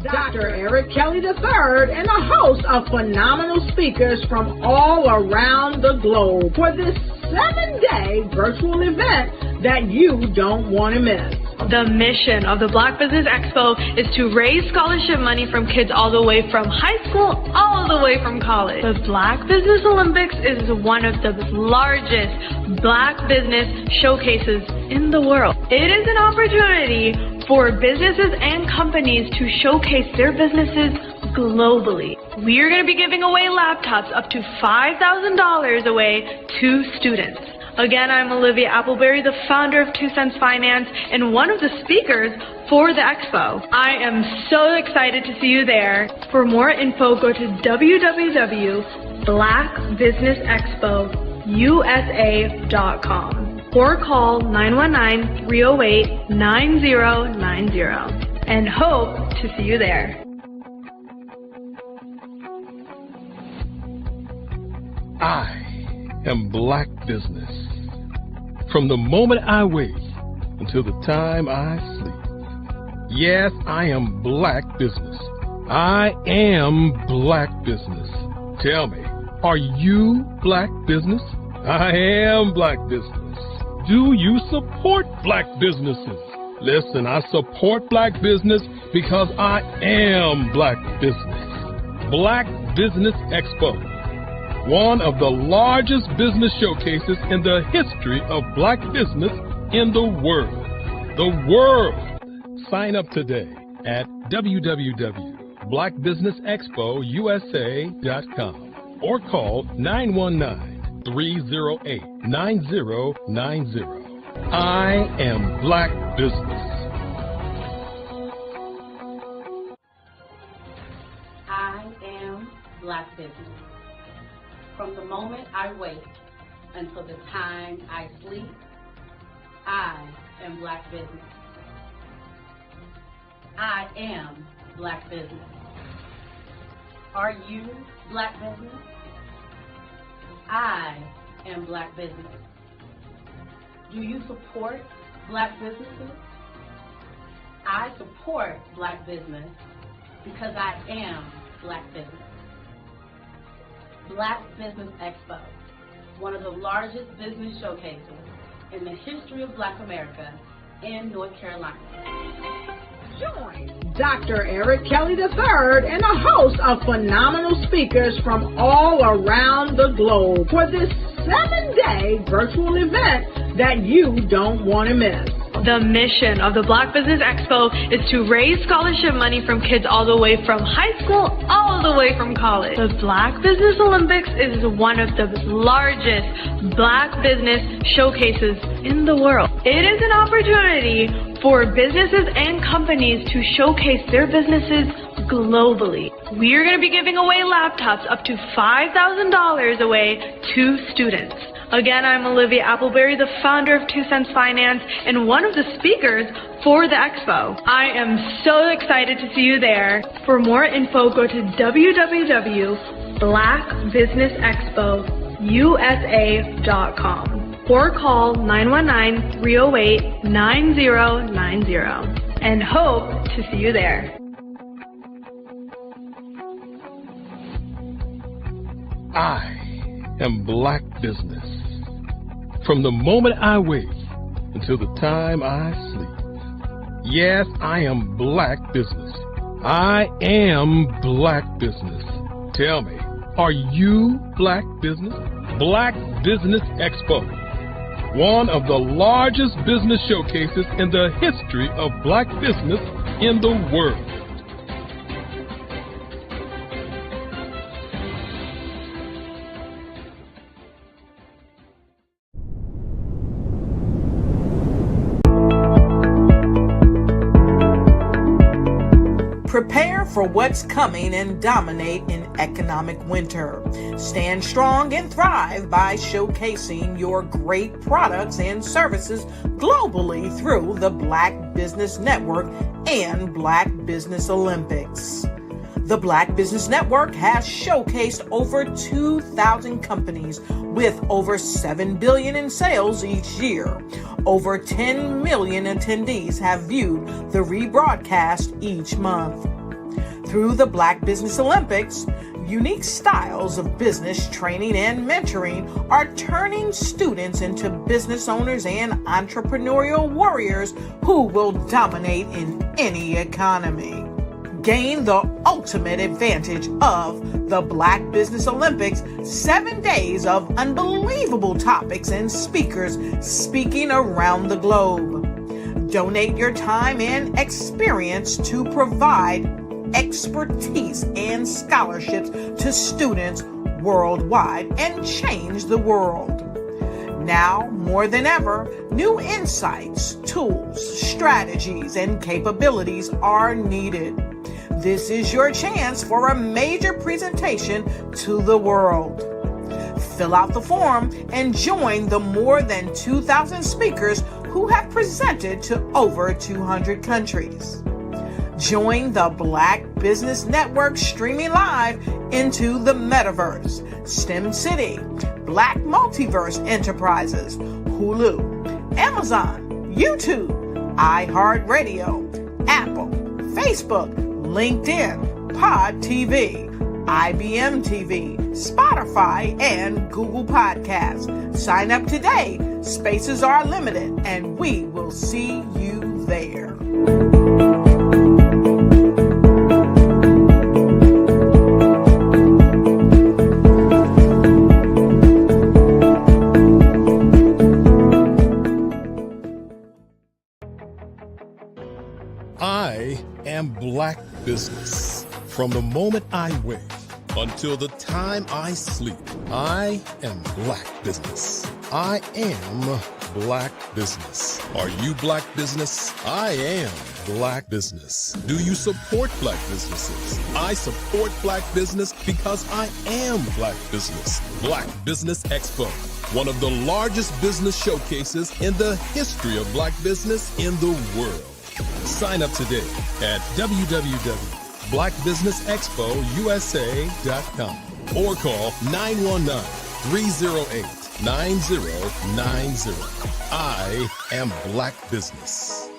Dr. Eric Kelly III and a host of phenomenal speakers from all around the globe for this 7-day virtual event that you don't want to miss. The mission of the Black Business Expo is to raise scholarship money from kids all the way from high school all the way from college. The Black Business Olympics is one of the largest Black business showcases in the world. It is an opportunity for businesses and companies to showcase their businesses globally. We are going to be giving away laptops up to $5,000 away to students. Again, I'm Olivia Appleberry, the founder of 2 Cents Finance and one of the speakers for the expo. I am so excited to see you there. For more info, go to www.blackbusinessexpousa.com or call 919-308-9090 and hope to see you there. I am Black Business. From the moment I wake until the time I sleep. Yes, I am Black Business. I am Black Business. Tell me, are you Black Business? I am Black Business. Do you support Black businesses? Listen, I support Black business because I am Black Business. Black Business Expo, one of the largest business showcases in the history of Black business in the world. The world! Sign up today at www.blackbusinessexpousa.com or call 919-308-9090. I am Black Business. I am Black Business. From the moment I wake until the time I sleep, I am Black Business. I am Black Business. Are you Black Business? I am Black Business. Do you support Black businesses? I support Black business because I am Black Business. Black Business Expo, one of the largest business showcases in the history of Black America in North Carolina. Join Dr. Eric Kelly III and a host of phenomenal speakers from all around the globe for this 7-day virtual event that you don't want to miss. The mission of the Black Business Expo is to raise scholarship money from kids all the way from high school all the way from college. The Black Business Olympics is one of the largest Black business showcases in the world. It is an opportunity for businesses and companies to showcase their businesses globally. We are going to be giving away laptops up to $5,000 away to students. Again, I'm Olivia Appleberry, the founder of 2 Cents Finance and one of the speakers for the expo. I am so excited to see you there. For more info, go to www.blackbusinessexpousa.com or call 919-308-9090 and hope to see you there. I am Black Business. From the moment I wake until the time I sleep. Yes, I am Black Business. I am Black Business. Tell me, are you Black Business? Black Business Expo, one of the largest business showcases in the history of Black business in the world. Prepare for what's coming and dominate in economic winter. Stand strong and thrive by showcasing your great products and services globally through the Black Business Network and Black Business Olympics. The Black Business Network has showcased over 2,000 companies with over $7 billion in sales each year. Over 10 million attendees have viewed the rebroadcast each month. Through the Black Business Olympics, unique styles of business training and mentoring are turning students into business owners and entrepreneurial warriors who will dominate in any economy. Gain the ultimate advantage of the Black Business Olympics, 7 days of unbelievable topics and speakers speaking around the globe. Donate your time and experience to provide expertise and scholarships to students worldwide and change the world. Now, more than ever, new insights, tools, strategies, and capabilities are needed. This is your chance for a major presentation to the world. Fill out the form and join the more than 2,000 speakers who have presented to over 200 countries. Join the Black Business Network streaming live into the Metaverse, STEM City, Black Multiverse Enterprises, Hulu, Amazon, YouTube, iHeartRadio, Apple, Facebook, LinkedIn, Pod TV, IBM TV, Spotify, and Google Podcasts. Sign up today. Spaces are limited, and we will see you there. I am Black Business. From the moment I wake until the time I sleep, I am Black Business. I am Black Business. Are you Black Business? I am Black Business. Do you support Black businesses? I support Black business because I am Black Business. Black Business Expo, one of the largest business showcases in the history of Black business in the world. Sign up today at www.blackbusinessexpousa.com or call 919-308-9090. I am Black Business.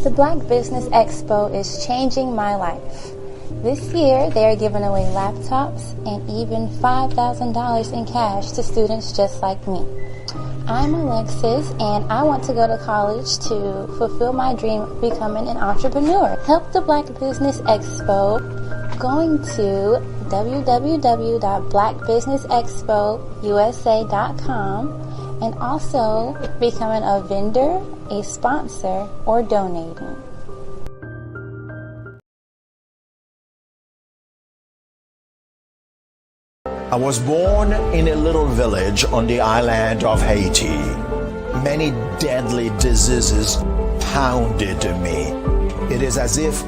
The Black Business Expo is changing my life. This year, they are giving away laptops and even $5,000 in cash to students just like me. I'm Alexis, and I want to go to college to fulfill my dream of becoming an entrepreneur. Help the Black Business Expo going to www.blackbusinessexpousa.com and also becoming a vendor, a sponsor, or donating. I was born in a little village on the island of Haiti. Many deadly diseases pounded me. It is as if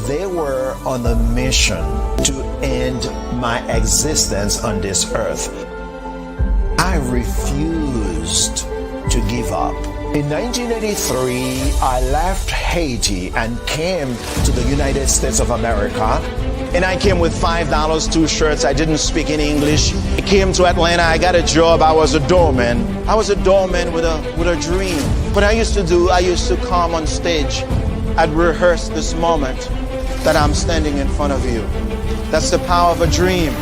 they were on a mission to end my existence on this earth. I refused to give up. In 1983, I left Haiti and came to the United States of America. And I came with $5, 2 shirts. I didn't speak any English. I came to Atlanta. I got a job. I was a doorman. I was a doorman with a dream. What I used to do, I used to come on stage. I'd rehearse this moment that I'm standing in front of you. That's the power of a dream.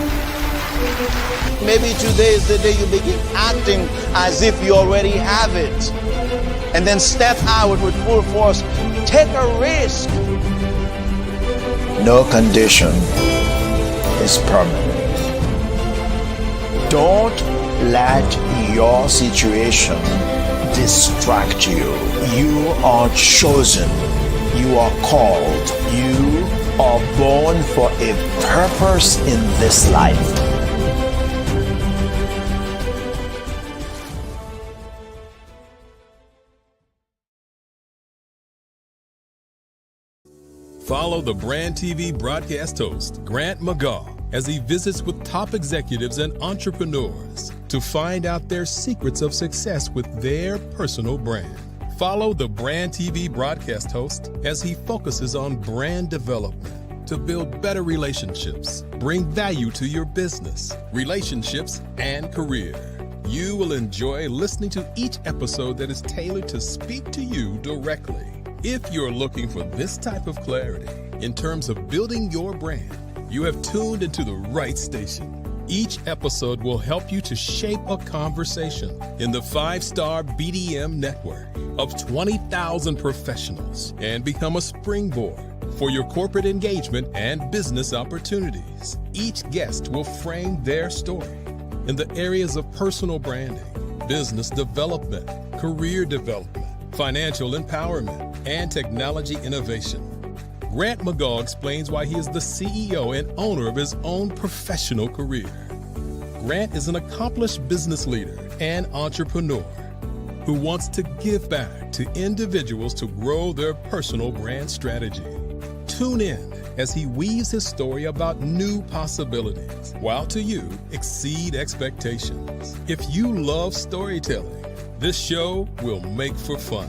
Maybe today is the day you begin acting as if you already have it. And then step out with full force. Take a risk. No condition is permanent. Don't let your situation distract you. You are chosen. You are called. You are born for a purpose in this life. Follow the Brand TV broadcast host, Grant McGaw, as he visits with top executives and entrepreneurs to find out their secrets of success with their personal brand. Follow the Brand TV broadcast host as he focuses on brand development to build better relationships, bring value to your business, relationships, and career. You will enjoy listening to each episode that is tailored to speak to you directly. If you're looking for this type of clarity in terms of building your brand, you have tuned into the right station. Each episode will help you to shape a conversation in the 5-star BDM network of 20,000 professionals and become a springboard for your corporate engagement and business opportunities. Each guest will frame their story in the areas of personal branding, business development, career development, financial empowerment, and technology innovation. Grant McGaugh explains why he is the CEO and owner of his own professional career. Grant is an accomplished business leader and entrepreneur who wants to give back to individuals to grow their personal brand strategy. Tune in as he weaves his story about new possibilities, while to you exceed expectations. If you love storytelling, this show will make for fun.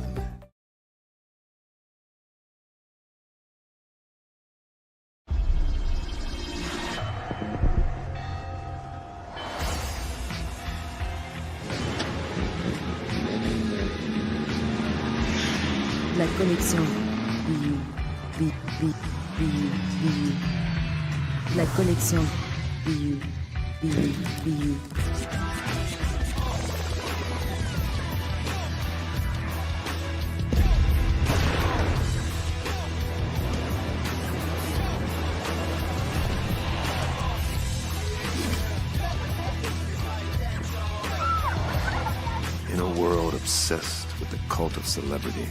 La connexion BU. La connexion BU. In a world obsessed with the cult of celebrity,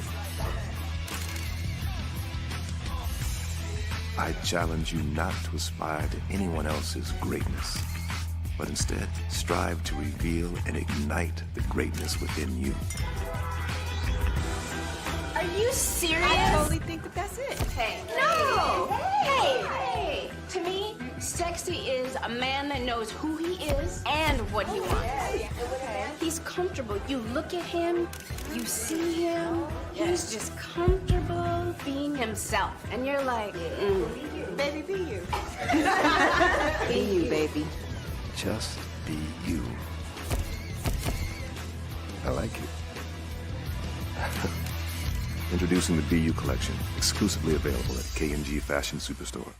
I challenge you not to aspire to anyone else's greatness, but instead strive to reveal and ignite the greatness within you. Are you serious? I totally think that's it. Hey. No! Hey! To me, sexy is a man that knows who he is and what he wants. He's comfortable. You look at him, you see him, he's just comfortable being himself. And you're like, Baby, be you. Be you, baby. Just be you. I like it. Introducing the BU collection, exclusively available at K&G Fashion Superstore.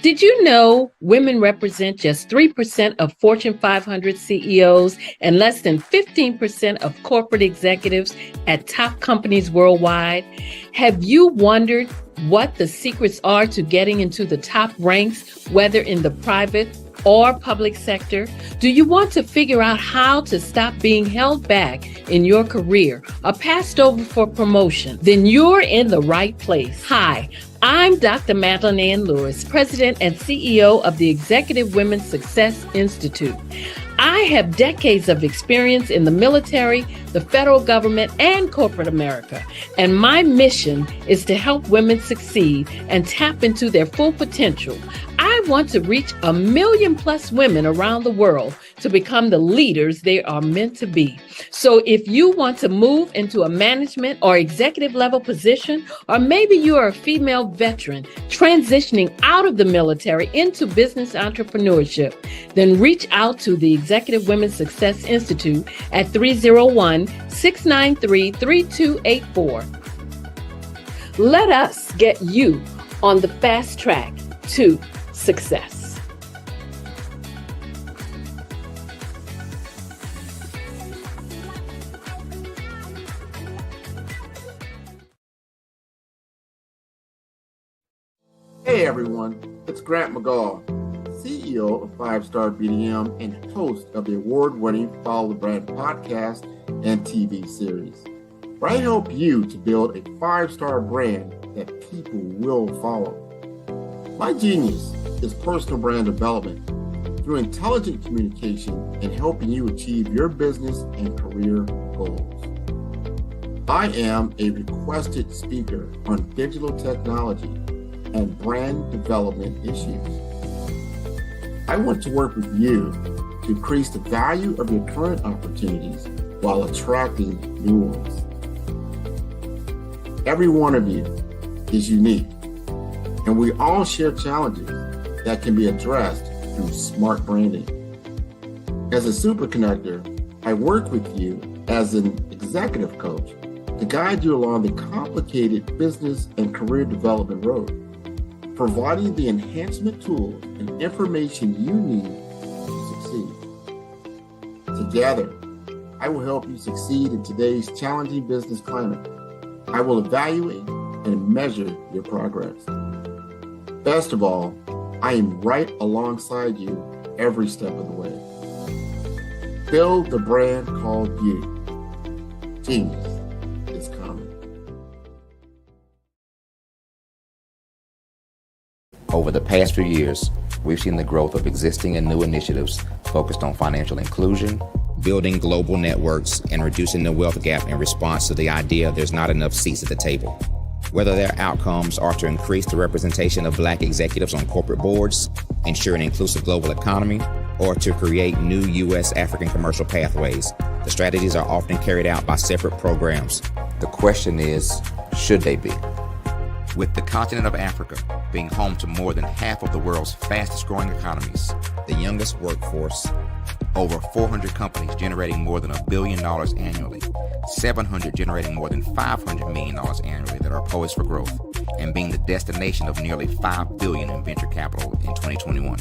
Did you know women represent just 3% of Fortune 500 CEOs and less than 15% of corporate executives at top companies worldwide? Have you wondered what the secrets are to getting into the top ranks, whether in the private or public sector? Do you want to figure out how to stop being held back in your career or passed over for promotion? Then you're in the right place. Hi, I'm Dr. Madeline Ann Lewis, President and CEO of the Executive Women's Success Institute. I have decades of experience in the military, the federal government, and corporate America, and my mission is to help women succeed and tap into their full potential. I want to reach 1 million+ women around the world to become the leaders they are meant to be. So if you want to move into a management or executive level position, or maybe you are a female veteran transitioning out of the military into business entrepreneurship, then reach out to the Executive Women's Success Institute at 301-693-3284. Let us get you on the fast track to success. Hey everyone, it's Grant McGaugh, CEO of 5-Star BDM and host of the award-winning Follow the Brand podcast and TV series, where I help you to build a 5-star brand that people will follow. My genius is personal brand development through intelligent communication and helping you achieve your business and career goals. I am a requested speaker on digital technology and brand development issues. I want to work with you to increase the value of your current opportunities while attracting new ones. Every one of you is unique, and we all share challenges that can be addressed through smart branding. As a super connector, I work with you as an executive coach to guide you along the complicated business and career development road, providing the enhancement tools and information you need to succeed. Together, I will help you succeed in today's challenging business climate. I will evaluate and measure your progress. Best of all, I am right alongside you every step of the way. Build the brand called you. Genius is coming. Over the past few years, we've seen the growth of existing and new initiatives focused on financial inclusion, building global networks, and reducing the wealth gap in response to the idea there's not enough seats at the table. Whether their outcomes are to increase the representation of Black executives on corporate boards, ensure an inclusive global economy, or to create new U.S. African commercial pathways, the strategies are often carried out by separate programs. The question is, should they be? With the continent of Africa being home to more than half of the world's fastest growing economies, the youngest workforce, over 400 companies generating more than $1 billion annually, 700 generating more than $500 million annually that are poised for growth, and being the destination of nearly $5 billion in venture capital in 2021.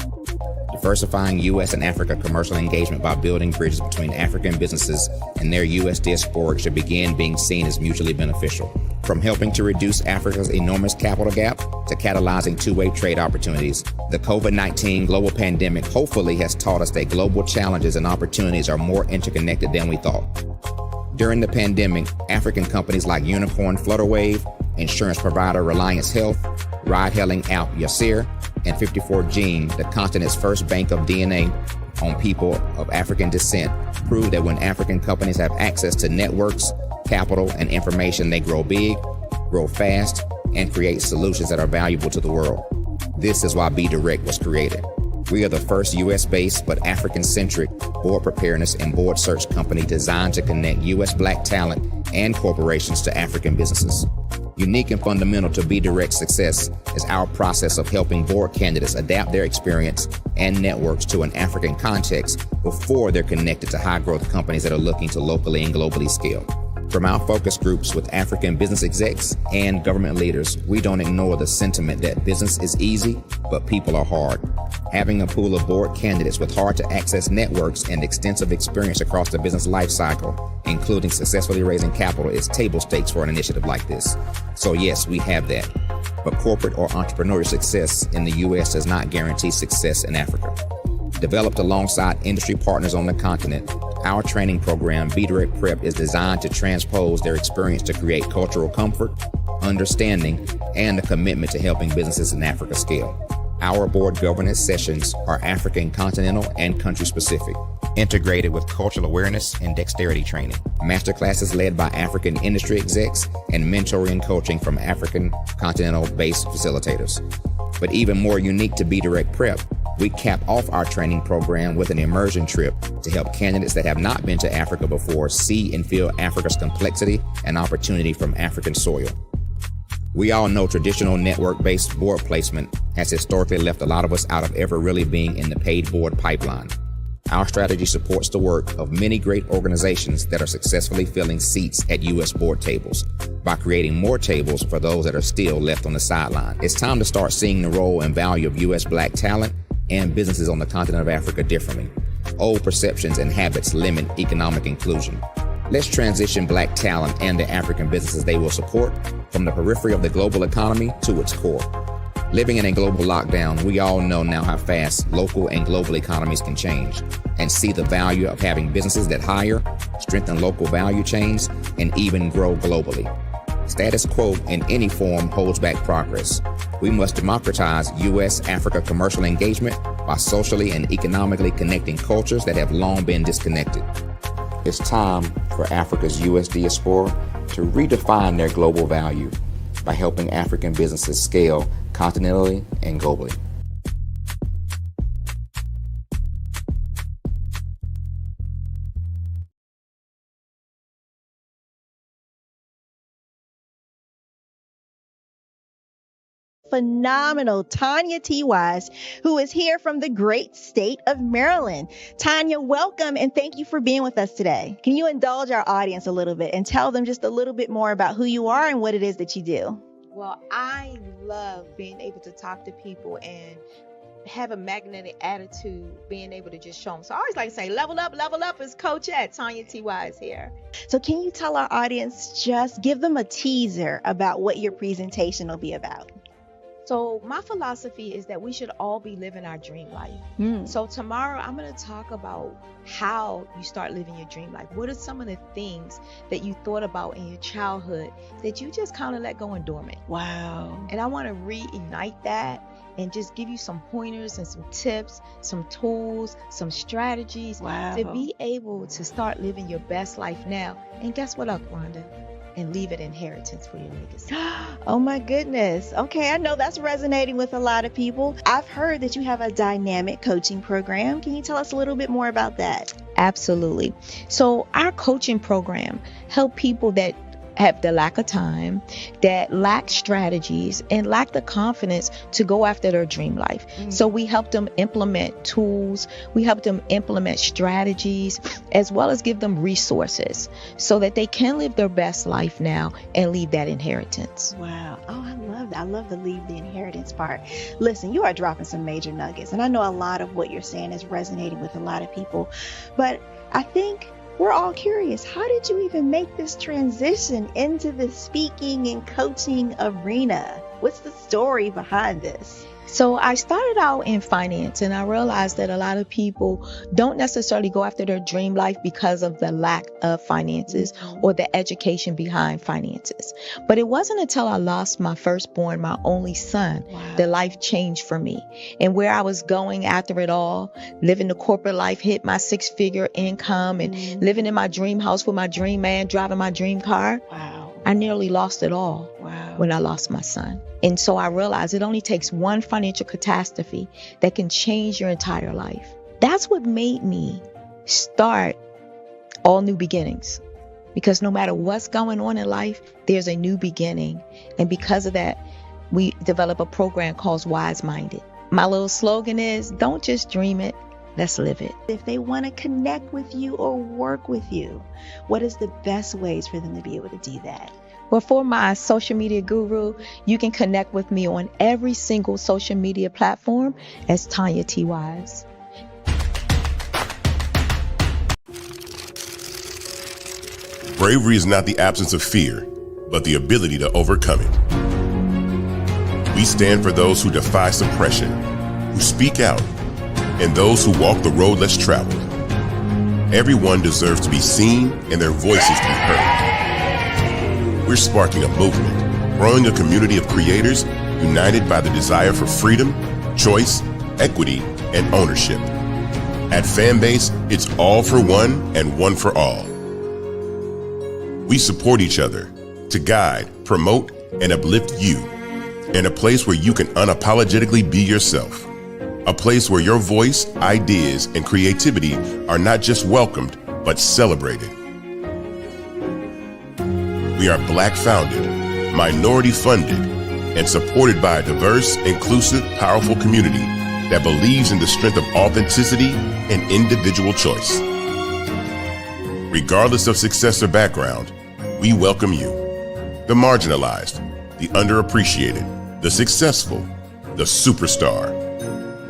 Diversifying U.S. and Africa commercial engagement by building bridges between African businesses and their U.S. diaspora should begin being seen as mutually beneficial. From helping to reduce Africa's enormous capital gap to catalyzing two-way trade opportunities, the COVID-19 global pandemic hopefully has taught us that global challenges and opportunities are more interconnected than we thought. During the pandemic, African companies like Unicorn Flutterwave, insurance provider Reliance Health, ride-hailing app Yasir, and 54Gene, the continent's first bank of DNA on people of African descent, proved that when African companies have access to networks, capital, and information, they grow big, grow fast, and create solutions that are valuable to the world. This is why Be Direct was created. We are the first U.S.-based but African-centric board preparedness and board search company designed to connect U.S. Black talent and corporations to African businesses. Unique and fundamental to Be Direct's success is our process of helping board candidates adapt their experience and networks to an African context before they're connected to high-growth companies that are looking to locally and globally scale. From our focus groups with African business execs and government leaders, we don't ignore the sentiment that business is easy, but people are hard. Having a pool of board candidates with hard-to-access networks and extensive experience across the business life cycle, including successfully raising capital, is table stakes for an initiative like this. So yes, we have that. But corporate or entrepreneurial success in the U.S. does not guarantee success in Africa. Developed alongside industry partners on the continent, our training program, Be Direct Prep, is designed to transpose their experience to create cultural comfort, understanding, and a commitment to helping businesses in Africa scale. Our board governance sessions are African, continental, and country-specific, integrated with cultural awareness and dexterity training, masterclasses led by African industry execs, and mentoring and coaching from African continental-based facilitators. But even more unique to Be Direct Prep, we cap off our training program with an immersion trip to help candidates that have not been to Africa before see and feel Africa's complexity and opportunity from African soil. We all know traditional network-based board placement has historically left a lot of us out of ever really being in the paid board pipeline. Our strategy supports the work of many great organizations that are successfully filling seats at U.S. board tables by creating more tables for those that are still left on the sideline. It's time to start seeing the role and value of U.S. Black talent and businesses on the continent of Africa differently. Old perceptions and habits limit economic inclusion. Let's transition Black talent and the African businesses they will support from the periphery of the global economy to its core. Living in a global lockdown, we all know now how fast local and global economies can change, and see the value of having businesses that hire, strengthen local value chains, and even grow globally. Status quo in any form holds back progress. We must democratize U.S.-Africa commercial engagement by socially and economically connecting cultures that have long been disconnected. It's time for Africa's U.S. diaspora to redefine their global value by helping African businesses scale continentally and globally. phenomenal Tanya T. Wise, who is here from the great state of Maryland. Tanya, welcome and thank you for being with us today. Can you indulge our audience a little bit and tell them just a little bit more about who you are and what it is that you do? Well, I love being able to talk to people and have a magnetic attitude, being able to just show them. So I always like to say, level up is Coach at Tanya T. Wise here. So can you tell our audience, just give them a teaser about what your presentation will be about? So my philosophy is that we should all be living our dream life. So tomorrow I'm going to talk about how you start living your dream life. What are some of the things that you thought about in your childhood that you just kind of let go and dormant? Wow. And I want to reignite that and just give you some pointers and some tips, some tools, some strategies to be able to start living your best life now. And guess what, Rhonda? And leave an inheritance for your legacy. Oh my goodness. Okay, I know that's resonating with a lot of people. I've heard that you have a dynamic coaching program. Can you tell us a little bit more about that? Absolutely. So our coaching program help people that have the lack of time, that lack strategies, and lack the confidence to go after their dream life. So we help them implement tools, we help them implement strategies, as well as give them resources so that they can live their best life now and leave that inheritance. Wow. Oh, I love that. I love the leave the inheritance part. Listen, you are dropping some major nuggets, and I know a lot of what you're saying is resonating with a lot of people, but I think we're all curious. How did you even make this transition into the speaking and coaching arena? What's the story behind this? So I started out in finance, and I realized that a lot of people don't necessarily go after their dream life because of the lack of finances or the education behind finances. But it wasn't until I lost my firstborn, my only son, that life changed for me. And where I was going after it all, living the corporate life, hit my 6-figure income and living in my dream house with my dream man, driving my dream car. I nearly lost it all when I lost my son. And so I realized it only takes one financial catastrophe that can change your entire life. That's what made me start All New Beginnings. Because no matter what's going on in life, there's a new beginning. And because of that, we develop a program called Wise Minded. My little slogan is, don't just dream it, let's live it. If they want to connect with you or work with you, what is the best ways for them to be able to do that? Well, for my social media guru, you can connect with me on every single social media platform as Tanya T. Wise. Bravery is not the absence of fear, but the ability to overcome it. We stand for those who defy suppression, who speak out, and those who walk the road less traveled. Everyone deserves to be seen and their voices to be heard. We're sparking a movement, growing a community of creators united by the desire for freedom, choice, equity, and ownership. At Fanbase, it's all for one and one for all. We support each other to guide, promote, and uplift you in a place where you can unapologetically be yourself. A place where your voice, ideas, and creativity are not just welcomed, but celebrated. We are Black founded, minority funded, and supported by a diverse, inclusive, powerful community that believes in the strength of authenticity and individual choice. Regardless of success or background, we welcome you. The marginalized, the underappreciated, the successful, the superstar.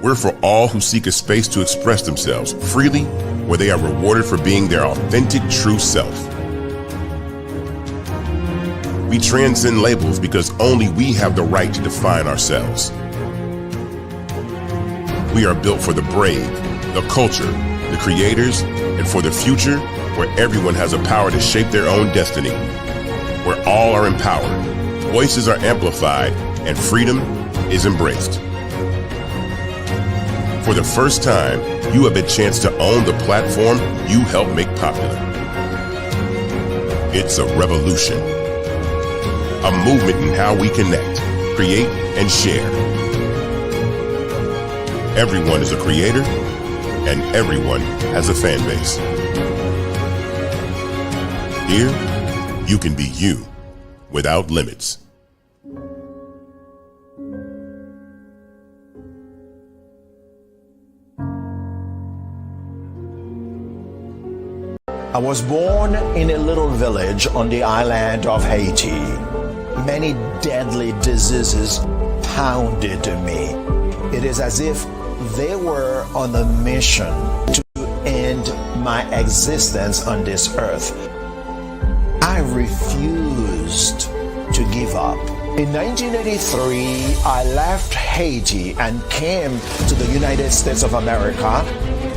We're for all who seek a space to express themselves freely, where they are rewarded for being their authentic, true self. We transcend labels because only we have the right to define ourselves. We are built for the brave, the culture, the creators, and for the future where everyone has a power to shape their own destiny, where all are empowered, voices are amplified, and freedom is embraced. For the first time, you have a chance to own the platform you helped make popular. It's a revolution, a movement in how we connect, create, and share. Everyone is a creator, and everyone has a fan base. Here, you can be you without limits. I was born in a little village on the island of Haiti. Many deadly diseases pounded me. It is as if they were on a mission to end my existence on this earth. I refused to give up. In 1983, I left Haiti and came to the United States of America.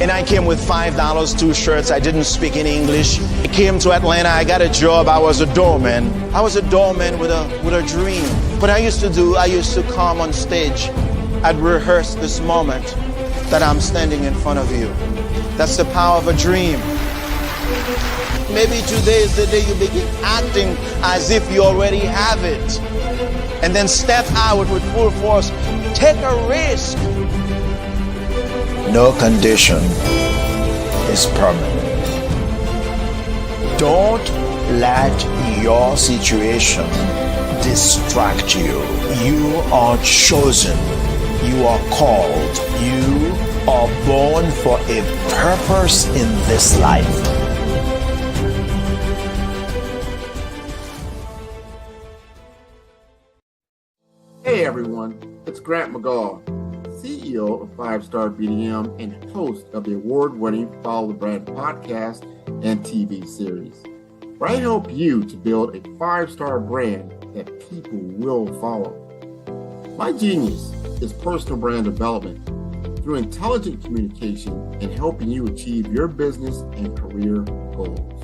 And I came with $5, 2 shirts. I didn't speak in English. I came to Atlanta. I got a job. I was a doorman. I was a doorman with a dream. What I used to come on stage. I'd rehearse this moment that I'm standing in front of you. That's the power of a dream. Maybe today is the day you begin acting as if you already have it. And then step out with full force. Take a risk. No condition is permanent. Don't let your situation distract you. You are chosen. You are called. You are born for a purpose in this life. Hey everyone, it's Grant McGaw, CEO of 5-Star BDM and host of the award-winning Follow the Brand podcast and TV series, where I help you to build a 5-star brand that people will follow. My genius is personal brand development through intelligent communication and helping you achieve your business and career goals.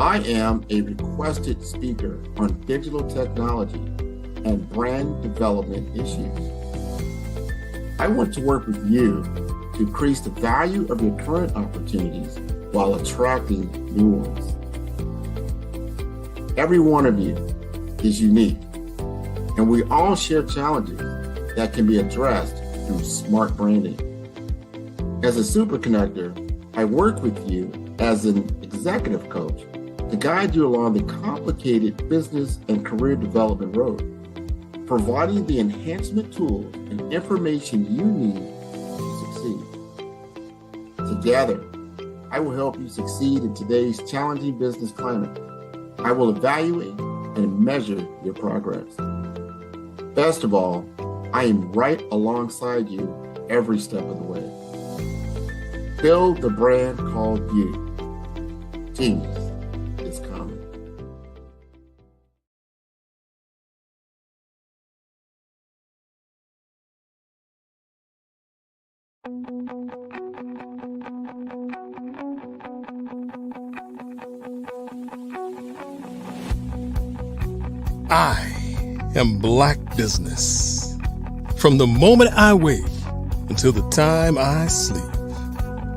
I am a requested speaker on digital technology and brand development issues. I want to work with you to increase the value of your current opportunities while attracting new ones. Every one of you is unique, and we all share challenges that can be addressed through smart branding. As a super connector, I work with you as an executive coach to guide you along the complicated business and career development road, providing the enhancement tools and information you need to succeed. Together, I will help you succeed in today's challenging business climate. I will evaluate and measure your progress. Best of all, I am right alongside you every step of the way. Build the brand called you. Genius is coming. I am Black Business. From the moment I wake until the time I sleep.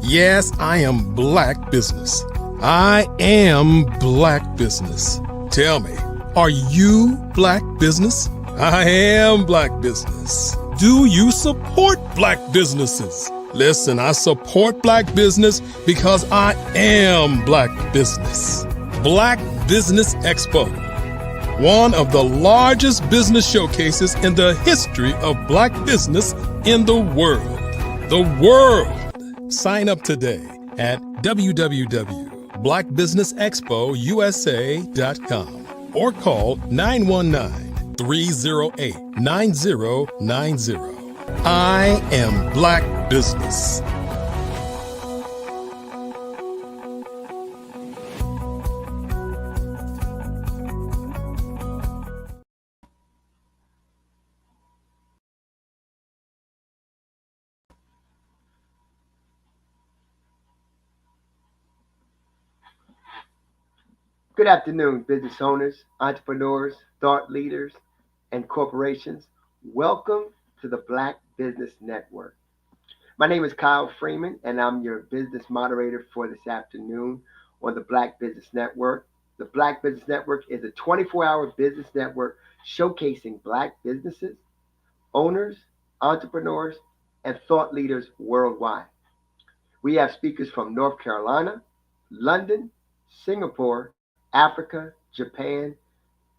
Yes, I am Black Business. I am Black Business. Tell me, are you Black Business? I am Black Business. Do you support Black businesses? Listen, I support Black business because I am Black Business. Black Business Expo, one of the largest business showcases in the history of Black business in the world. The world! Sign up today at www.blackbusinessexpousa.com or call 919-308-9090. I am Black Business. Good afternoon, business owners, entrepreneurs, thought leaders, and corporations. Welcome to the Black Business Network. My name is Kyle Freeman, and I'm your business moderator for this afternoon on the Black Business Network. The Black Business Network is a 24-hour business network showcasing Black businesses, owners, entrepreneurs, and thought leaders worldwide. We have speakers from North Carolina, London, Singapore, Africa, Japan,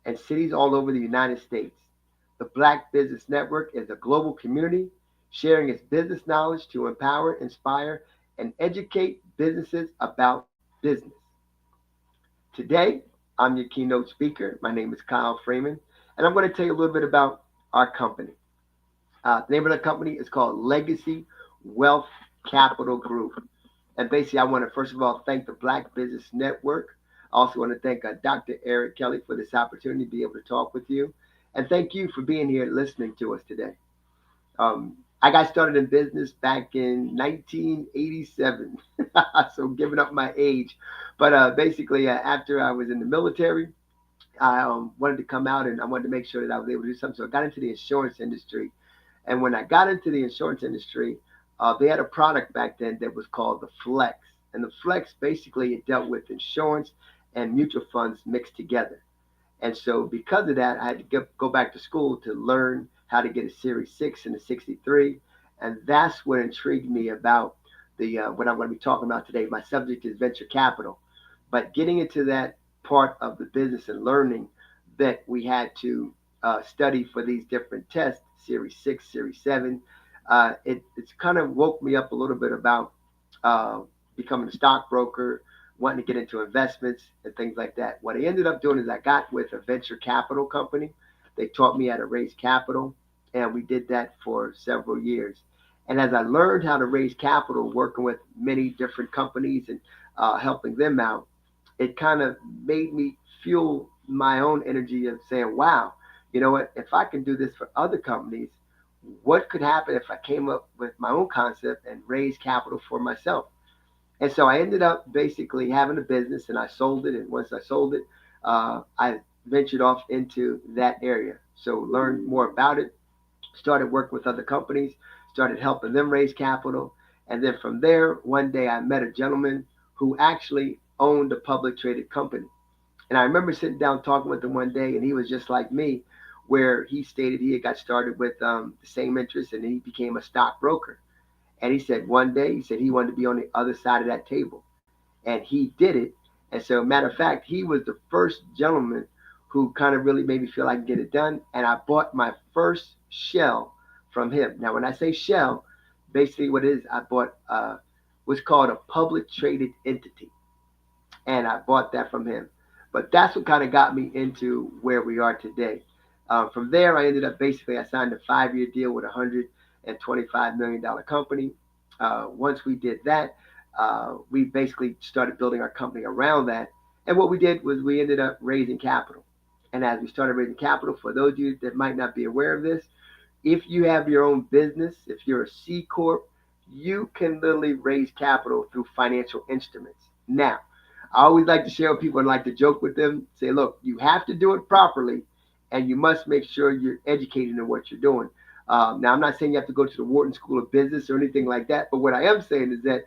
and cities all over the United States. The Black Business Network is a global community sharing its business knowledge to empower, inspire, and educate businesses about business. Today, I'm your keynote speaker. My name is Kyle Freeman, and I'm going to tell you a little bit about our company. The name of the company is called Legacy Wealth Capital Group. And basically, I want to first of all thank the Black Business Network. I also want to thank Dr. Eric Kelly for this opportunity to be able to talk with you. And thank you for being here listening to us today. I got started in business back in 1987, so giving up my age. But basically, after I was in the military, I wanted to come out and I wanted to make sure that I was able to do something. So I got into the insurance industry. And when I got into the insurance industry, they had a product back then that was called the Flex. And the Flex basically it dealt with insurance and mutual funds mixed together. And so because of that, I had to go back to school to learn how to get a Series 6 and a 63. And that's what intrigued me about what I'm going to be talking about today. My subject is venture capital. But getting into that part of the business and learning that we had to study for these different tests, Series 6, Series 7, it's kind of woke me up a little bit about becoming a stockbroker, wanting to get into investments and things like that. What I ended up doing is I got with a venture capital company. They taught me how to raise capital, and we did that for several years. And as I learned how to raise capital, working with many different companies and helping them out, it kind of made me fuel my own energy of saying, wow, you know what, if I can do this for other companies, what could happen if I came up with my own concept and raised capital for myself? And so I ended up basically having a business and I sold it. And once I sold it, I ventured off into that area. So learned more about it, started working with other companies, started helping them raise capital. And then from there, one day I met a gentleman who actually owned a public traded company. And I remember sitting down talking with him one day, and he was just like me, where he stated he had got started with the same interest and he became a stockbroker. And he said one day, he said he wanted to be on the other side of that table. And he did it. And so, matter of fact, he was the first gentleman who kind of really made me feel I can get it done. And I bought my first shell from him. Now, when I say shell, basically what it is, I bought what's called a public traded entity. And I bought that from him. But that's what kind of got me into where we are today. From there, I ended up basically, I signed a 5-year deal with a $125 million company. Once we did that, we basically started building our company around that. And what we did was we ended up raising capital. And as we started raising capital, for those of you that might not be aware of this, if you have your own business, if you're a C Corp, you can literally raise capital through financial instruments. Now, I always like to share with people and like to joke with them, say, look, you have to do it properly, and you must make sure you're educated in what you're doing. Now, I'm not saying you have to go to the Wharton School of Business or anything like that, but what I am saying is that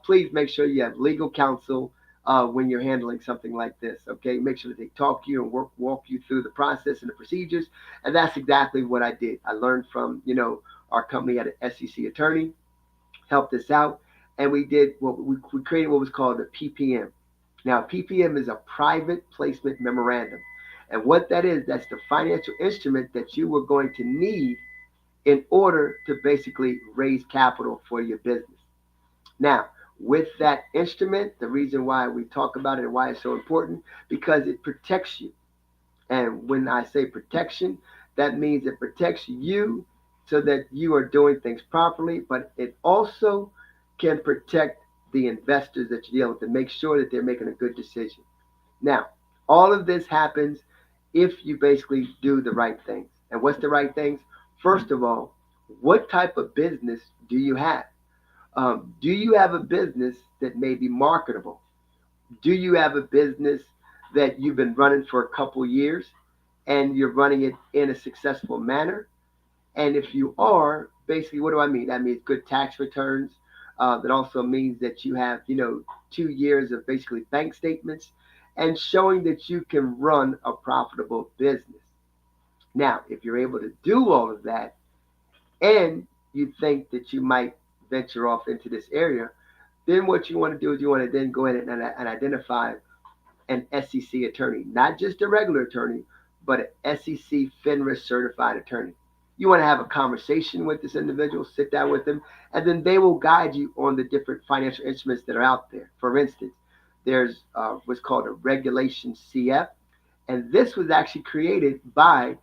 please make sure you have legal counsel when you're handling something like this, okay? Make sure that they talk to you and walk you through the process and the procedures, and that's exactly what I did. I learned from, our company had an SEC attorney, helped us out, and we did we created what was called a PPM. Now, PPM is a private placement memorandum. And what that is, that's the financial instrument that you were going to need in order to basically raise capital for your business. Now, with that instrument, the reason why we talk about it and why it's so important, because it protects you. And when I say protection, that means it protects you so that you are doing things properly, but it also can protect the investors that you deal with to make sure that they're making a good decision. Now, all of this happens if you basically do the right things. And what's the right things? First of all, what type of business do you have? Do you have a business that may be marketable? Do you have a business that you've been running for a couple years and you're running it in a successful manner? And if you are, basically, what do I mean? That means good tax returns. That also means that you have, 2 years of basically bank statements and showing that you can run a profitable business. Now, if you're able to do all of that and you think that you might venture off into this area, then what you want to do is you want to then go ahead and identify an SEC attorney, not just a regular attorney, but an SEC FINRA certified attorney. You want to have a conversation with this individual, sit down with them, and then they will guide you on the different financial instruments that are out there. For instance, there's what's called a Regulation CF. And this was actually created by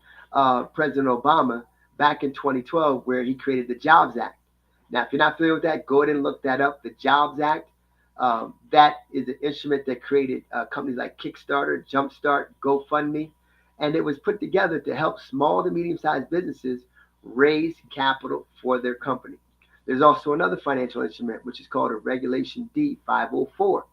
President Obama back in 2012, where he created the Jobs Act. Now, if you're not familiar with that, go ahead and look that up. The Jobs Act, that is an instrument that created companies like Kickstarter, Jumpstart, GoFundMe, and it was put together to help small to medium-sized businesses raise capital for their company. There's also another financial instrument, which is called a Regulation D 504.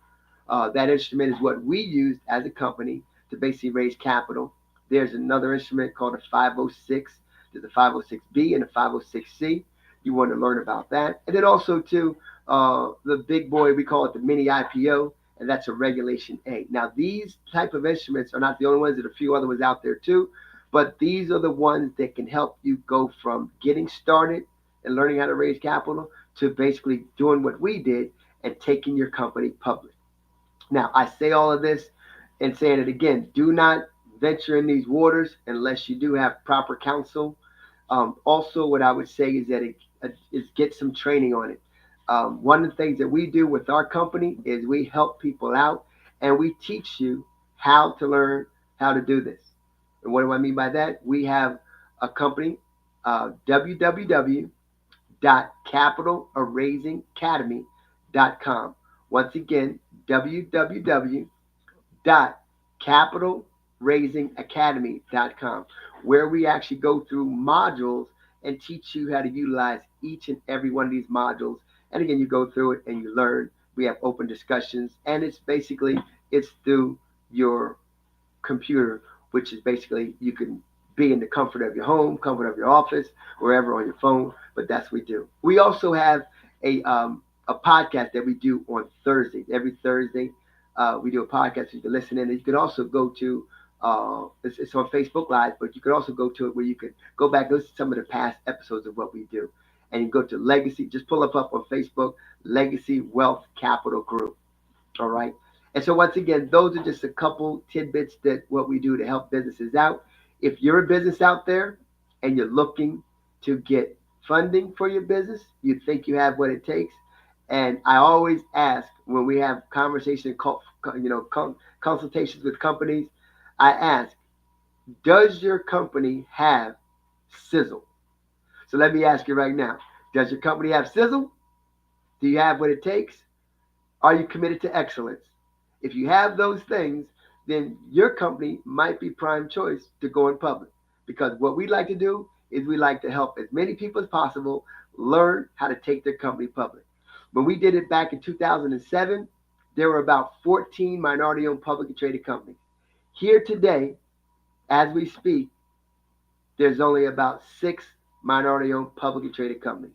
That instrument is what we used as a company to basically raise capital. There's another instrument called a 506. There's a 506B and a 506C. You want to learn about that. And then also, too, the big boy, we call it the mini IPO, and that's a Regulation A. Now, these type of instruments are not the only ones. There are a few other ones out there, too. But these are the ones that can help you go from getting started and learning how to raise capital to basically doing what we did and taking your company public. Now, I say all of this and saying it again, do not venture in these waters unless you do have proper counsel. Also, what I would say is that is get some training on it. One of the things that we do with our company is we help people out and we teach you how to learn how to do this. And what do I mean by that? We have a company, www.capitalraisingacademy.com. Once again, www.capitalraisingacademy.com, where we actually go through modules and teach you how to utilize each and every one of these modules. And again, you go through it and you learn. We have open discussions, and it's through your computer, which is basically you can be in the comfort of your home, comfort of your office, wherever on your phone, but that's what we do. We also have a podcast that we do on Thursdays. Every Thursday, we do a podcast so you can listen in. And you can also go to, it's on Facebook Live, but you can also go to it where you can go back and listen to some of the past episodes of what we do. And you go to Legacy, just pull up on Facebook, Legacy Wealth Capital Group. All right. And so once again, those are just a couple tidbits that what we do to help businesses out. If you're a business out there and you're looking to get funding for your business, you think you have what it takes. And I always ask when we have conversations, consultations with companies, I ask, does your company have sizzle? So let me ask you right now, does your company have sizzle? Do you have what it takes? Are you committed to excellence? If you have those things, then your company might be prime choice to go in public. Because what we like to do is we like to help as many people as possible learn how to take their company public. When we did it back in 2007, there were about 14 minority-owned publicly traded companies. Here today, as we speak, there's only about 6 minority-owned publicly traded companies.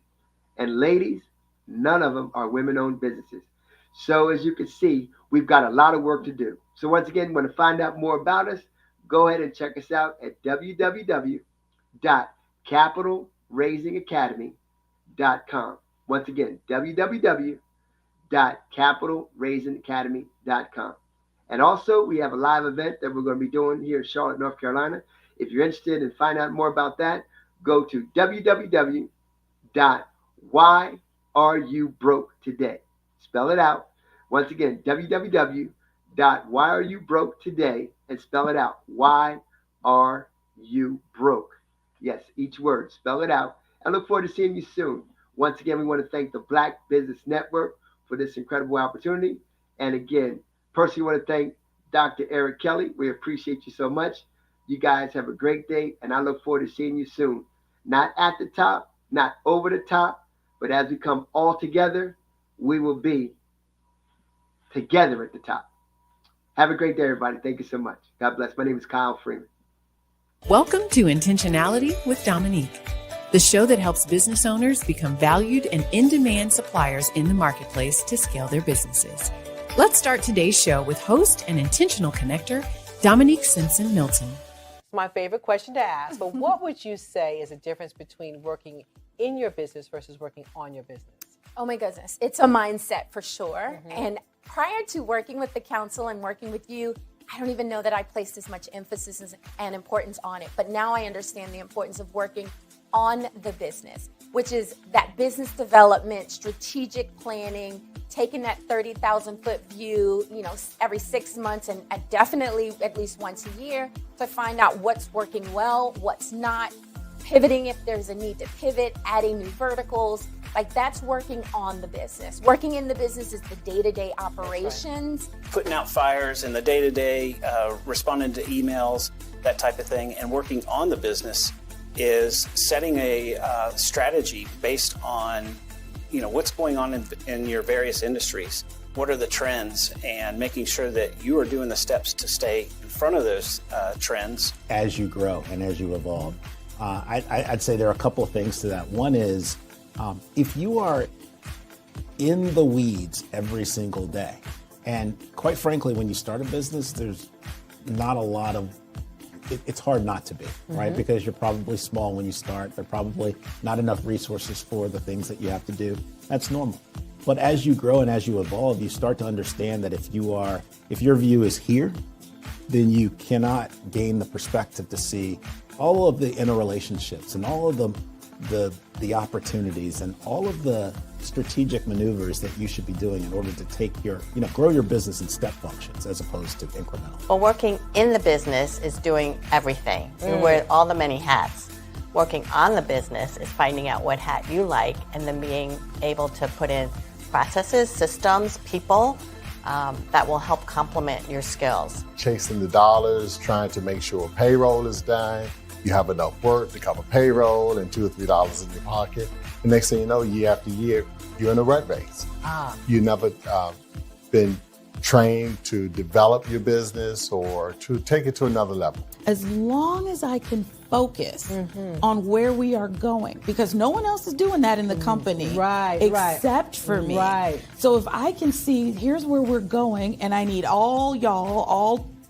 And ladies, none of them are women-owned businesses. So as you can see, we've got a lot of work to do. So once again, you want to find out more about us, go ahead and check us out at www.capitalraisingacademy.com. Once again, www.capitalraisingacademy.com. And also, we have a live event that we're going to be doing here in Charlotte, North Carolina. If you're interested in finding out more about that, go to www.whyareyoubroketoday. Spell it out. Once again, www.whyareyoubroketoday, and spell it out. Why are you broke? Yes, each word. Spell it out. I look forward to seeing you soon. Once again, we want to thank the Black Business Network for this incredible opportunity. And again, personally want to thank Dr. Eric Kelly. We appreciate you so much. You guys have a great day, and I look forward to seeing you soon. Not at the top, not over the top, but as we come all together, we will be together at the top. Have a great day, everybody. Thank you so much. God bless. My name is Kyle Freeman. Welcome to Intentionality with Dominique, the show that helps business owners become valued and in-demand suppliers in the marketplace to scale their businesses. Let's start today's show with host and intentional connector, Dominique Simpson Milton. My favorite question to ask, but what would you say is the difference between working in your business versus working on your business? Oh my goodness, it's a mindset for sure. And prior to working with the council and working with you, I don't even know that I placed as much emphasis and importance on it. But now I understand the importance of working on the business. which is that business development, strategic planning, taking that 30,000 foot view, every 6 months and definitely at least once a year to find out what's working well, what's not, pivoting if there's a need to pivot, adding new verticals. Like that's working on the business. Working in the business is the day-to-day operations. Right. Putting out fires in the day-to-day, responding to emails, that type of thing. And working on the business is setting a strategy based on, what's going on in your various industries. What are the trends, and making sure that you are doing the steps to stay in front of those trends. As you grow and as you evolve, I'd say there are a couple of things to that. One is, if you are in the weeds every single day, and quite frankly, when you start a business, there's not a lot of, it's hard not to be, right? Because you're probably small when you start. There are probably not enough resources for the things that you have to do. That's normal. But as you grow and as you evolve, you start to understand that if your view is here, then you cannot gain the perspective to see all of the interrelationships and all of the opportunities and all of the strategic maneuvers that you should be doing in order to take grow your business in step functions as opposed to incremental. Well, working in the business is doing everything. You wear all the many hats. Working on the business is finding out what hat you like and then being able to put in processes, systems, people that will help complement your skills. Chasing the dollars, trying to make sure payroll is done. You have enough work to cover payroll and $2 or $3 in your pocket. The next thing you know, year after year, you're in a rat race. You never been trained to develop your business or to take it to another level. As long as I can focus on where we are going, because no one else is doing that in the company except for me. So if I can see, here's where we're going, and I need all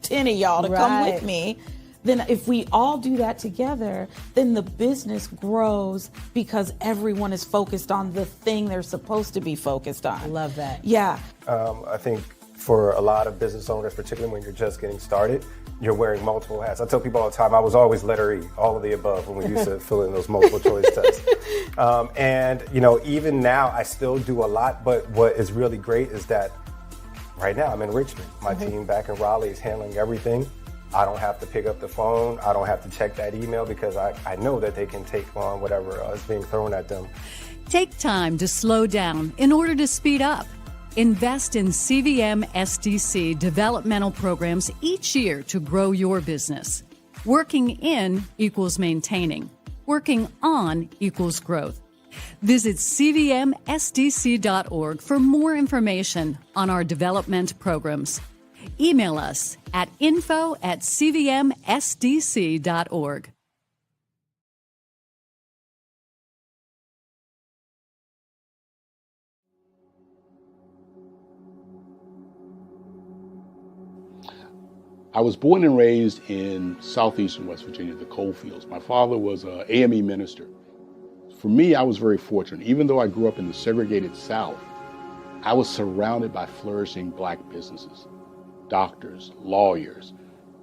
10 of y'all to come with me, then if we all do that together, then the business grows because everyone is focused on the thing they're supposed to be focused on. I love that. Yeah. I think for a lot of business owners, particularly when you're just getting started, you're wearing multiple hats. I tell people all the time, I was always letter E, all of the above, when we used to fill in those multiple choice tests. And even now, I still do a lot, but what is really great is that right now I'm in Richmond. My team back in Raleigh is handling everything. I don't have to pick up the phone. I don't have to check that email because I know that they can take on whatever is being thrown at them. Take time to slow down in order to speed up. Invest in CVM SDC developmental programs each year to grow your business. Working in equals maintaining. Working on equals growth. Visit cvmsdc.org for more information on our development programs. Email us at info@cvmsdc.org. I was born and raised in southeastern West Virginia, the coal fields. My father was an AME minister. For me, I was very fortunate. Even though I grew up in the segregated South, I was surrounded by flourishing black businesses. Doctors, lawyers,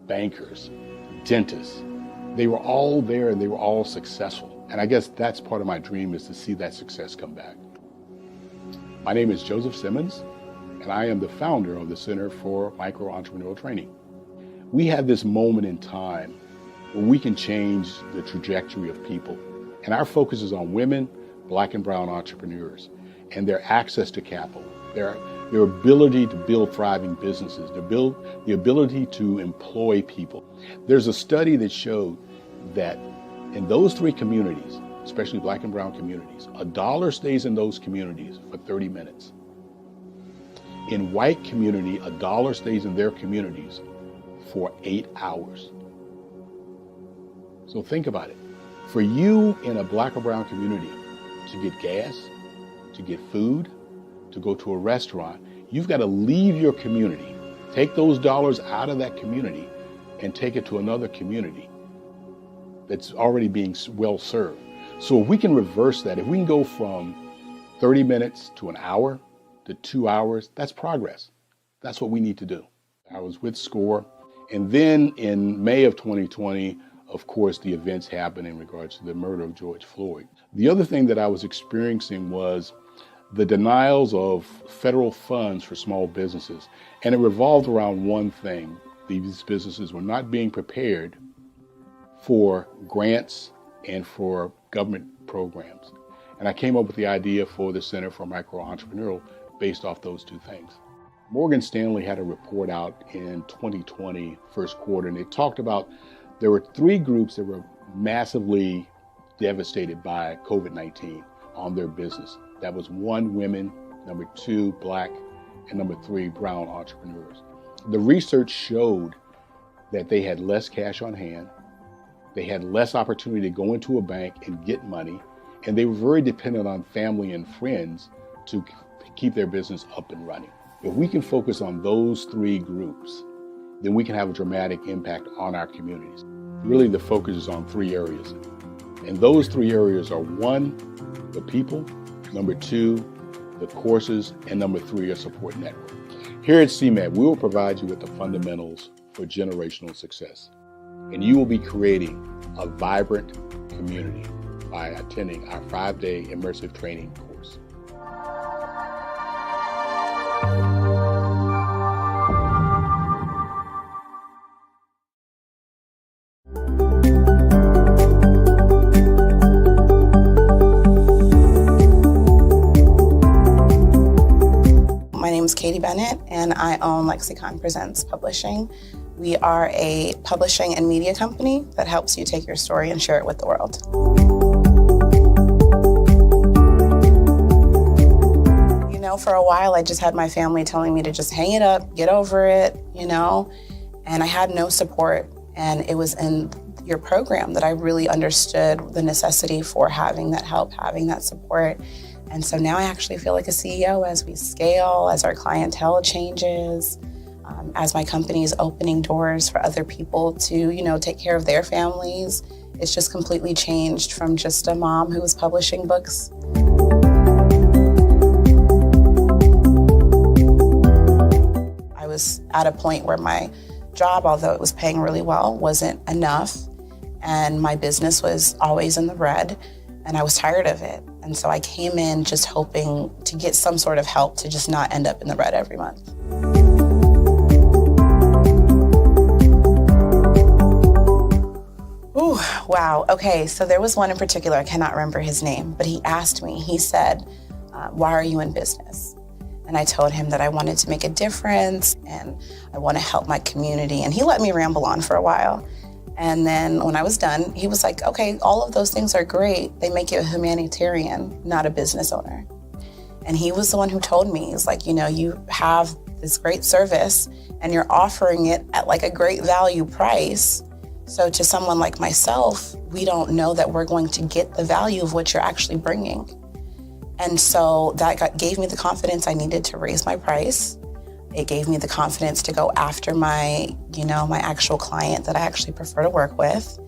bankers, dentists. They were all there and they were all successful. And I guess that's part of my dream, is to see that success come back. My name is Joseph Simmons, and I am the founder of the Center for Micro-Entrepreneurial Training. We have this moment in time where we can change the trajectory of people. And our focus is on women, black and brown entrepreneurs, and their access to capital, their ability to build thriving businesses, the ability to employ people. There's a study that showed that in those three communities, especially black and brown communities, $1 stays in those communities for 30 minutes. In white community, $1 stays in their communities for 8 hours. So think about it. For you in a black or brown community to get gas, to get food, to go to a restaurant, you've got to leave your community, take those dollars out of that community and take it to another community that's already being well served. So if we can reverse that, if we can go from 30 minutes to an hour to 2 hours, that's progress. That's what we need to do. I was with SCORE, and then in May of 2020, of course, the events happened in regards to the murder of George Floyd. The other thing that I was experiencing was the denials of federal funds for small businesses. And it revolved around one thing. These businesses were not being prepared for grants and for government programs. And I came up with the idea for the Center for Micro-Entrepreneurial based off those two things. Morgan Stanley had a report out in 2020, first quarter, and it talked about there were 3 groups that were massively devastated by COVID-19 on their business. That was 1, women, number 2, Black, and number 3, brown entrepreneurs. The research showed that they had less cash on hand, they had less opportunity to go into a bank and get money, and they were very dependent on family and friends to keep their business up and running. If we can focus on those 3 groups, then we can have a dramatic impact on our communities. Really, the focus is on 3 areas. And those 3 areas are 1, the people, number 2, the courses, and number 3, a support network. Here at CMAT, we will provide you with the fundamentals for generational success. And you will be creating a vibrant community by attending our 5-day immersive training course. My name is Katie Bennett, and I own Lexicon Presents Publishing. We are a publishing and media company that helps you take your story and share it with the world. You know, for a while, I just had my family telling me to just hang it up, get over it, you know, and I had no support. And it was in your program that I really understood the necessity for having that help, having that support. And so now I actually feel like a CEO as we scale, as our clientele changes, as my company is opening doors for other people to, you know, take care of their families. It's just completely changed from just a mom who was publishing books. I was at a point where my job, although it was paying really well, wasn't enough. And my business was always in the red, and I was tired of it. And so I came in just hoping to get some sort of help to just not end up in the red every month. Ooh, wow. Okay, so there was one in particular, I cannot remember his name, but he asked me, he said, why are you in business? And I told him that I wanted to make a difference and I want to help my community. And he let me ramble on for a while. And then when I was done, he was like, okay, all of those things are great. They make you a humanitarian, not a business owner. And he was the one who told me, he's like, you know, you have this great service and you're offering it at like a great value price. So to someone like myself, we don't know that we're going to get the value of what you're actually bringing. And so that gave me the confidence I needed to raise my price. It gave me the confidence to go after my, you know, my actual client that I actually prefer to work with.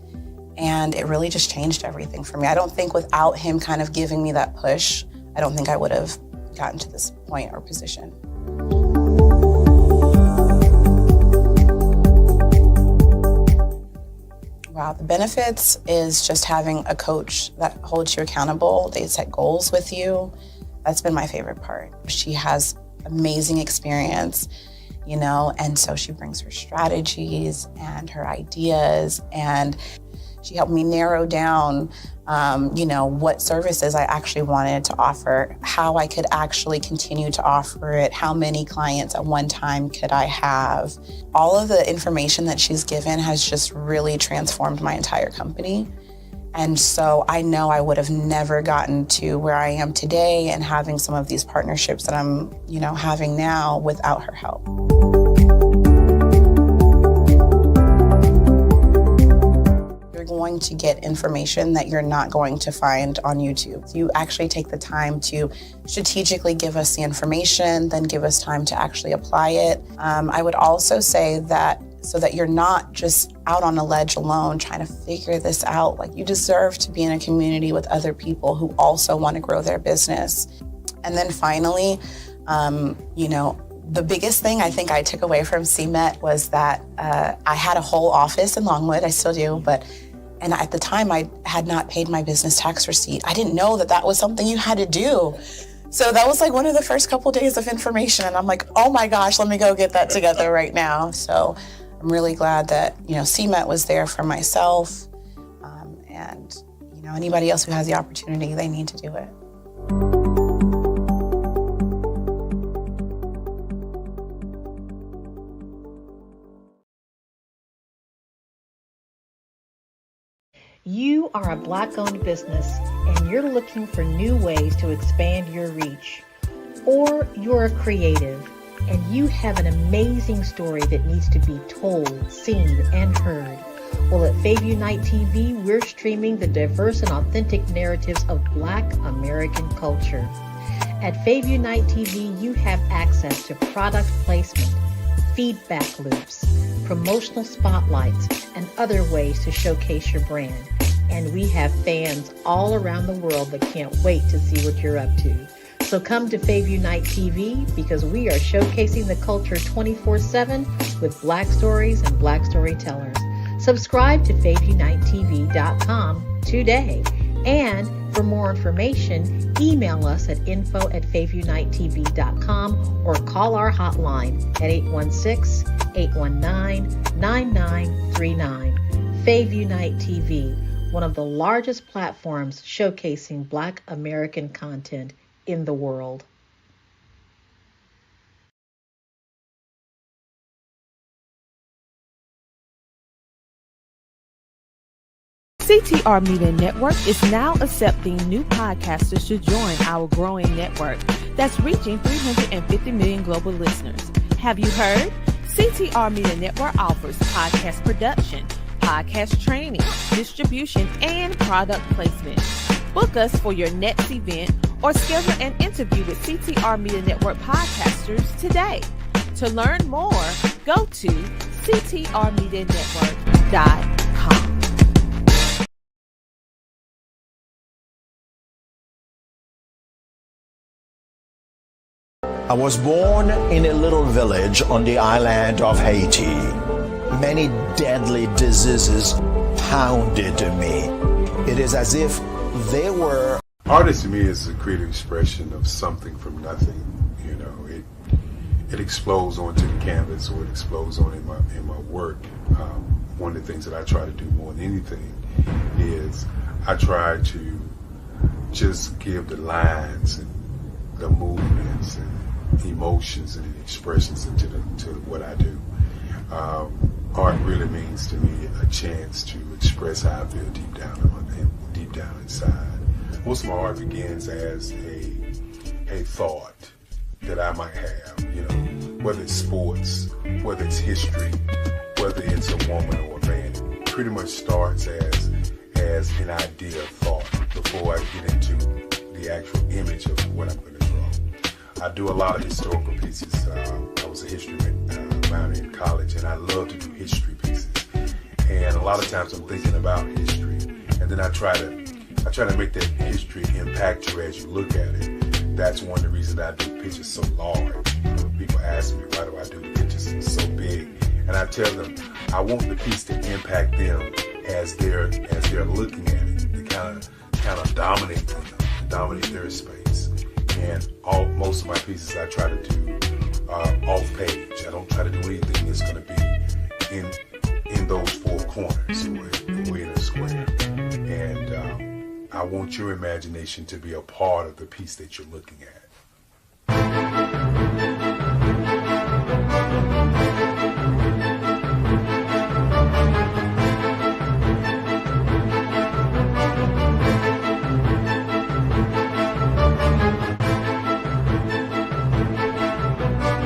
And it really just changed everything for me. I don't think without him kind of giving me that push, I don't think I would have gotten to this point or position. Wow, the benefits is just having a coach that holds you accountable. They set goals with you. That's been my favorite part. She has amazing experience, you know, and so she brings her strategies and her ideas, and she helped me narrow down, you know, what services I actually wanted to offer, how I could actually continue to offer it, how many clients at one time could I have. All of the information that she's given has just really transformed my entire company. And so I know I would have never gotten to where I am today and having some of these partnerships that I'm, you know, having now without her help. You're going to get information that you're not going to find on YouTube. You actually take the time to strategically give us the information, then give us time to actually apply it. I would also say that so that you're not just out on a ledge alone trying to figure this out. Like, you deserve to be in a community with other people who also want to grow their business. And then finally, you know, the biggest thing I think I took away from CMET was that I had a whole office in Longwood, I still do, but And at the time, I had not paid my business tax receipt. I didn't know that that was something you had to do. So that was like one of the first couple days of information. And I'm like, oh my gosh, let me go get that together right now. So I'm really glad that, CMET was there for myself. And, anybody else who has the opportunity, they need to do it. You are a Black-owned business and you're looking for new ways to expand your reach. Or you're a creative and you have an amazing story that needs to be told, seen, and heard. Well, at Fave Unite TV, we're streaming the diverse and authentic narratives of Black American culture. At Fave Unite TV, you have access to product placement, feedback loops, promotional spotlights, and other ways to showcase your brand. And we have fans all around the world that can't wait to see what you're up to. So come to Fave Unite TV because we are showcasing the culture 24/7 with Black stories and Black storytellers. Subscribe to FaveUniteTV.com today. And for more information, email us at info@FaveUniteTV.com or call our hotline at 816-819-9939. Fave Unite TV, one of the largest platforms showcasing Black American content in the world. CTR Media Network is now accepting new podcasters to join our growing network that's reaching 350 million global listeners. Have you heard? CTR Media Network offers podcast production, podcast training, distribution, and product placement. Book us for your next event or schedule an interview with CTR Media Network podcasters today. To learn more, go to ctrmedianetwork.com. I was born in a little village on the island of Haiti. Many deadly diseases pounded me. It is as if they were... Art to me is a creative expression of something from nothing. It explodes onto the canvas, or it explodes on in my work. One of the things that I try to do more than anything is I try to just give the lines and the movements and emotions and expressions into what I do. Art really means to me a chance to express how I feel deep down inside. Most of my art begins as a thought that I might have, whether it's sports, whether it's history, whether it's a woman or a man. It pretty much starts as an idea of thought before I get into the actual image of what I'm going to draw. I do a lot of historical pieces. I was a history minor in college, and I love to do history pieces. And a lot of times I'm thinking about history, and then I try to make that history impact you as you look at it. That's one of the reasons I do pictures so large. People ask me, why do I do the pictures so big? And I tell them, I want the piece to impact them as they're looking at it, to kind of dominate them, dominate their space. And most of my pieces I try to do off page. I don't try to do anything that's going to be in those four corners or in a square. And I want your imagination to be a part of the piece that you're looking at.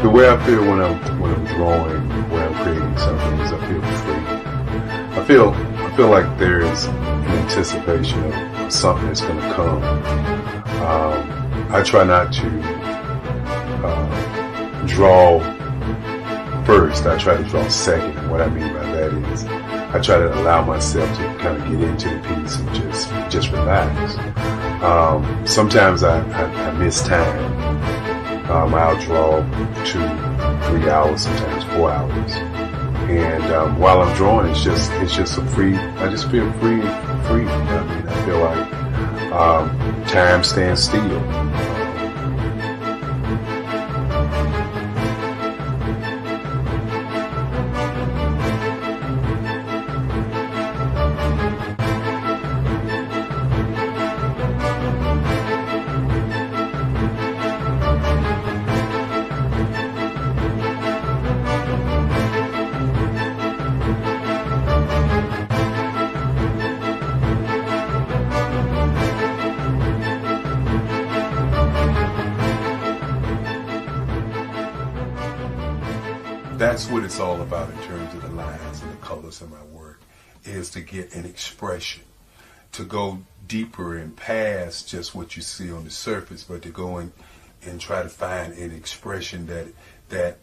The way I feel when I'm drawing, when I'm creating something, is I feel free. I feel like there's an anticipation of something that's going to come. I try not to draw first. I try to draw second. And what I mean by that is I try to allow myself to kind of get into the piece and just relax. Sometimes I miss time. I'll draw 2-3 hours, sometimes 4 hours. And while I'm drawing, it's just a free. I just feel free. I mean, I feel like time stands still. That's what it's all about in terms of the lines and the colors of my work, is to get an expression, to go deeper and past just what you see on the surface, but to go and try to find an expression that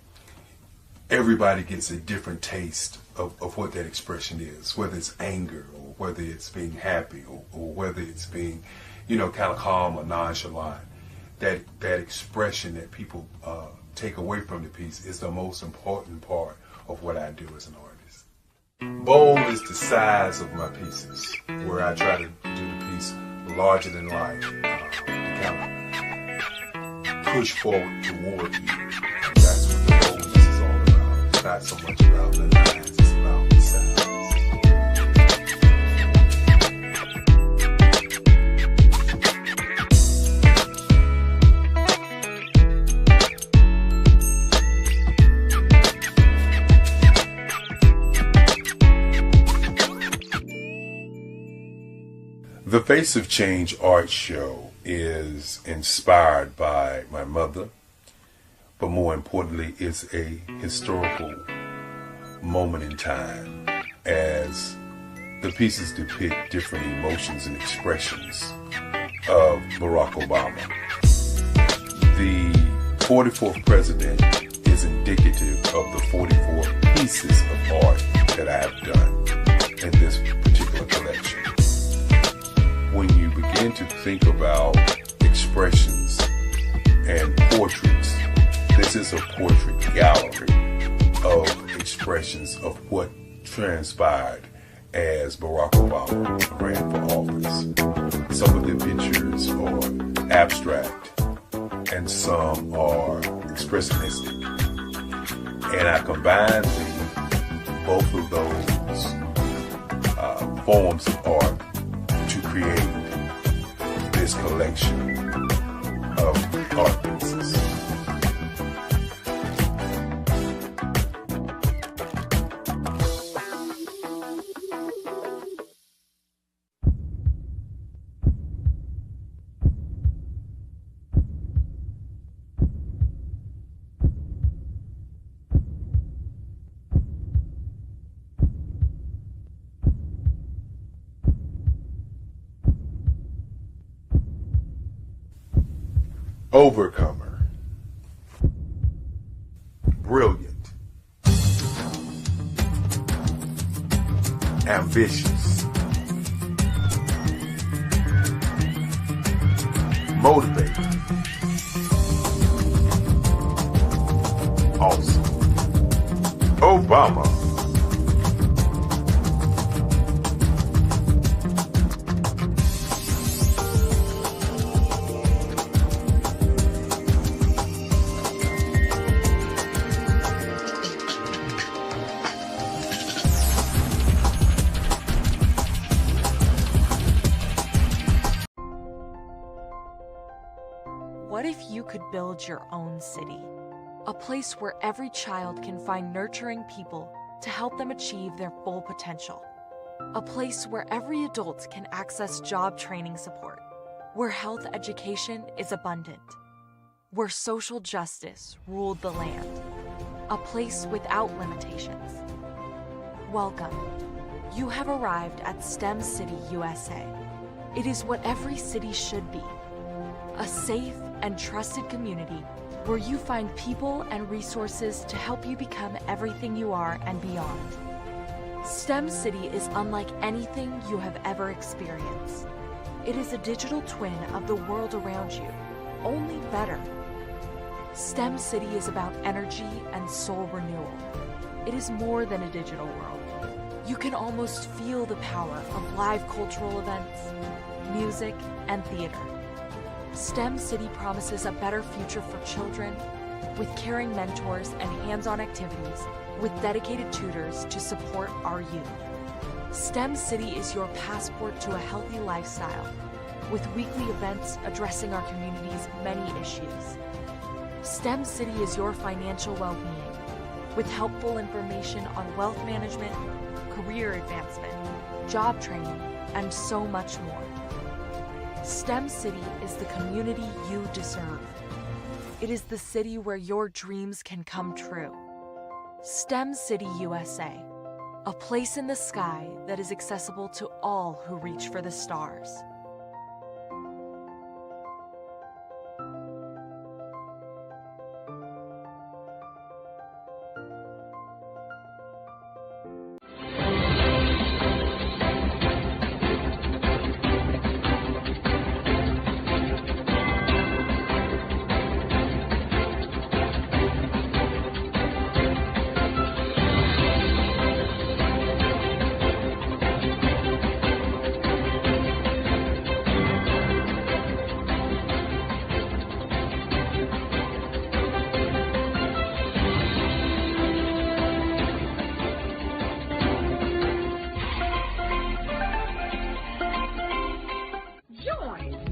everybody gets a different taste of what that expression is, whether it's anger or whether it's being happy or whether it's being, kind of calm or nonchalant. That expression that people take away from the piece is the most important part of what I do as an artist. Bold is the size of my pieces, where I try to do the piece larger than life, to kind of push forward toward you. That's what the boldness is all about. It's not so much about the lines, it's about the size. The Face of Change art show is inspired by my mother, but more importantly, it's a historical moment in time as the pieces depict different emotions and expressions of Barack Obama. The 44th president is indicative of the 44 pieces of art that I have done in this particular collection. When you begin to think about expressions and portraits, this is a portrait gallery of expressions of what transpired as Barack Obama ran for office. Some of the pictures are abstract and some are expressionistic. And I combined both of those forms of art to create this collection of art pieces. Overcomer, brilliant, ambitious, motivated, awesome. Obama. What if you could build your own city? A place where every child can find nurturing people to help them achieve their full potential. A place where every adult can access job training support. Where health education is abundant. Where social justice ruled the land. A place without limitations. Welcome. You have arrived at STEM City USA. It is what every city should be. A safe and trusted community where you find people and resources to help you become everything you are and beyond. STEM City is unlike anything you have ever experienced. It is a digital twin of the world around you, only better. STEM City is about energy and soul renewal. it is more than a digital world. You can almost feel the power of live cultural events, music, and theater. STEM City promises a better future for children with caring mentors and hands-on activities with dedicated tutors to support our youth. STEM City is your passport to a healthy lifestyle with weekly events addressing our community's many issues. STEM City is your financial well-being with helpful information on wealth management, career advancement, job training, and so much more. STEM City is the community you deserve. It is the city where your dreams can come true. STEM City USA, a place in the sky that is accessible to all who reach for the stars.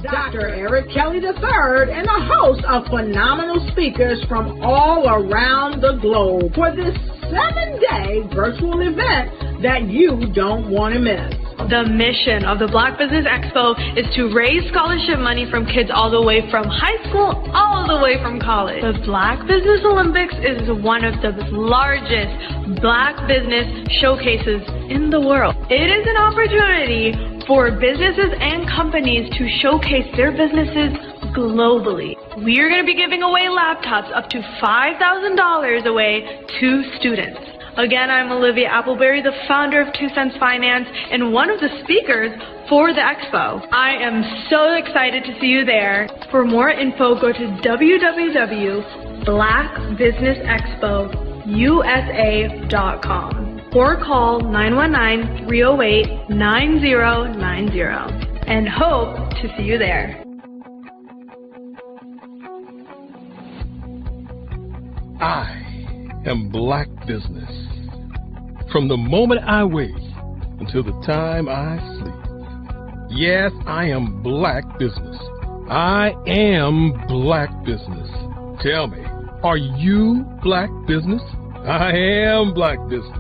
Dr. Eric Kelly III and a host of phenomenal speakers from all around the globe for this 7-day virtual event that you don't want to miss. The mission of the Black Business Expo is to raise scholarship money from kids all the way from high school all the way from college. The Black Business Olympics is one of the largest Black business showcases in the world. It is an opportunity for businesses and companies to showcase their businesses globally. We are going to be giving away laptops up to $5,000 away to students. Again, I'm Olivia Appleberry, the founder of 2 Cents Finance and one of the speakers for the expo. I am so excited to see you there. For more info, go to www.blackbusinessexpousa.com or call 919-308-9090 and hope to see you there. I am Black Business. From the moment I wake until the time I sleep. Yes, I am Black Business. I am Black Business. Tell me, are you Black Business? I am Black Business.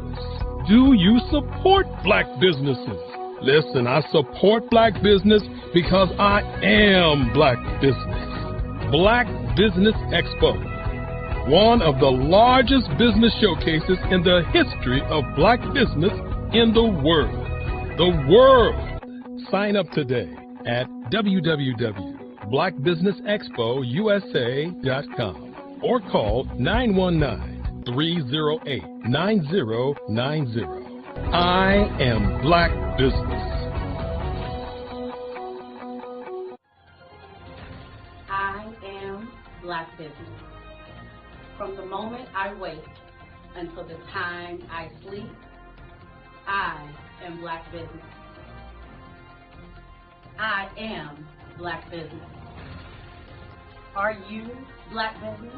Do you support Black businesses? Listen, I support Black business because I am Black Business. Black Business Expo, one of the largest business showcases in the history of Black business in the world. The world! Sign up today at www.blackbusinessexpousa.com or call 919-308-9090. I am Black Business. I am Black Business. From the moment I wake until the time I sleep, I am Black Business. I am Black Business. Are you Black Business?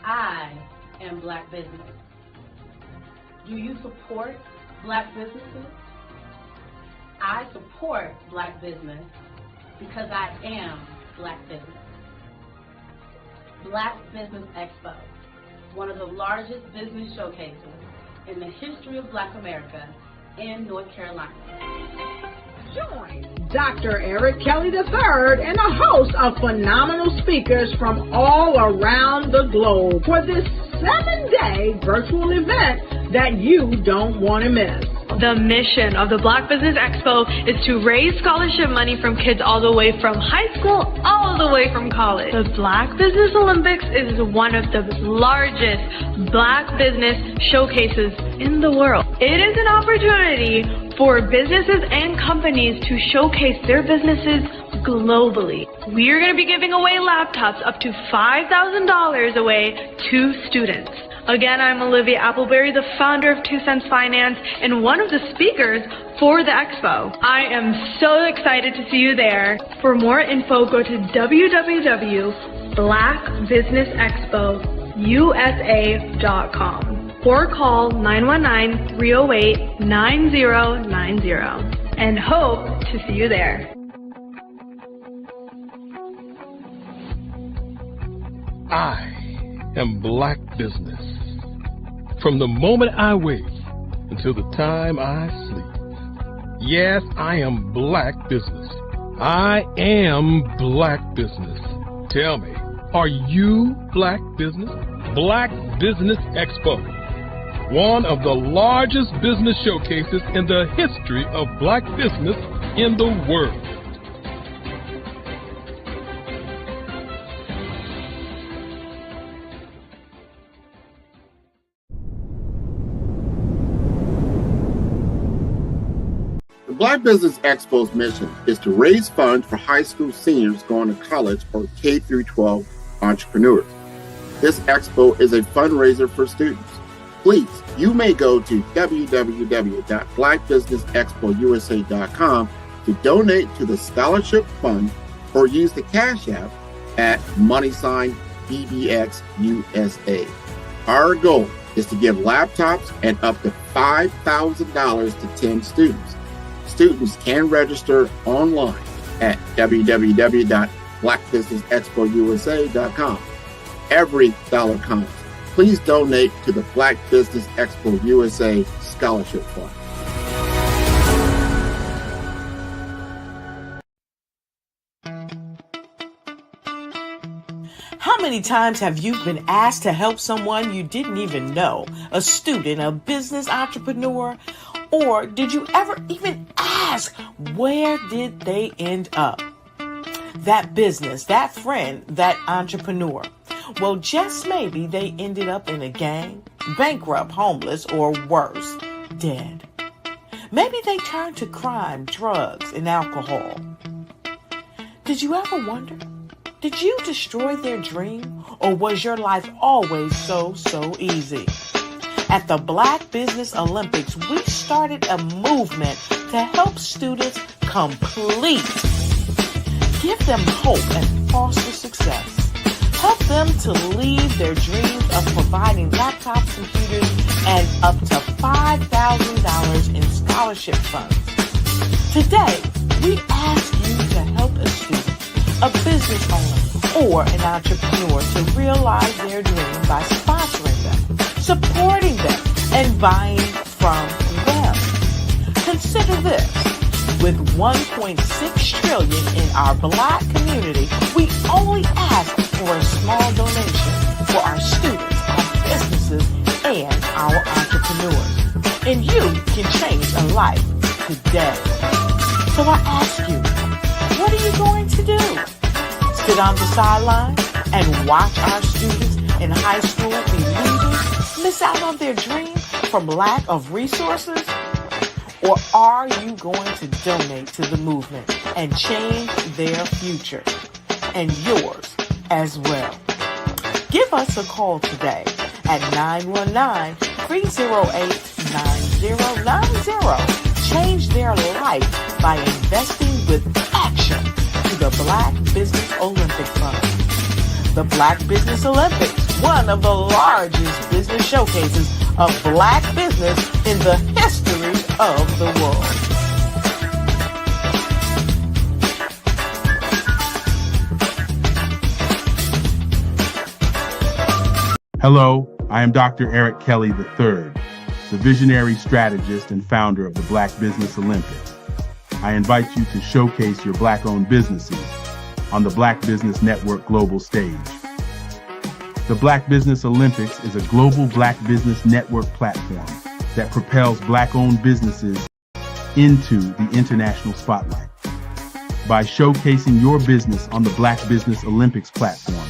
I am Black Business. Do you support Black businesses? I support Black business because I am Black Business. Black Business Expo, one of the largest business showcases in the history of Black America in North Carolina. Join Dr. Eric Kelly III and a host of phenomenal speakers from all around the globe for this 7-day virtual event that you don't want to miss. The mission of the Black Business Expo is to raise scholarship money from kids all the way from high school all the way from college. The Black Business Olympics is one of the largest Black business showcases in the world. It is an opportunity for businesses and companies to showcase their businesses globally. We are going to be giving away laptops up to $5,000 away to students. Again, I'm Olivia Appleberry, the founder of 2 Cents Finance and one of the speakers for the expo. I am so excited to see you there. For more info, go to www.blackbusinessexpousa.com or call 919-308-9090 and hope to see you there. I am Black Business. From the moment I wake until the time I sleep. Yes, I am Black Business. I am Black Business. Tell me, are you Black Business? Black Business Expo, one of the largest business showcases in the history of Black business in the world. The Black Business Expo's mission is to raise funds for high school seniors going to college or K-12 entrepreneurs. This expo is a fundraiser for students. Please, you may go to www.blackbusinessexpousa.com to donate to the scholarship fund or use the Cash App at $BBXUSA. Our goal is to give laptops and up to $5,000 to 10 students. Students can register online at www.blackbusinessexpousa.com. Every dollar counts. Please donate to the Black Business Expo USA Scholarship Fund. How many times have you been asked to help someone you didn't even know, a student, a business entrepreneur? Or did you ever even ask, where did they end up? That business, that friend, that entrepreneur. Well, just maybe they ended up in a gang, bankrupt, homeless, or worse, dead. Maybe they turned to crime, drugs, and alcohol. Did you ever wonder? Did you destroy their dream, or was your life always so easy? At the Black Business Olympics, we started a movement to help students complete. Give them hope and foster success. Help them to leave their dreams of providing laptops, computers, and up to $5,000 in scholarship funds. Today, we ask you to help a student, a business owner, or an entrepreneur to realize their dream by sponsoring them, supporting them, and buying from them. Consider this. With $1.6 trillion in our Black community, we only ask for a small donation for our students, our businesses, and our entrepreneurs. And you can change a life today. So I ask you, what are you going to do? Sit on the sideline and watch our students in high school be leaders, miss out on their dream from lack of resources? Or are you going to donate to the movement and change their future and yours as well? Give us a call today at 919-308-9090. Change their life by investing with action to the Black Business Olympic Fund. The Black Business Olympics, one of the largest business showcases of Black business in the history of the world. Hello, I am Dr. Eric Kelly III, the visionary strategist and founder of the Black Business Olympics. I invite you to showcase your Black-owned businesses on the Black Business Network global stage. The Black Business Olympics is a global Black Business Network platform that propels Black-owned businesses into the international spotlight. By showcasing your business on the Black Business Olympics platform,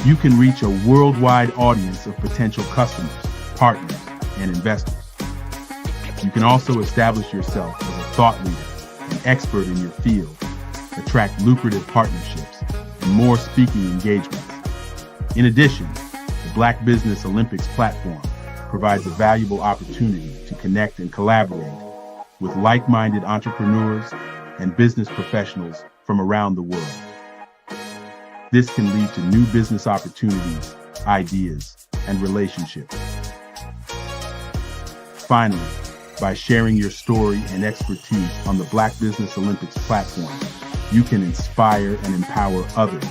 you can reach a worldwide audience of potential customers, partners, and investors. You can also establish yourself as a thought leader, an expert in your field, attract lucrative partnerships, and more speaking engagements. In addition, the Black Business Olympics platform provides a valuable opportunity to connect and collaborate with like-minded entrepreneurs and business professionals from around the world. This can lead to new business opportunities, ideas, and relationships. Finally, by sharing your story and expertise on the Black Business Olympics platform, you can inspire and empower others.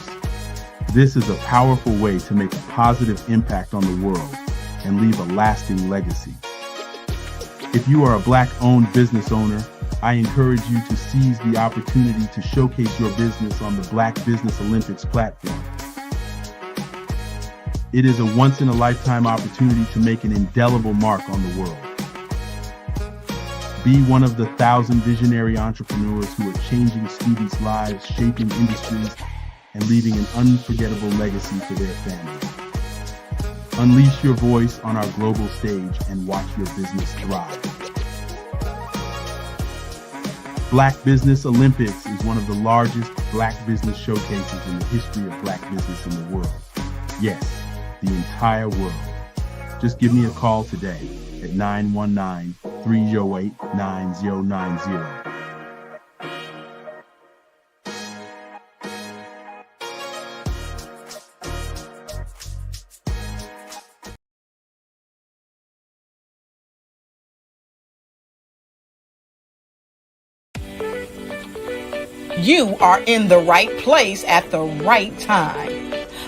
This is a powerful way to make a positive impact on the world and leave a lasting legacy. If you are a Black-owned business owner, I encourage you to seize the opportunity to showcase your business on the Black Business Olympics platform. It is a once-in-a-lifetime opportunity to make an indelible mark on the world. Be one of the 1,000 visionary entrepreneurs who are changing students' lives, shaping industries, and leaving an unforgettable legacy for their families. Unleash your voice on our global stage and watch your business thrive. Black Business Olympics is one of the largest Black business showcases in the history of Black business in the world. Yes, the entire world. Just give me a call today at 919-308-9090. You are in the right place at the right time.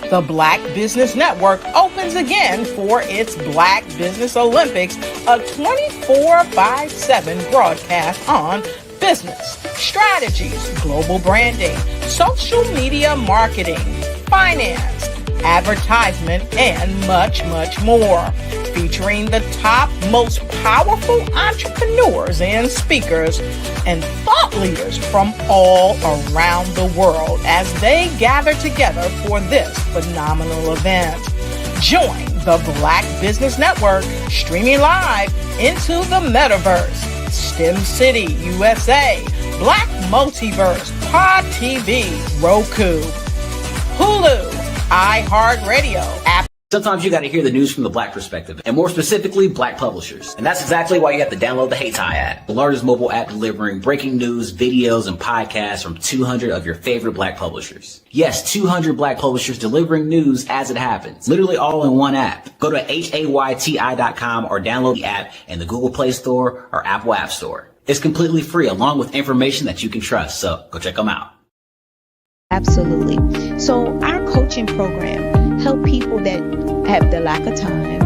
The Black Business Network opens again for its Black Business Olympics, a 24/7 broadcast on business, strategies, global branding, social media marketing, finance, advertisement, and much, much more. Featuring the top, most powerful entrepreneurs and speakers and thought leaders from all around the world as they gather together for this phenomenal event. Join the Black Business Network streaming live into the metaverse, STEM City, USA, Black Multiverse, Pod TV, Roku, Hulu, iHeartRadio, Apple. Sometimes you got to hear the news from the Black perspective, and more specifically, Black publishers. And that's exactly why you have to download the Hey Tie app, the largest mobile app delivering breaking news, videos, and podcasts from 200 of your favorite Black publishers. Yes, 200 Black publishers delivering news as it happens, literally all in one app. Go to HAYTI.com or download the app in the Google Play Store or Apple App Store. It's completely free, along with information that you can trust, so go check them out. Absolutely. So our coaching program help people that have the lack of time,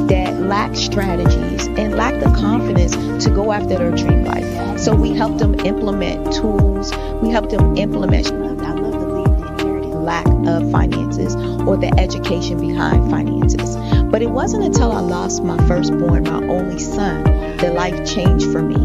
that lack strategies, and lack the confidence to go after their dream life. So we help them implement tools. We help them implement, I love to leave the inherited lack of finances or the education behind finances. But it wasn't until I lost my firstborn, my only son, that life changed for me.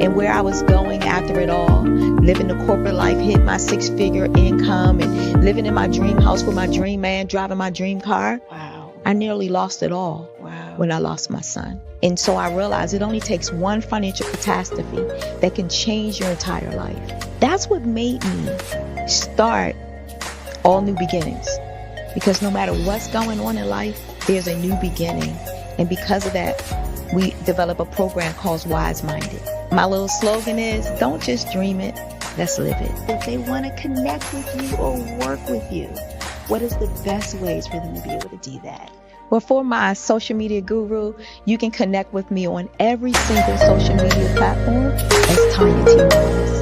And where I was going after it all, living the corporate life, hit my 6-figure income, and living in my dream house with my dream man, driving my dream car. Wow. I nearly lost it all when I lost my son. And so I realized it only takes one financial catastrophe that can change your entire life. That's what made me start All New Beginnings. Because no matter what's going on in life, there's a new beginning. And because of that, we develop a program called Wise Minded. My little slogan is, don't just dream it, let's live it. If they want to connect with you or work with you, what is the best ways for them to be able to do that? Well, for my social media guru, you can connect with me on every single social media platform as Tanya T. Morris.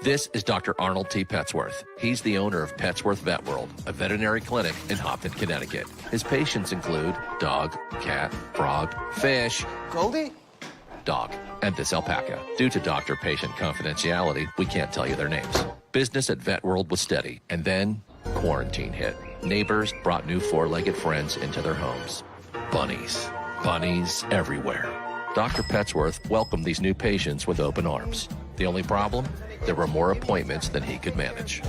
This is Dr. Arnold T. Petsworth. He's the owner of Petsworth Vet World, a veterinary clinic in Hopton, Connecticut. His patients include dog, cat, frog, fish, Goldie, dog, and this alpaca. Due to doctor-patient confidentiality, we can't tell you their names. Business at Vet World was steady, and then quarantine hit. Neighbors brought new four-legged friends into their homes. Bunnies. Bunnies everywhere. Dr. Petsworth welcomed these new patients with open arms. The only problem? There were more appointments than he could manage.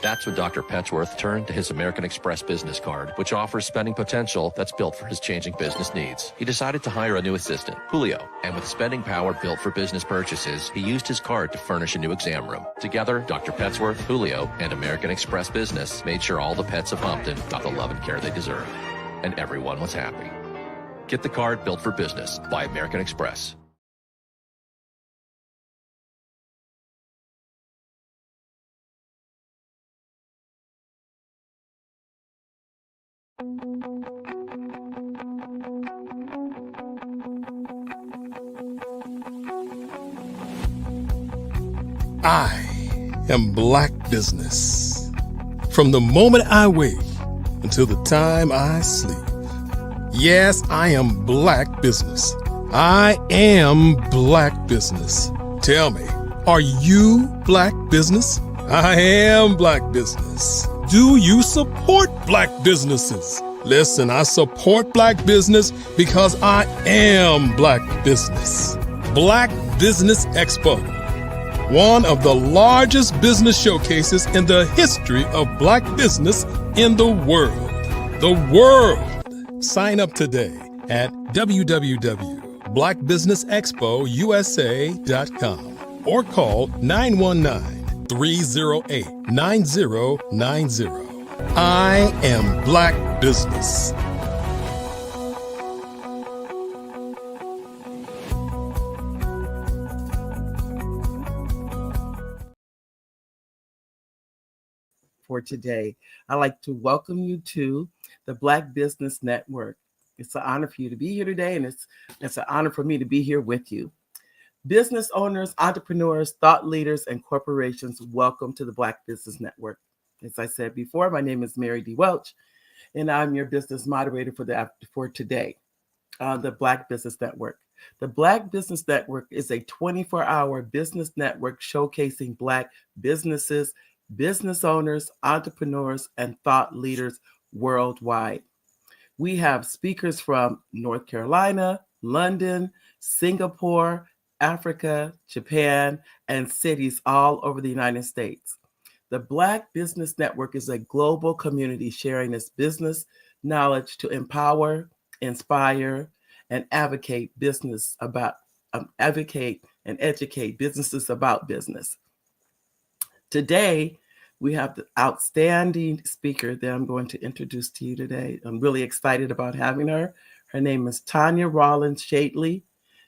That's when Dr. Petsworth turned to his American Express business card, which offers spending potential that's built for his changing business needs. He decided to hire a new assistant, Julio, and with spending power built for business purchases, he used his card to furnish a new exam room. Together, Dr. Petsworth, Julio, and American Express Business made sure all the pets of Humpton got the love and care they deserved. And everyone was happy. Get the card built for business by American Express. I am Black Business. From the moment I wake until the time I sleep. Yes, I am Black Business. I am Black Business. Tell me, are you Black Business? I am Black Business. Do you support Black businesses? Listen, I support Black business because I am Black Business. Black Business Expo, one of the largest business showcases in the history of Black business in the world. The world. Sign up today at www.blackbusinessexpousa.com or call 919-308-9090. I am Black Business. For today, I'd like to welcome you to the Black Business Network. It's an honor for you to be here today, and it's an honor for me to be here with you. Business owners, entrepreneurs, thought leaders, and corporations, welcome to the Black Business Network. As I said before, my name is Mary D. Welch, and I'm your business moderator for today, the Black Business Network. The Black Business Network is a 24-hour business network showcasing Black businesses, business owners, entrepreneurs, and thought leaders worldwide. We have speakers from North Carolina, London, Singapore, Africa, Japan, and cities all over the United States. The Black Business Network is a global community sharing its business knowledge to empower, inspire, and advocate and educate businesses about business. Today, we have the outstanding speaker that I'm going to introduce to you today. I'm really excited about having her. Her name is Tanya Rollins Shadley.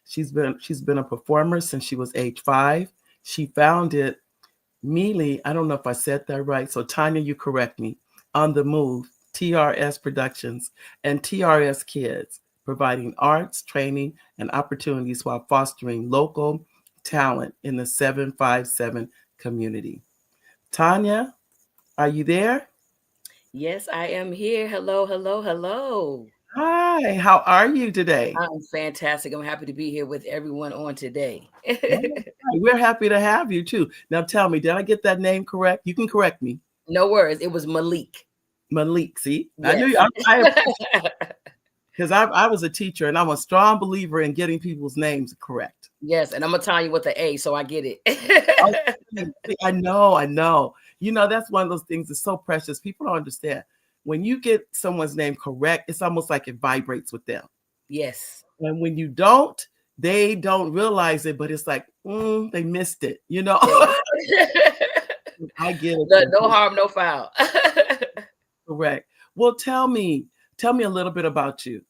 She's been a performer since she was age 5. She founded Mealy, I don't know if I said that right, so Tanya, you correct me, On the Move, TRS Productions, and TRS Kids, providing arts, training, and opportunities while fostering local talent in the 757 community. Tanya, are you there? Yes, I am here. Hello, hello, hello. Hi, how are you today? I'm fantastic. I'm happy to be here with everyone on today. We're happy to have you too. Now tell me, did I get that name correct? You can correct me. No worries. It was Malik. Malik, see? Yes. I knew because I was a teacher and I'm a strong believer in getting people's names correct. Yes, and I'm going to tell you with the A, so I get it. I know. You know, that's one of those things that's so precious. People don't understand. When you get someone's name correct, it's almost like it vibrates with them. Yes. And when you don't, they don't realize it, but it's like, they missed it, you know? I get it. No harm, no foul. Correct. Well, tell me a little bit about you.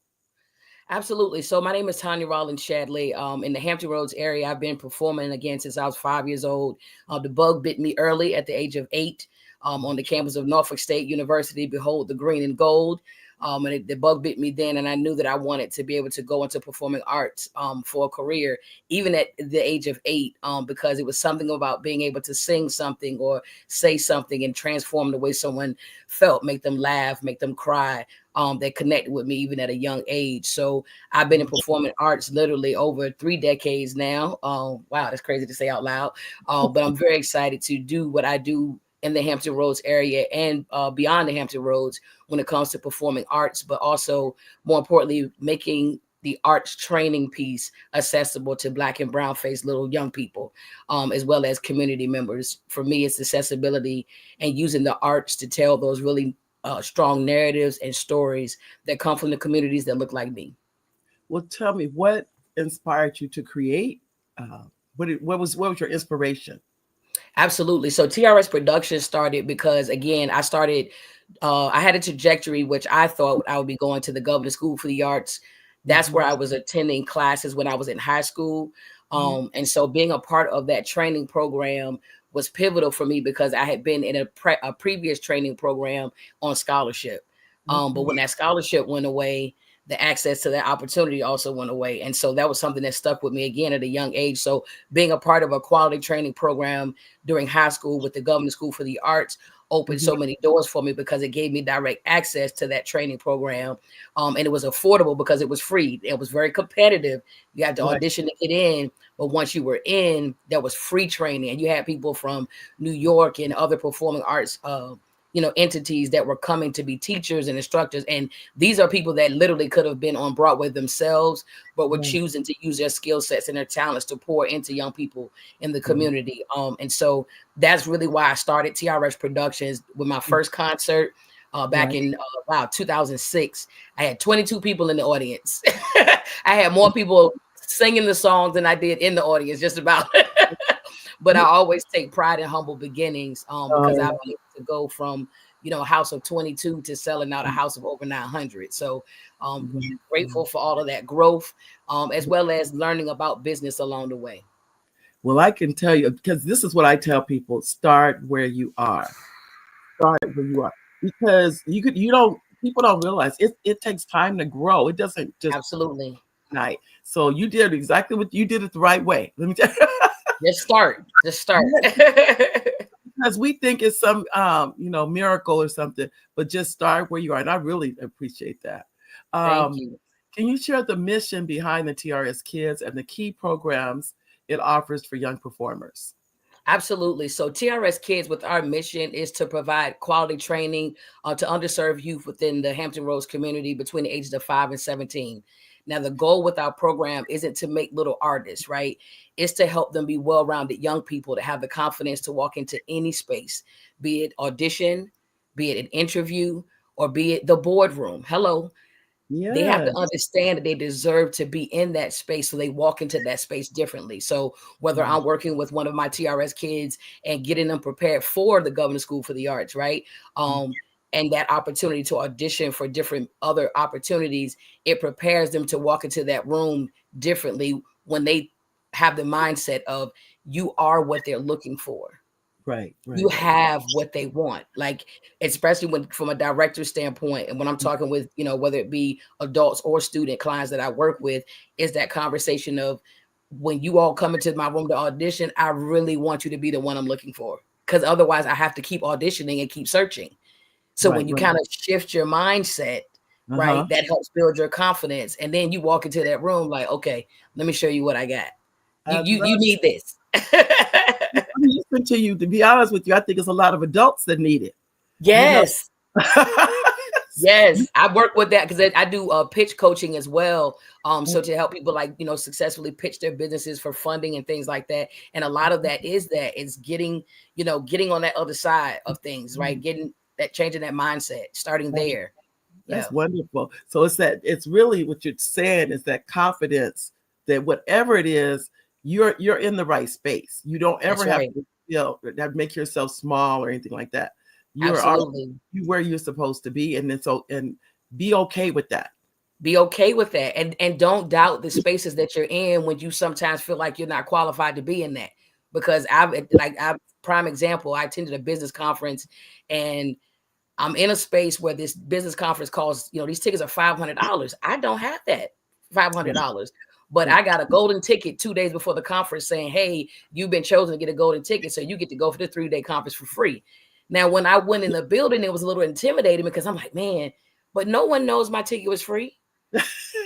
Absolutely. So my name is Tanya Rollins Shadley. In the Hampton Roads area, I've been performing again since I was 5 years old. The bug bit me early at the age of 8 on the campus of Norfolk State University. Behold the green and gold. And the bug bit me then, and I knew that I wanted to be able to go into performing arts for a career, even at the age of 8, because it was something about being able to sing something or say something and transform the way someone felt, make them laugh, make them cry. That connected with me even at a young age. So I've been in performing arts literally over 3 decades now. Wow, that's crazy to say out loud. But I'm very excited to do what I do in the Hampton Roads area and beyond the Hampton Roads when it comes to performing arts, but also more importantly, making the arts training piece accessible to Black and brown faced little young people, as well as community members. For me, it's accessibility and using the arts to tell those really strong narratives and stories that come from the communities that look like me. Well, tell me, what inspired you to create? What was your inspiration? Absolutely. So TRS Productions started because, again, I had a trajectory which I thought I would be going to the Governor's School for the Arts. That's where I was attending classes when I was in high school. And so being a part of that training program was pivotal for me because I had been in a previous training program on scholarship. But when that scholarship went away, the access to that opportunity also went away. And so that was something that stuck with me again at a young age. So being a part of a quality training program during high school with the Governor's School for the Arts opened so many doors for me because it gave me direct access to that training program. And it was affordable because it was free. It was very competitive. You had to audition to get in. But once you were in, there was free training. And you had people from New York and other performing arts entities that were coming to be teachers and instructors. And these are people that literally could have been on Broadway themselves, but were choosing to use their skill sets and their talents to pour into young people in the community. And so that's really why I started TRS Productions with my first concert back in 2006. I had 22 people in the audience. I had more people singing the songs than I did in the audience, just about. But I always take pride in humble beginnings because I've been able to go from, a house of 22 to selling out a house of over 900. So grateful for all of that growth, as well as learning about business along the way. Well, I can tell you, because this is what I tell people: start where you are. Start where you are, because people don't realize it takes time to grow. It doesn't just absolutely night. So you did exactly what you did it the right way. Let me tell you. Just start. Because we think it's some miracle or something, but just start where you are. And I really appreciate that. Thank you. Can you share the mission behind the TRS Kids and the key programs it offers for young performers? Absolutely. So TRS Kids, with our mission, is to provide quality training to underserved youth within the Hampton Roads community between the ages of 5 and 17. Now, the goal with our program isn't to make little artists, right? It's to help them be well-rounded young people to have the confidence to walk into any space, be it audition, be it an interview, or be it the boardroom. Hello. Yes. They have to understand that they deserve to be in that space, so they walk into that space differently. So whether I'm working with one of my TRS kids and getting them prepared for the Governor's School for the Arts, right? And that opportunity to audition for different other opportunities, it prepares them to walk into that room differently when they have the mindset of you are what they're looking for. Right. You have what they want, like, especially when from a director standpoint. And when I'm talking with, whether it be adults or student clients that I work with, is that conversation of when you all come into my room to audition, I really want you to be the one I'm looking for, because otherwise I have to keep auditioning and keep searching. So when you kind of shift your mindset, right, that helps build your confidence. And then you walk into that room like, okay, let me show you what I got. You need this. To be honest with you, I think it's a lot of adults that need it. Yes. Yes. I work with that because I do pitch coaching as well. So to help people successfully pitch their businesses for funding and things like that. And a lot of that is getting on that other side of things, right? Changing that mindset, starting there. That's wonderful. So it's really what you're saying is that confidence that whatever it is, you're in the right space. You don't ever have to make yourself small or anything like that. You're where you're supposed to be, and be okay with that. Be okay with that, and don't doubt the spaces that you're in when you sometimes feel like you're not qualified to be in that. Because prime example, I attended a business conference, and I'm in a space where this business conference costs, these tickets are $500. I don't have that $500, but I got a golden ticket 2 days before the conference saying, hey, you've been chosen to get a golden ticket, so you get to go for the 3-day conference for free. Now, when I went in the building, it was a little intimidating because I'm like, man, but no one knows my ticket was free.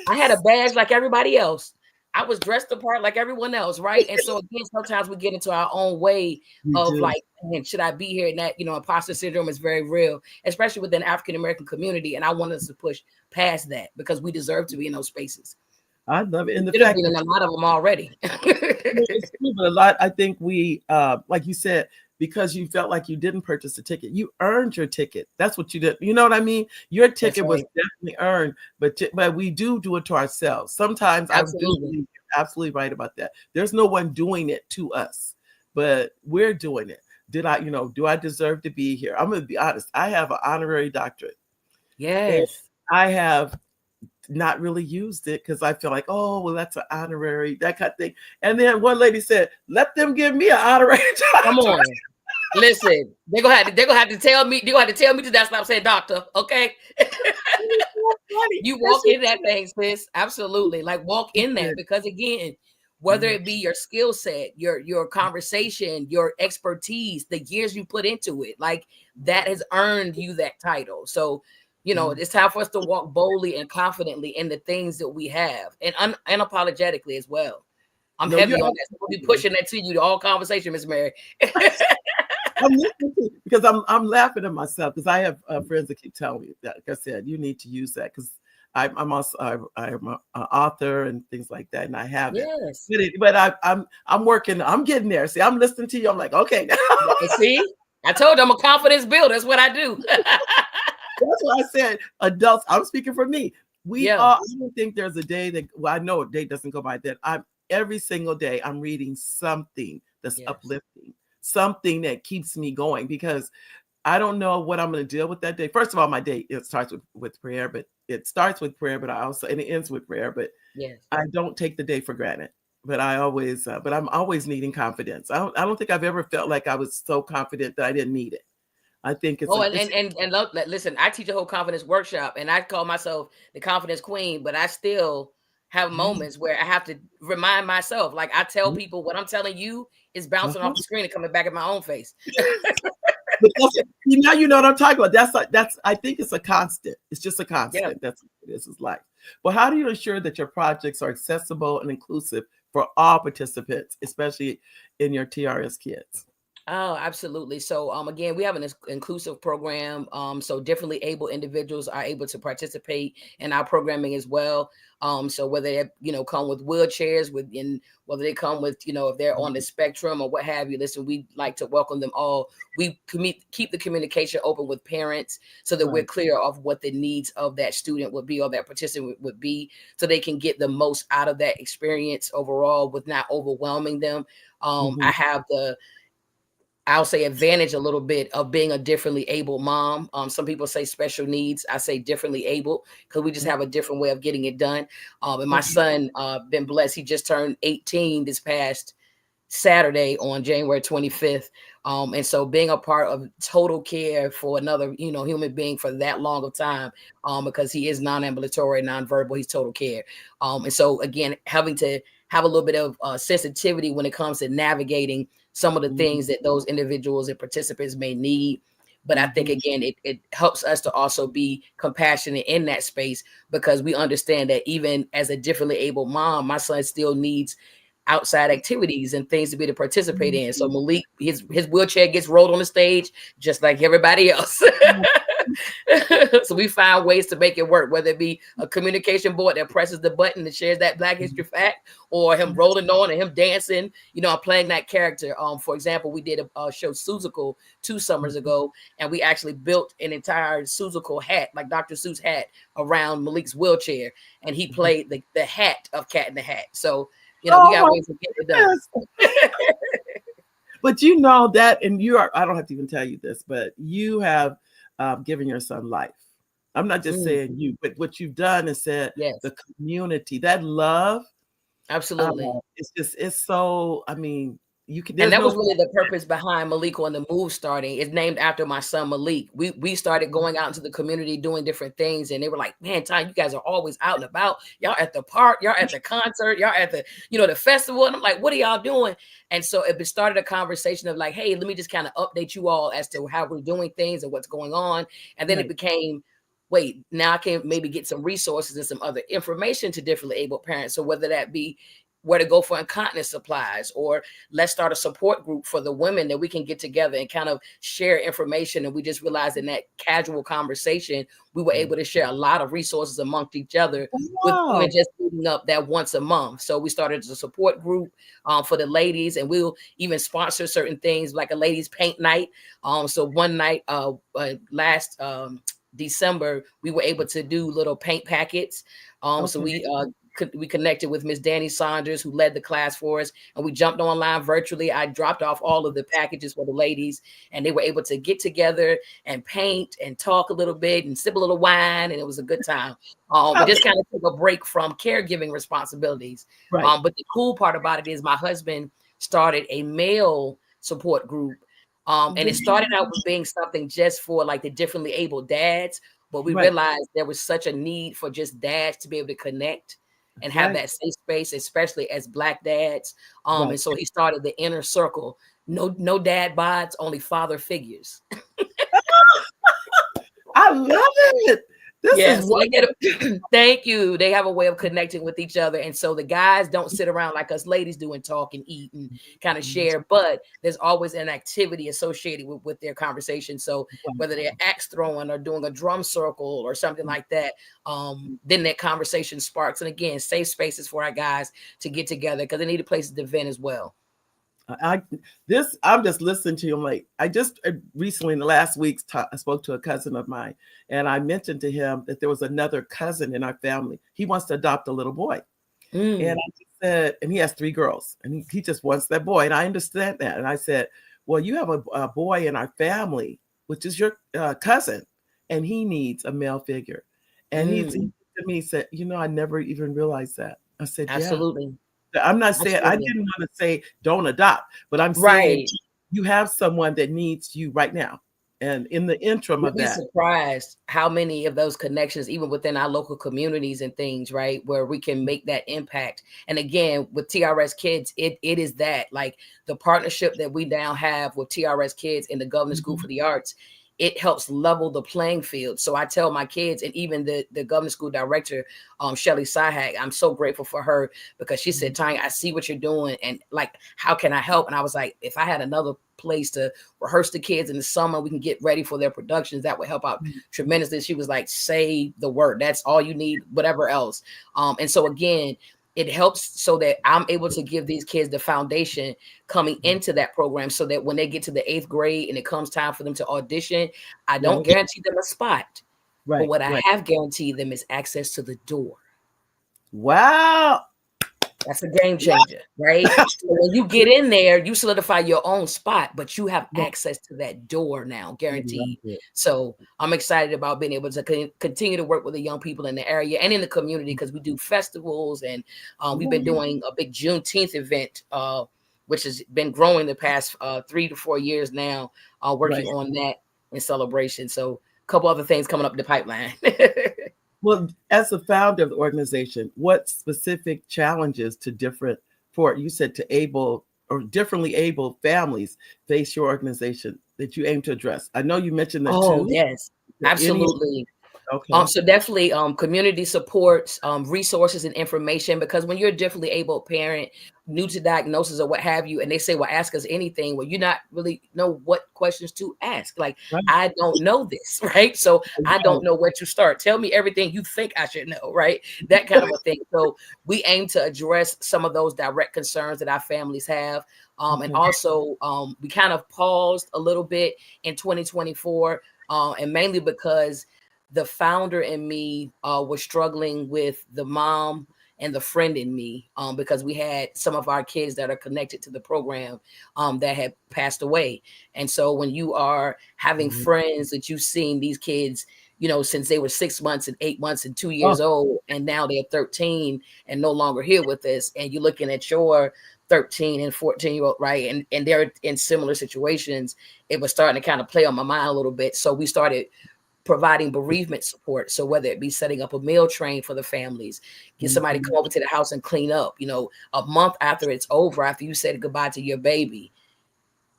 I had a badge like everybody else. I was dressed the part like everyone else, right? And so again, sometimes we get into our own way of like, man, should I be here? And that, imposter syndrome is very real, especially within the African American community. And I want us to push past that because we deserve to be in those spaces. I love it. And the Should have fact been in that a lot of them already. it's true, but a lot, I think we, like you said, because you felt like you didn't purchase a ticket, you earned your ticket. That's what you did. You know what I mean? Your ticket was definitely earned, but we do it to ourselves. Sometimes I do believe you're absolutely right about that. There's no one doing it to us, but we're doing it. Do I deserve to be here? I'm going to be honest. I have an honorary doctorate. Yes. I have not really used it because I feel like, oh, well, that's an honorary, that kind of thing. And then one lady said, let them give me an honorary doctorate. Come on. Listen, they're gonna have to tell me, to that's what I'm saying, doctor. Okay. You walk in that thing, sis. Absolutely. Like walk in that, because again, whether it be your skill set, your conversation, your expertise, the years you put into it, like that has earned you that title. So, it's time for us to walk boldly and confidently in the things that we have, and unapologetically as well. I'm heavy on that. So we'll be pushing that to you to all conversation, Miss Mary. I'm listening to, because I'm laughing at myself, because I have friends that keep telling me that. Like I said, you need to use that, because I'm also I'm an author and things like that, and I have it. But I'm working. I'm getting there. See, I'm listening to you. I'm like, okay. See, I told you I'm a confidence builder. That's what I do. That's why I said adults. I'm speaking for me. I don't think there's a day that, well, I know a day doesn't go by that every single day I'm reading something that's uplifting, something that keeps me going, because I don't know what I'm going to deal with that day. First of all, my day, it starts with prayer, but I also, and it ends with prayer, but I don't take the day for granted. But I'm always needing confidence. I don't think I've ever felt like I was so confident that I didn't need it. I think it's listen, I teach a whole confidence workshop, and I call myself the confidence queen, but I still have moments where I have to remind myself, like I tell people what I'm telling you is bouncing off the screen and coming back in my own face. But you know what I'm talking about. That's I think it's a constant. It's just a constant. Yeah. That's what it is. It's life. But how do you ensure that your projects are accessible and inclusive for all participants, especially in your TRS kids? Oh, absolutely. So again, we have an inclusive program. So differently able individuals are able to participate in our programming as well. So whether they come with wheelchairs, whether they come with, if they're on the spectrum or what have you, listen, we like to welcome them all. We keep the communication open with parents so that we're clear of what the needs of that student would be, or that participant would be, so they can get the most out of that experience overall with not overwhelming them. I have I'll say advantage a little bit of being a differently able mom. Some people say special needs. I say differently able, because we just have a different way of getting it done. And my son, been blessed. He just turned 18 this past Saturday on January 25th. And so being a part of total care for another, human being for that long of time, because he is non-ambulatory, non-verbal, he's total care. And so again, having to have a little bit of sensitivity when it comes to navigating some of the things that those individuals and participants may need. But I think, again, it helps us to also be compassionate in that space, because we understand that even as a differently able mom, my son still needs outside activities and things to be to participate in. So Malik, his wheelchair gets rolled on the stage just like everybody else. So we find ways to make it work, whether it be a communication board that presses the button that shares that Black History fact, or him rolling on and him dancing, playing that character. For example, we did a show Seussical 2 summers ago, and we actually built an entire Seussical hat, like Dr. Seuss hat, around Malik's wheelchair, and he played the hat of Cat in the Hat. So we got ways to get it done. But you know that, and I don't have to even tell you this, but you have given your son life. I'm not just saying you, but what you've done is said the community, that love. Absolutely. It's so, I mean, you can. And that was really the purpose behind Malik on the Move starting. It's named after my son Malik. We started going out into the community doing different things, and they were like, "Man, Ty, you guys are always out and about. Y'all at the park, y'all at the concert, y'all at the the festival." And I'm like, "What are y'all doing?" And so it started a conversation of like, "Hey, let me just kind of update you all as to how we're doing things and what's going on." And then it became, wait, now I can maybe get some resources and some other information to differently able parents. So whether that be where to go for incontinence supplies, or let's start a support group for the women that we can get together and kind of share information. And we just realized in that casual conversation, we were able to share a lot of resources amongst each other with women just meeting up that once a month. So we started a support group for the ladies, and we'll even sponsor certain things like a ladies paint night. So one night last December, we were able to do little paint packets. So we connected with Miss Danny Saunders, who led the class for us, and we jumped online virtually. I dropped off all of the packages for the ladies, and they were able to get together and paint and talk a little bit and sip a little wine, and it was a good time. We just kind of took a break from caregiving responsibilities. Right. But the cool part about it is my husband started a male support group, and it started out with being something just for like the differently able dads, but we realized there was such a need for just dads to be able to connect and have that safe space, especially as Black dads. And so he started the inner circle. No dad bods, only father figures. I love it. This is so thank you. They have a way of connecting with each other. And so the guys don't sit around like us ladies do and talk and eat and kind of share, but there's always an activity associated with their conversation. So whether they're axe throwing or doing a drum circle or something like that, then that conversation sparks. And again, safe spaces for our guys to get together because they need a place to vent as well. I'm just listening to you. I'm like, I just recently in the last weeks I spoke to a cousin of mine, and I mentioned to him that there was another cousin in our family. He wants to adopt a little boy. And I just said, and he has 3 girls, and he just wants that boy. And I understand that. And I said, well, you have a boy in our family, which is your cousin, and he needs a male figure. And he to me said, I never even realized that. I said, absolutely. Yeah. I'm not saying I didn't want to say don't adopt, but I'm saying you have someone that needs you right now. And in the interim of that, you'd be surprised how many of those connections, even within our local communities and things, right, where we can make that impact. And again, with TRS Kids, it is that like the partnership that we now have with TRS Kids and the Governor's School for the Arts. It helps level the playing field. So I tell my kids, and even the Governor's School director, Shelly Sihag, I'm so grateful for her because she said, Tanya, I see what you're doing. And like, how can I help? And I was like, if I had another place to rehearse the kids in the summer, we can get ready for their productions. That would help out tremendously. She was like, say the word. That's all you need, whatever else. And so again, it helps so that I'm able to give these kids the foundation coming into that program so that when they get to the 8th grade and it comes time for them to audition, I don't guarantee them a spot. But what I have guaranteed them is access to the door. Wow. That's a game changer, right? So when you get in there, you solidify your own spot, but you have access to that door now, guaranteed. So I'm excited about being able to continue to work with the young people in the area and in the community because we do festivals and we've been doing a big Juneteenth event, which has been growing the past 3 to 4 years now, working on that in celebration. So a couple other things coming up the pipeline. Well, as a founder of the organization, what specific challenges to differently able families face your organization that you aim to address? I know you mentioned that too. Oh, yes, absolutely. Okay. So definitely community supports, resources and information, because when you're a differently able parent, new to diagnosis or what have you, and they say, well, ask us anything. Well, you not really know what questions to ask. Like, I don't know this, right? So I don't know where to start. Tell me everything you think I should know, right? That kind of a thing. So we aim to address some of those direct concerns that our families have. And also we kind of paused a little bit in 2024, and mainly because the founder in me was struggling with the mom and the friend in me because we had some of our kids that are connected to the program that had passed away. And so when you are having friends that you've seen these kids, since they were 6 months and 8 months and 2 years old, and now they're 13 and no longer here with us, and you're looking at your 13 and 14-year-old, right? And they're in similar situations, it was starting to kind of play on my mind a little bit. So we started providing bereavement support. So whether it be setting up a meal train for the families, get somebody to come over to the house and clean up, a month after it's over, after you said goodbye to your baby,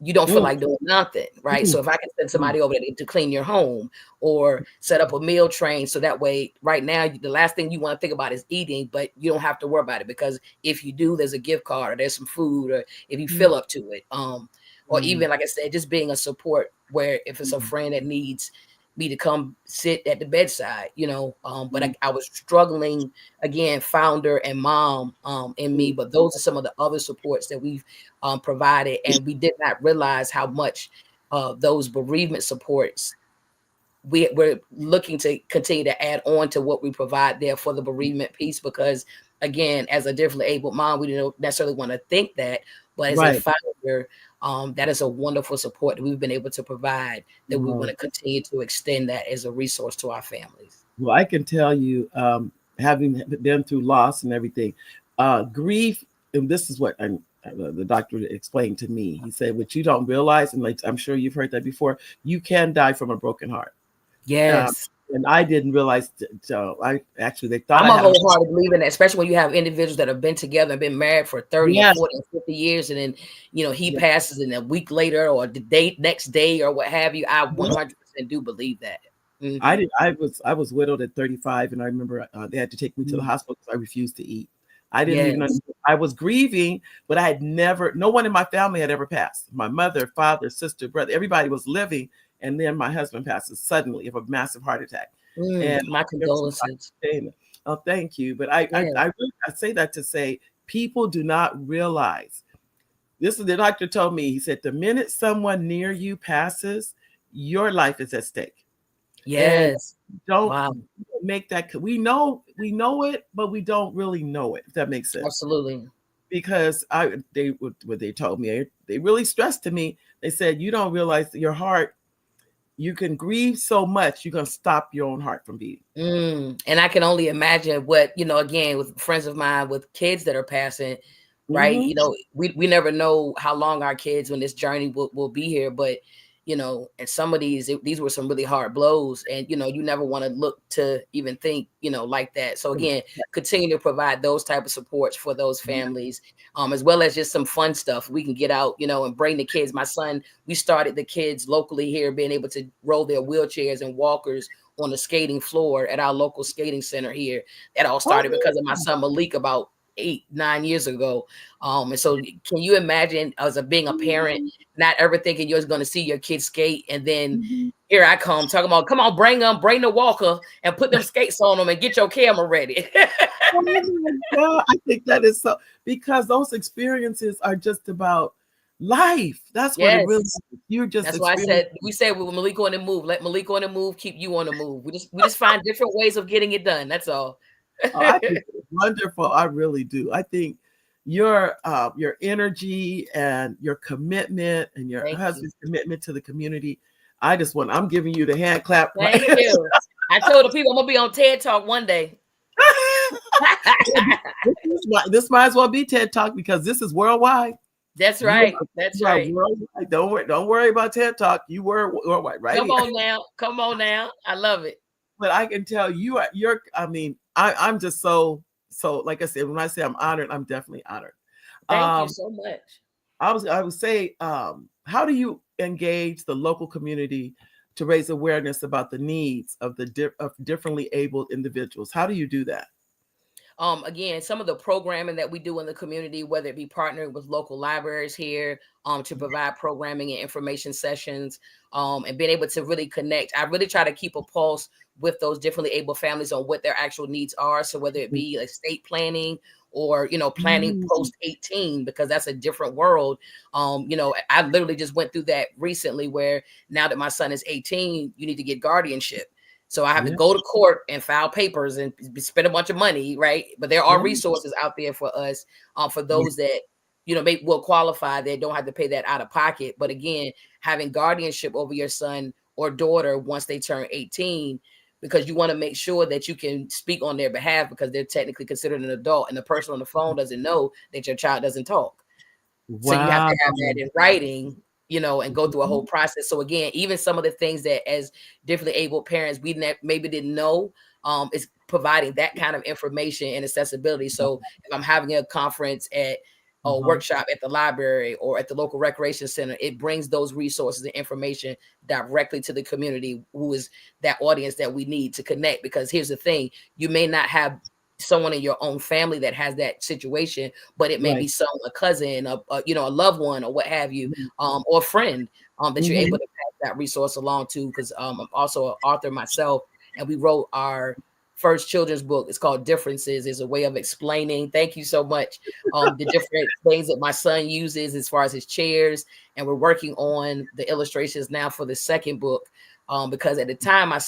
you don't feel like doing nothing, right? So if I can send somebody over there to clean your home or set up a meal train, so that way, right now, the last thing you want to think about is eating, but you don't have to worry about it, because if you do, there's a gift card or there's some food, or if you fill up to it, or even, like I said, just being a support, where if it's a friend that needs me to come sit at the bedside, but I was struggling, again, founder and mom in me, but those are some of the other supports that we've provided, and we did not realize how much those bereavement supports we're looking to continue to add on to what we provide there for the bereavement piece, because again, as a differently able mom, we didn't necessarily want to think that, but as a founder, that is a wonderful support that we've been able to provide, that we want to continue to extend that as a resource to our families. Well, I can tell you, having been through loss and everything, grief, and this is what the doctor explained to me. He said, what you don't realize, and like, I'm sure you've heard that before, you can die from a broken heart. Yes. And I didn't realize, they thought I'm a wholehearted believer in that, especially when you have individuals that have been together and been married for 30 and 40 and 50 years, and then, he passes, and a week later or the next day or what have you. I 100% do believe that. I was widowed at 35, and I remember they had to take me to the hospital because I refused to eat. I didn't even understand. I was grieving, but I had no one in my family had ever passed. My mother, father, sister, brother, everybody was living. And then my husband passes suddenly of a massive heart attack. And my condolences. Oh, thank you. But I say that to say, people do not realize. This is the doctor told me. He said, the minute someone near you passes, your life is at stake. Yes. And don't make that. We know it, but we don't really know it. If that makes sense. Absolutely. Because they told me, they really stressed to me. They said, you don't realize that your heart, you can grieve so much, you're going to stop your own heart from beating. And I can only imagine what, again, with friends of mine with kids that are passing, right? We never know how long our kids when this journey will be here, but, and some of these were some really hard blows, and, you never want to look to even think, like that. So again, continue to provide those type of supports for those families, as well as just some fun stuff. We can get out, and bring the kids. My son, we started the kids locally here, being able to roll their wheelchairs and walkers on the skating floor at our local skating center here. That all started because of my son Malik about 8-9 years ago. And so can you imagine being a parent, not ever thinking you're going to see your kids skate, and then here I come talking about, come on, bring the walker and put them skates on them and get your camera ready. Oh my God, I think that is so, because those experiences are just about life. That's what it really is. That's why we said with Malik on the move, let Malik on the move, keep you on the move. We just find different ways of getting it done. That's all. I think it's wonderful. I really do. I think your energy and your commitment and your husband's commitment to the community. I'm giving you the hand clap. Thank you. I told the people I'm gonna be on TED Talk one day. This might as well be TED Talk, because this is worldwide. That's right. That's right. Worldwide. Don't worry about TED Talk. You were worldwide, right? Come on now. I love it. But I can tell I'm just so, like I said, when I say I'm honored, I'm definitely honored. Thank you so much. I would say, how do you engage the local community to raise awareness about the needs of of differently abled individuals? How do you do that? Again, some of the programming that we do in the community, whether it be partnering with local libraries here to provide programming and information sessions, and being able to really connect. I really try to keep a pulse with those differently able families on what their actual needs are. So whether it be estate planning or, planning post 18, because that's a different world. I literally just went through that recently, where now that my son is 18, you need to get guardianship. So I have to go to court and file papers and spend a bunch of money, right? But there are resources out there for us, for those that, will qualify. They don't have to pay that out of pocket. But again, having guardianship over your son or daughter once they turn 18, because you want to make sure that you can speak on their behalf, because they're technically considered an adult, and the person on the phone doesn't know that your child doesn't talk. Wow. So you have to have that in writing, and go through a whole process. So again, even some of the things that as differently able parents, we maybe didn't know, is providing that kind of information and accessibility. So if I'm having a conference at a workshop at the library or at the local recreation center, it brings those resources and information directly to the community, who is that audience that we need to connect. Because here's the thing, you may not have someone in your own family that has that situation, but it may be a cousin, a loved one, or what have you, or a friend that you're able to pass that resource along to. Because I'm also an author myself, and we wrote our first children's book. It's called Differences. Is a way of explaining, thank you so much, the different things that my son uses as far as his chairs. And we're working on the illustrations now for the second book, because at the time my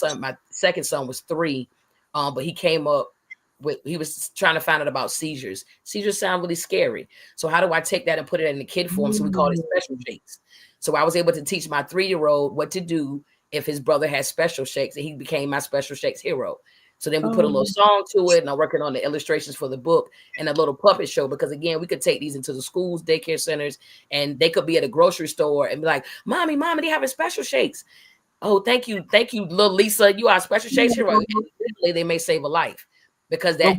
second son was 3, but he came up with, he was trying to find out about seizures. Seizures sound really scary. So how do I take that and put it in the kid form? So we call it special shakes. So I was able to teach my 3-year-old what to do if his brother had special shakes, and he became my special shakes hero. So then we put a little song to it, and I'm working on the illustrations for the book and a little puppet show, because again, we could take these into the schools, daycare centers, and they could be at a grocery store and be like, mommy, they having special shakes. Oh, thank you, little Lisa, you are a special shakes hero. And literally, they may save a life, because that,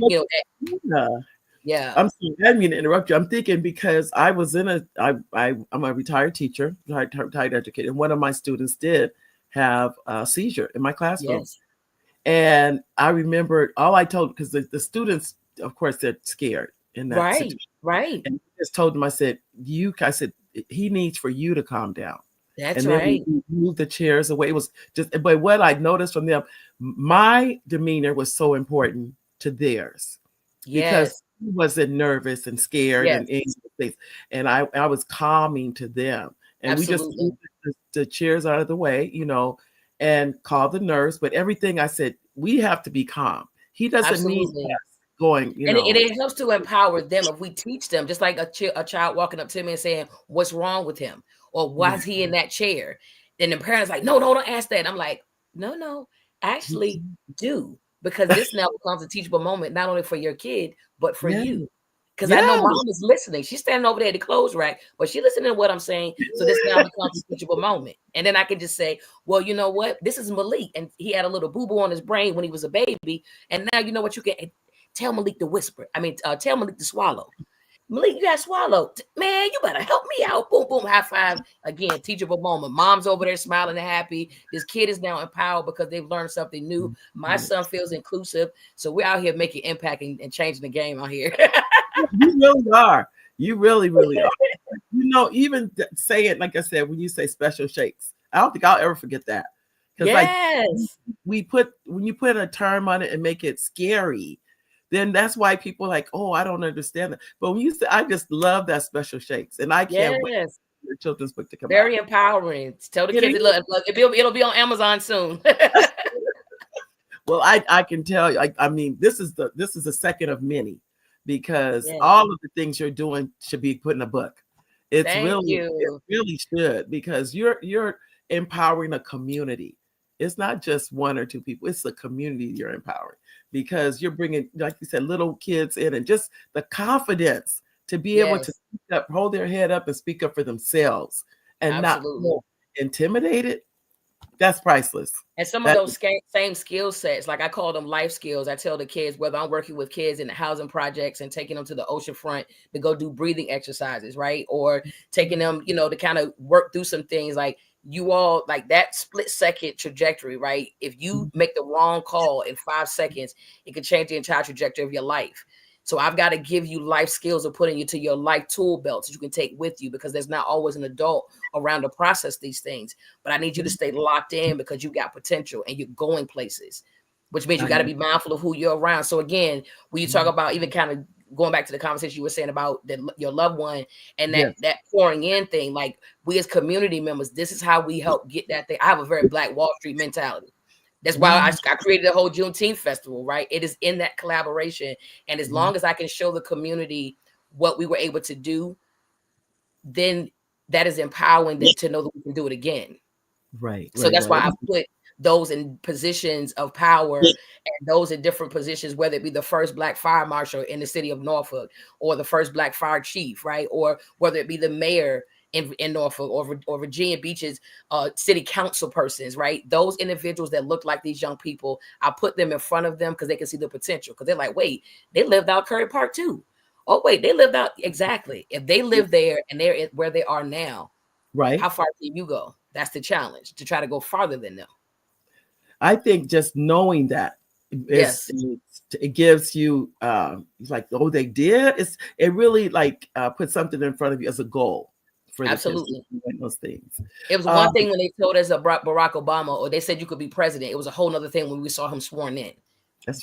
yeah. I'm sorry, I didn't mean to interrupt you. I'm thinking, because I was I'm a retired teacher, retired educator, and one of my students did have a seizure in my classroom. Yes. And I remember all I told, because the students, of course, they're scared in that situation. Right. And I just told them, I said, he needs for you to calm down. That's and then right. we moved the chairs away. It was just, but what I noticed from them, my demeanor was so important to theirs. Because he wasn't nervous and scared and anxious, and I was calming to them. And we just moved the chairs out of the way, and called the nurse. But everything I said, we have to be calm. He doesn't need us going, and it helps to empower them if we teach them, just like a child walking up to me and saying, what's wrong with him? Or why is he in that chair? Then the parents like, no, don't ask that. I'm like, no, actually do. Because this now becomes a teachable moment, not only for your kid, but for you. Because I know mom is listening. She's standing over there at the clothes rack, but she's listening to what I'm saying. So this now becomes a teachable moment. And then I can just say, well, you know what? This is Malik. And he had a little boo-boo on his brain when he was a baby. And now you know what? You can tell Malik to whisper. Tell Malik to swallow. Malik, you got swallowed. Man, you better help me out. Boom, boom, high five. Again, teachable moment. Mom's over there smiling and happy. This kid is now empowered because they've learned something new. My son feels inclusive. So we're out here making impact and changing the game out here. You really are. You really, really are. Even say it, like I said, when you say special shakes, I don't think I'll ever forget that. Yes. When you put a term on it and make it scary, then that's why people are like, oh, I don't understand that. But when you say, I just love that special shakes, and I can't wait for your children's book to come out. Very empowering. Tell the kids, look, it'll be on Amazon soon. Well, I can tell you, this is the second of many, because all of the things you're doing should be put in a book. It really should, because you're empowering a community. It's not just one or two people. It's a community you're empowering, because you're bringing, like you said, little kids in, and just the confidence to be able to speak up, hold their head up and speak up for themselves, and not feel intimidated. That's priceless. And some of those same skill sets, like I call them life skills. I tell the kids, whether I'm working with kids in the housing projects and taking them to the ocean front to go do breathing exercises, right? Or taking them, to kind of work through some things, like you all, like that split second trajectory, right? If you make the wrong call in 5 seconds, it can change the entire trajectory of your life. So I've got to give you life skills of putting you to your life tool belt that you can take with you, because there's not always an adult around to process these things. But I need you to stay locked in, because you got potential and you're going places, which means you got to be mindful of who you're around. So again, when you talk about even kind of going back to the conversation you were saying about your loved one and that pouring in thing, like we as community members, this is how we help get that thing. I have a very Black Wall Street mentality. That's why I created the whole Juneteenth festival, right? It is in that collaboration. And as long as I can show the community what we were able to do, then that is empowering them to know that we can do it again. Right. So that's why I put those in positions of power and those in different positions, whether it be the first Black fire marshal in the city of Norfolk, or the first Black fire chief, right? Or whether it be the mayor in Norfolk, or Virginia Beach's city council persons, right? Those individuals that look like these young people, I put them in front of them because they can see the potential, because they're like, wait, they lived out Curry Park too. oh wait, they lived out exactly. If they live there and they're where they are now, right? How far can you go? That's the challenge, to try to go farther than them. I think just knowing that it gives you like, oh, they did. It really like puts something in front of you as a goal for Absolutely those things. It was one thing when they told us about Barack Obama, or they said you could be president. It was a whole nother thing when we saw him sworn in.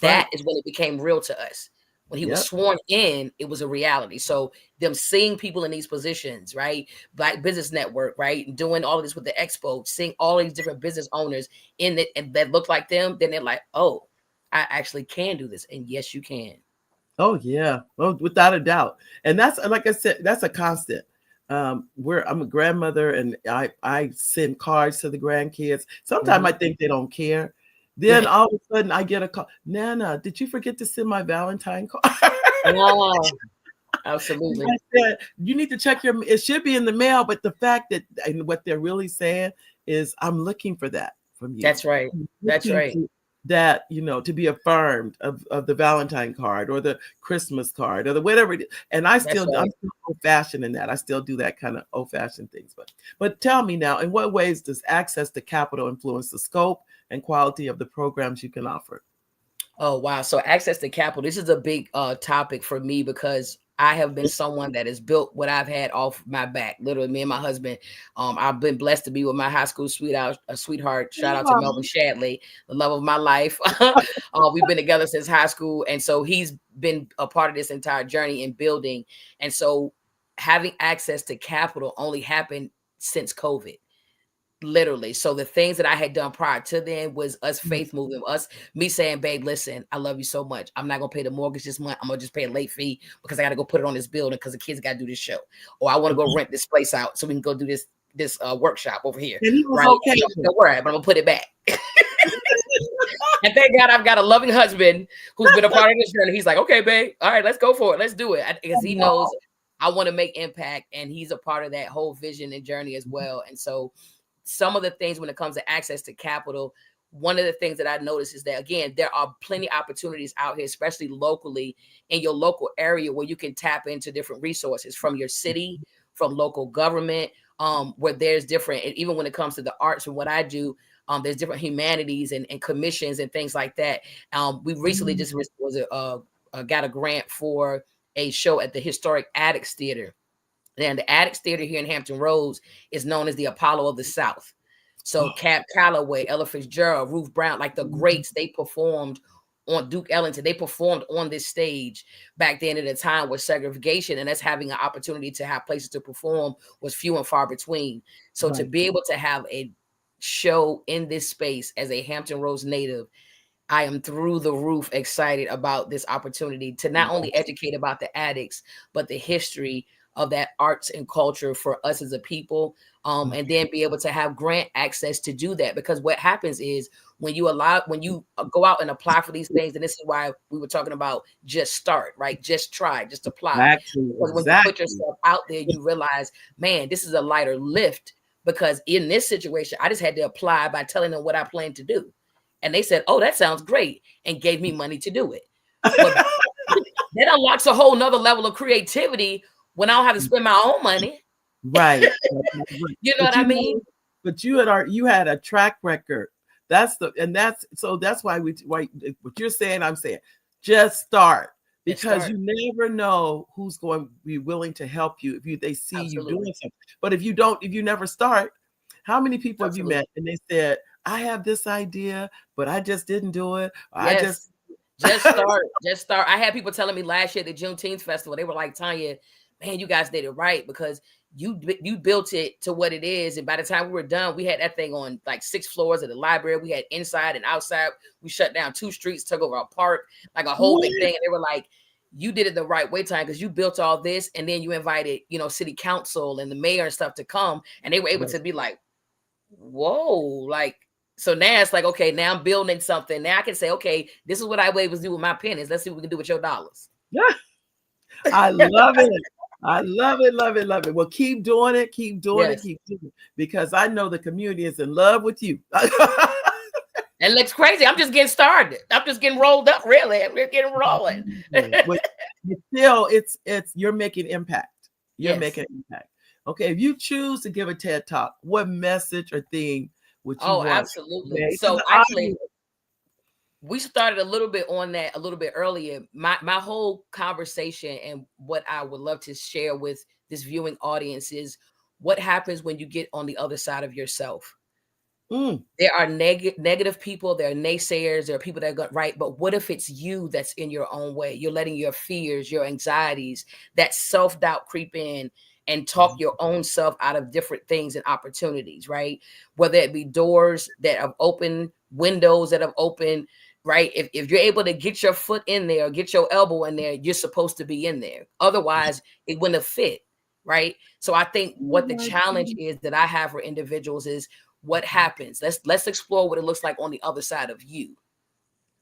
That is when it became real to us. When he was sworn in, it was a reality. So them seeing people in these positions, right? Black Business Network, right? Doing all of this with the expo, seeing all these different business owners in it and that look like them, then they're like, oh, I actually can do this. And yes, you can. Oh yeah, well, without a doubt. And that's, like I said, that's a constant. I'm a grandmother and I send cards to the grandkids. Sometimes I think they don't care. Then all of a sudden I get a call. Nana, did you forget to send my Valentine card? Oh, absolutely. I said, you need to check it should be in the mail, but the fact that, and what they're really saying is, I'm looking for that from you. That's right. That's right. That, to be affirmed of the Valentine card or the Christmas card or the whatever it is. And I'm still old fashioned in that. I still do that kind of old fashioned things. But tell me now, in what ways does access to capital influence the scope and quality of the programs you can offer? Oh, wow. So access to capital, this is a big topic for me, because I have been someone that has built what I've had off my back. Literally, me and my husband, I've been blessed to be with my high school sweetheart. Shout out to Melvin Shadley, the love of my life. We've been together since high school. And so he's been a part of this entire journey in building. And so having access to capital only happened since COVID. Literally. So the things that I had done prior to then was us faith moving, me saying, babe, listen, I love you so much. I'm not going to pay the mortgage this month. I'm going to just pay a late fee because I got to go put it on this building because the kids got to do this show. Or I want to go rent this place out so we can go do this workshop over here. And he was right? okay. Don't worry, but I'm going to put it back. And thank God I've got a loving husband who's been a part of this journey. He's like, okay, babe, all right, let's go for it. Let's do it. Because he knows I want to make impact, and he's a part of that whole vision and journey as well. And so some of the things when it comes to access to capital, one of the things that I noticed is that, again, there are plenty of opportunities out here, especially locally in your local area, where you can tap into different resources from your city, from local government, where there's different, and even when it comes to the arts and what I do, there's different humanities and commissions and things like that. We recently just got a grant for a show at the historic Addicts Theater. And the Addicts Theater here in Hampton Roads is known as the Apollo of the South. So Cap Calloway, Ella Fitzgerald, Ruth Brown, like the greats, they performed on Duke Ellington. They performed on this stage back then at a time where segregation and us having an opportunity to have places to perform was few and far between. So to be able to have a show in this space as a Hampton Roads native, I am through the roof excited about this opportunity to not only educate about the addicts, but the history of that arts and culture for us as a people, and then be able to have grant access to do that. Because what happens is when you go out and apply for these things, and this is why we were talking about just start, right? Just try, just apply. Because when you put yourself out there, you realize, man, this is a lighter lift, because in this situation, I just had to apply by telling them what I plan to do. And they said, oh, that sounds great, and gave me money to do it. But that unlocks a whole nother level of creativity when I don't have to spend my own money. Right. You know what I mean? But you had a track record. That's why what you're saying, I'm saying, just start, because you never know who's going to be willing to help you if they see you doing something. But if you never start, how many people have you met and they said, I have this idea, but I just didn't do it. Just start. I had people telling me last year at the Juneteenth Festival, they were like, Tanya, man, you guys did it right, because you built it to what it is. And by the time we were done, we had that thing on like 6 floors of the library. We had inside and outside. We shut down 2 streets, took over a park, like a whole big thing. And they were like, you did it the right way, Tanya, because you built all this. And then you invited, city council and the mayor and stuff to come. And they were able to be like, whoa, like, so now it's like, okay, now I'm building something. Now I can say, okay, this is what I was able to do with my pennies. Let's see what we can do with your dollars. Yeah. I love it. I love it, love it, love it. Well, keep doing it, keep doing it, keep doing it, because I know the community is in love with you. It looks crazy. I'm just getting started. I'm just getting rolled up, really. We're getting rolling. But still, it's you're making impact. You're Yes. making impact. Okay, if you choose to give a TED Talk, what message or thing would you want? Absolutely. Okay, So the actually, audience- we started a little bit on that a little bit earlier. My whole conversation and what I would love to share with this viewing audience is what happens when you get on the other side of yourself. There are negative people, there are naysayers, there are people that are right. But what if it's you that's in your own way? You're letting your fears, your anxieties, that self-doubt creep in and talk your own self out of different things and opportunities, right? Whether it be doors that have opened, windows that have opened, right? If you're able to get your foot in there, or get your elbow in there, you're supposed to be in there. Otherwise, it wouldn't have fit, right? So I think what the challenge is that I have for individuals is what happens. Let's explore what it looks like on the other side of you.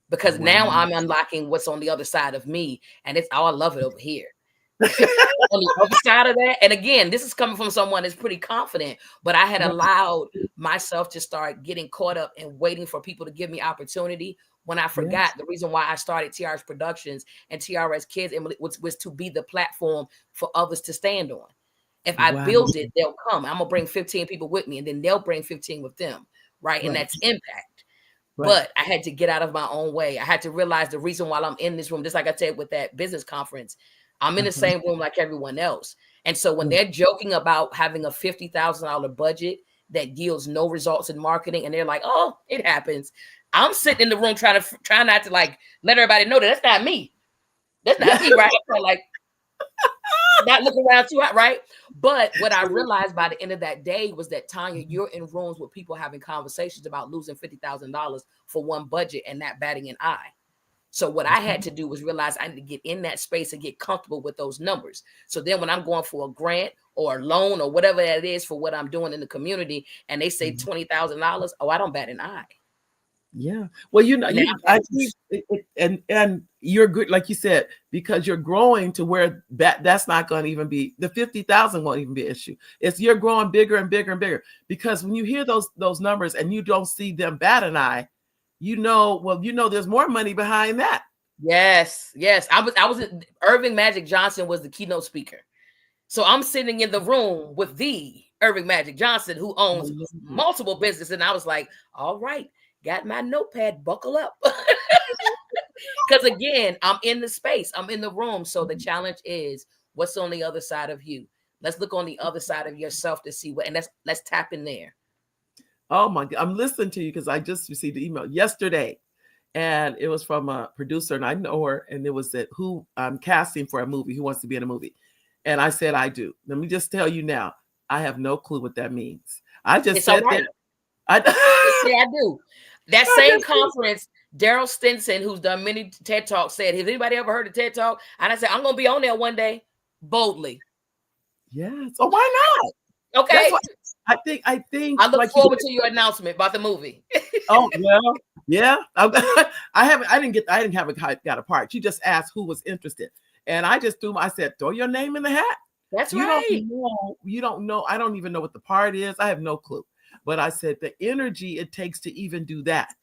Because now I'm unlocking what's on the other side of me. And it's I love it over here. On the other side of that. And again, this is coming from someone that's pretty confident, but I had allowed myself to start getting caught up and waiting for people to give me opportunity when I forgot the reason why I started TRS Productions and TRS Kids was to be the platform for others to stand on. If I build it, they'll come. I'm gonna bring 15 people with me, and then they'll bring 15 with them, right? And that's impact. But I had to get out of my own way. I had to realize the reason why I'm in this room, just like I said with that business conference, I'm in the same room like everyone else. And so when they're joking about having a $50,000 budget that yields no results in marketing, and they're like, "Oh, it happens," I'm sitting in the room trying not to like let everybody know that that's not me. That's not me, right? Like not looking around too hot, right? But what I realized by the end of that day was that, Tanya, you're in rooms with people having conversations about losing $50,000 for one budget and not batting an eye. So what I had to do was realize I need to get in that space and get comfortable with those numbers. So then when I'm going for a grant or a loan or whatever that is for what I'm doing in the community, and they say $20,000, oh, I don't bat an eye. Yeah. Well, and you're good, like you said, because you're growing to where that's not going to even be the 50,000 won't even be an issue. It's you're growing bigger and bigger and bigger. Because when you hear those numbers and you don't see them bat an eye, there's more money behind that. Yes. I was Irving Magic Johnson was the keynote speaker. So I'm sitting in the room with the Irving Magic Johnson, who owns multiple businesses. And I was like, all right, got my notepad, buckle up. Because again, I'm in the space, I'm in the room. So the challenge is what's on the other side of you. Let's look on the other side of yourself to see what, and let's tap in there. Oh my God, I'm listening to you because I just received an email yesterday. And it was from a producer, and I know her, and it was that who I'm casting for a movie, who wants to be in a movie. And I said, I do. Let me just tell you now, I have no clue what that means. I just it's said right. that. I do. That same conference, Daryl Stinson, who's done many TED Talks, said, has anybody ever heard of TED Talk? And I said, I'm going to be on there one day, boldly. Yes. Oh, why not? Okay. I think. I look forward to your announcement about the movie. Oh, well, yeah. I didn't have got a part. She just asked who was interested. And I just I said, throw your name in the hat. That's right. You don't know. I don't even know what the part is. I have no clue. But I said the energy it takes to even do that.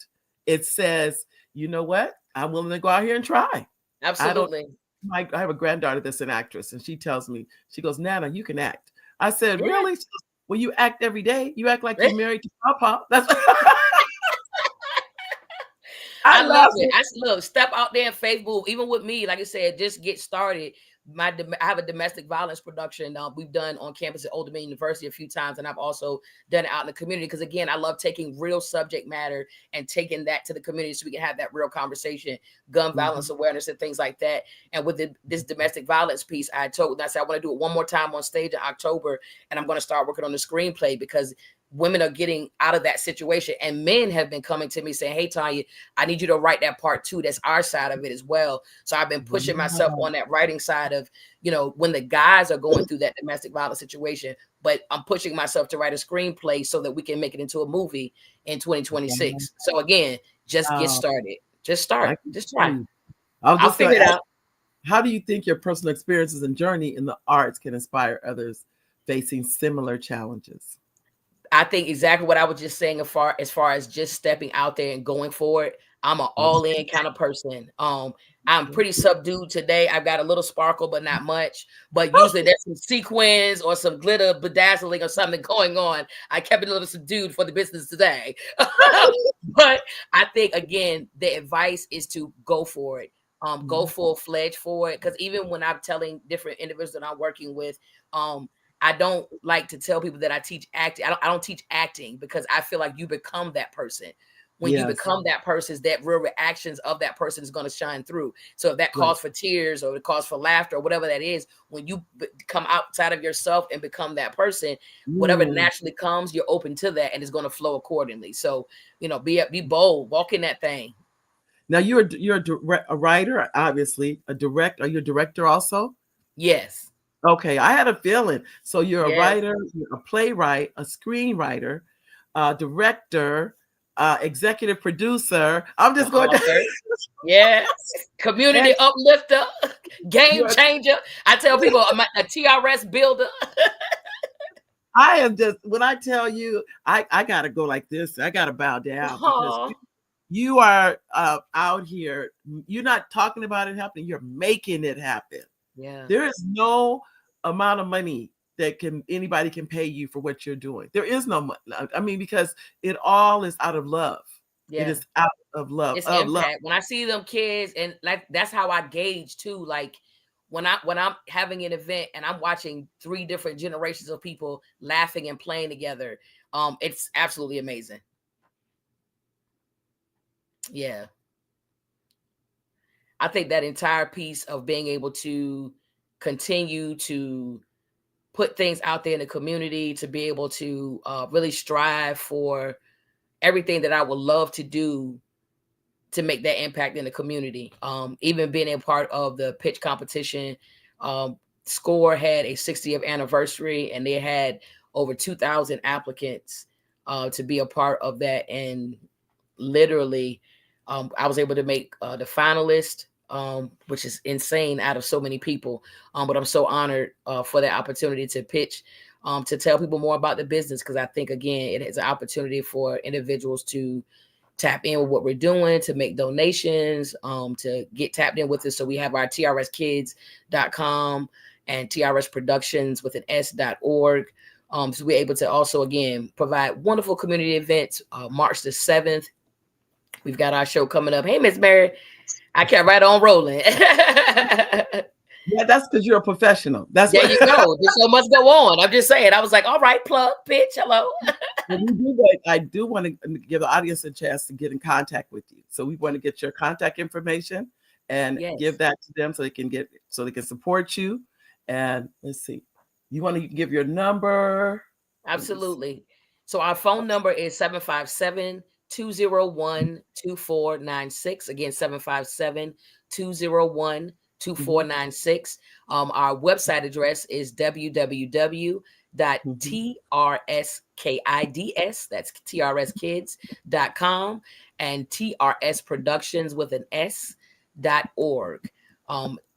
It says, you know what? I'm willing to go out here and try. Absolutely. I have a granddaughter that's an actress, and she tells me, she goes, Nana, you can act. I said, really? She goes, well, you act every day. You act like you're married to Papa. That's I love it. Look, step out there in Facebook. Even with me, like I said, just get started. I have a domestic violence production we've done on campus at Old Dominion University a few times, and I've also done it out in the community because, again, I love taking real subject matter and taking that to the community so we can have that real conversation, gun violence awareness and things like that. And with this domestic violence piece, I said I want to do it one more time on stage in October, and I'm going to start working on the screenplay because women are getting out of that situation, and men have been coming to me saying, hey, Tanya, I need you to write that part too. That's our side of it as well. So I've been pushing myself on that writing side of, when the guys are going through that domestic violence situation, but I'm pushing myself to write a screenplay so that we can make it into a movie in 2026. So again, just get started. Just start. Just try. I'll figure it out. How do you think your personal experiences and journey in the arts can inspire others facing similar challenges? I think exactly what I was just saying as far as just stepping out there and going for it. I'm an all-in kind of person. I'm pretty subdued today. I've got a little sparkle, but not much. But usually there's some sequins or some glitter bedazzling or something going on. I kept it a little subdued for the business today. But I think, again, the advice is to go for it. Go full-fledged for it. Because even when I'm telling different individuals that I'm working with, I don't like to tell people that I teach acting. I don't teach acting because I feel like you become that person. When you become that person, that real reactions of that person is going to shine through. So if that calls for tears or it calls for laughter or whatever that is, when you come outside of yourself and become that person, whatever naturally comes, you're open to that and it's going to flow accordingly. So, be bold, walk in that thing. Now you're a writer, obviously, a director. Are you a director also? Yes. Okay, I had a feeling. So you're a writer, you're a playwright, a screenwriter, director, executive producer. I'm just going to yes, community uplifter, game changer. I tell people I'm a TRS builder. I am just, when I tell you, I gotta go like this. I gotta bow down because you are out here. You're not talking about it happening. You're making it happen. Yeah. There is no amount of money that anybody can pay you for what you're doing. There is no money. I mean, because it all is out of love. Yeah. It is out of love. It's impact. When I see them kids, and like that's how I gauge too. Like when I'm having an event and I'm watching 3 different generations of people laughing and playing together, it's absolutely amazing. Yeah. I think that entire piece of being able to continue to put things out there in the community, to be able to really strive for everything that I would love to do to make that impact in the community. Even being a part of the pitch competition, SCORE had a 60th anniversary and they had over 2,000 applicants to be a part of that. And literally, I was able to make the finalist, which is insane out of so many people. But I'm so honored for the opportunity to pitch, to tell people more about the business. Because I think, again, it is an opportunity for individuals to tap in with what we're doing, to make donations, to get tapped in with us. So we have our trskids.com and TRS Productions with an S.org. So we're able to also, again, provide wonderful community events. March the 7th, we've got our show coming up. Hey, Miss Mary, I kept right on rolling. Yeah, that's because you're a professional. That's there you go. The show must go on. I'm just saying. I was like, all right, plug, pitch, hello. I do want to give the audience a chance to get in contact with you. So we want to get your contact information and give that to them so they can support you. And let's see, you want to give your number? Absolutely. So our phone number is 757-201-2496. Again, 757-201-2496. Our website address is www.trskids, that's trskids.com, and TRS Productions with an S.org.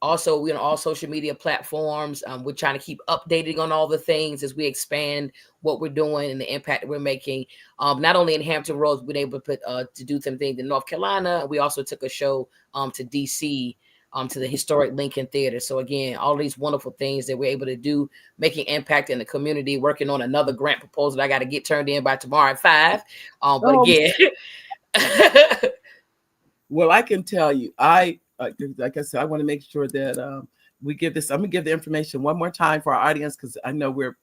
Also, we're on all social media platforms. We're trying to keep updating on all the things as we expand what we're doing and the impact that we're making. Not only in Hampton Roads, we've been able to do some things in North Carolina. We also took a show to DC, to the historic Lincoln Theater. So again, all these wonderful things that we're able to do, making impact in the community, working on another grant proposal that I got to get turned in by tomorrow at 5. But again. Well, I can tell you, like I said, I want to make sure that we give this. I'm gonna give the information one more time for our audience because I know we're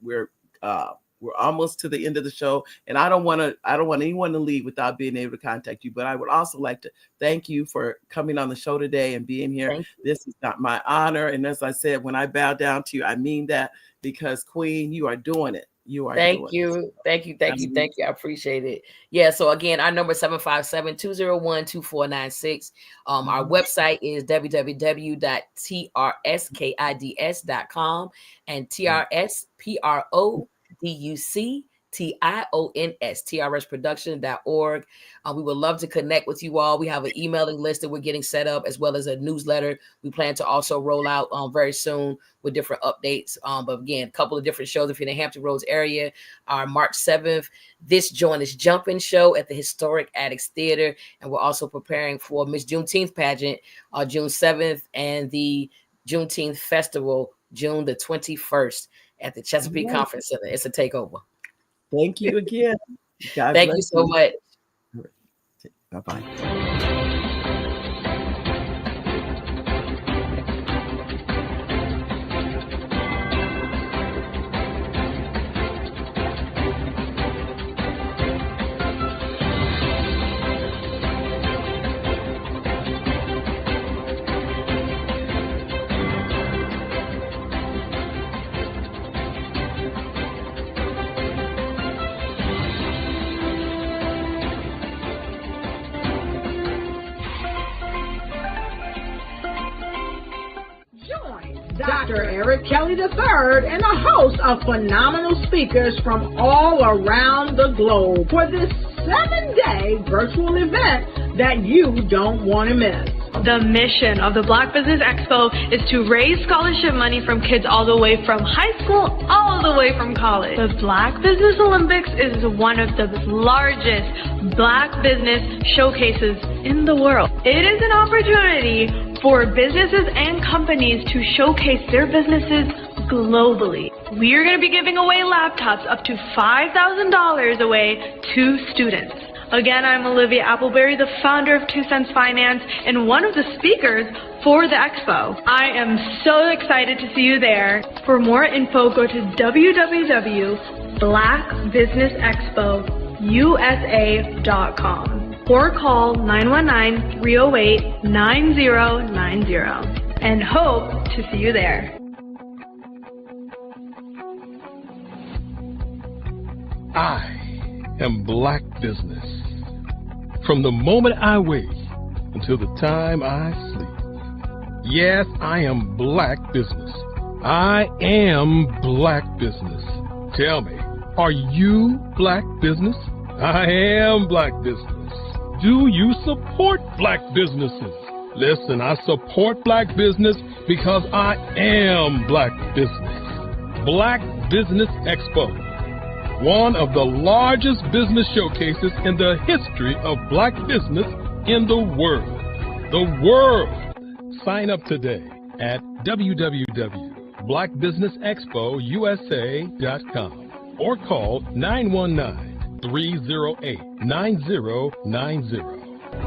almost to the end of the show, and I don't want anyone to leave without being able to contact you. But I would also like to thank you for coming on the show today and being here. This is not my honor, and as I said, when I bow down to you, I mean that because Queen, you are doing it. You are. Thank you. I appreciate it. Yeah. So again, our number is 757-201-2496. Our website is www.trskids.com and TRS TIONS, TRSproduction.org. We would love to connect with you all. We have an emailing list that we're getting set up, as well as a newsletter we plan to also roll out very soon with different updates. But again, a couple of different shows if you're in the Hampton Roads area. Our March 7th, This Joint is Jumping show at the historic Addicts Theater. And we're also preparing for Miss Juneteenth pageant, June 7th, and the Juneteenth Festival, June the 21st at the Chesapeake Conference Center. It's a takeover. Thank you again. God Thank you bless so much. Bye-bye. Dr. Eric Kelly III and a host of phenomenal speakers from all around the globe for this 7-day virtual event that you don't want to miss. The mission of the Black Business Expo is to raise scholarship money from kids all the way from high school, all the way from college. The Black Business Olympics is one of the largest Black business showcases in the world. It is an opportunity for businesses and companies to showcase their businesses globally. We are going to be giving away laptops up to $5,000 away to students. Again, I'm Olivia Appleberry, the founder of 2 Cents Finance and one of the speakers for the expo. I am so excited to see you there. For more info, go to www.blackbusinessexpousa.com or call 919-308-9090 and hope to see you there. I am Black Business. From the moment I wake until the time I sleep. Yes, I am Black Business. I am Black Business. Tell me, are you Black Business? I am Black Business. Do you support Black businesses? Listen, I support Black business because I am Black Business. Black Business Expo, one of the largest business showcases in the history of Black business in the world. The world! Sign up today at www.blackbusinessexpousa.com or call 919-308-9090.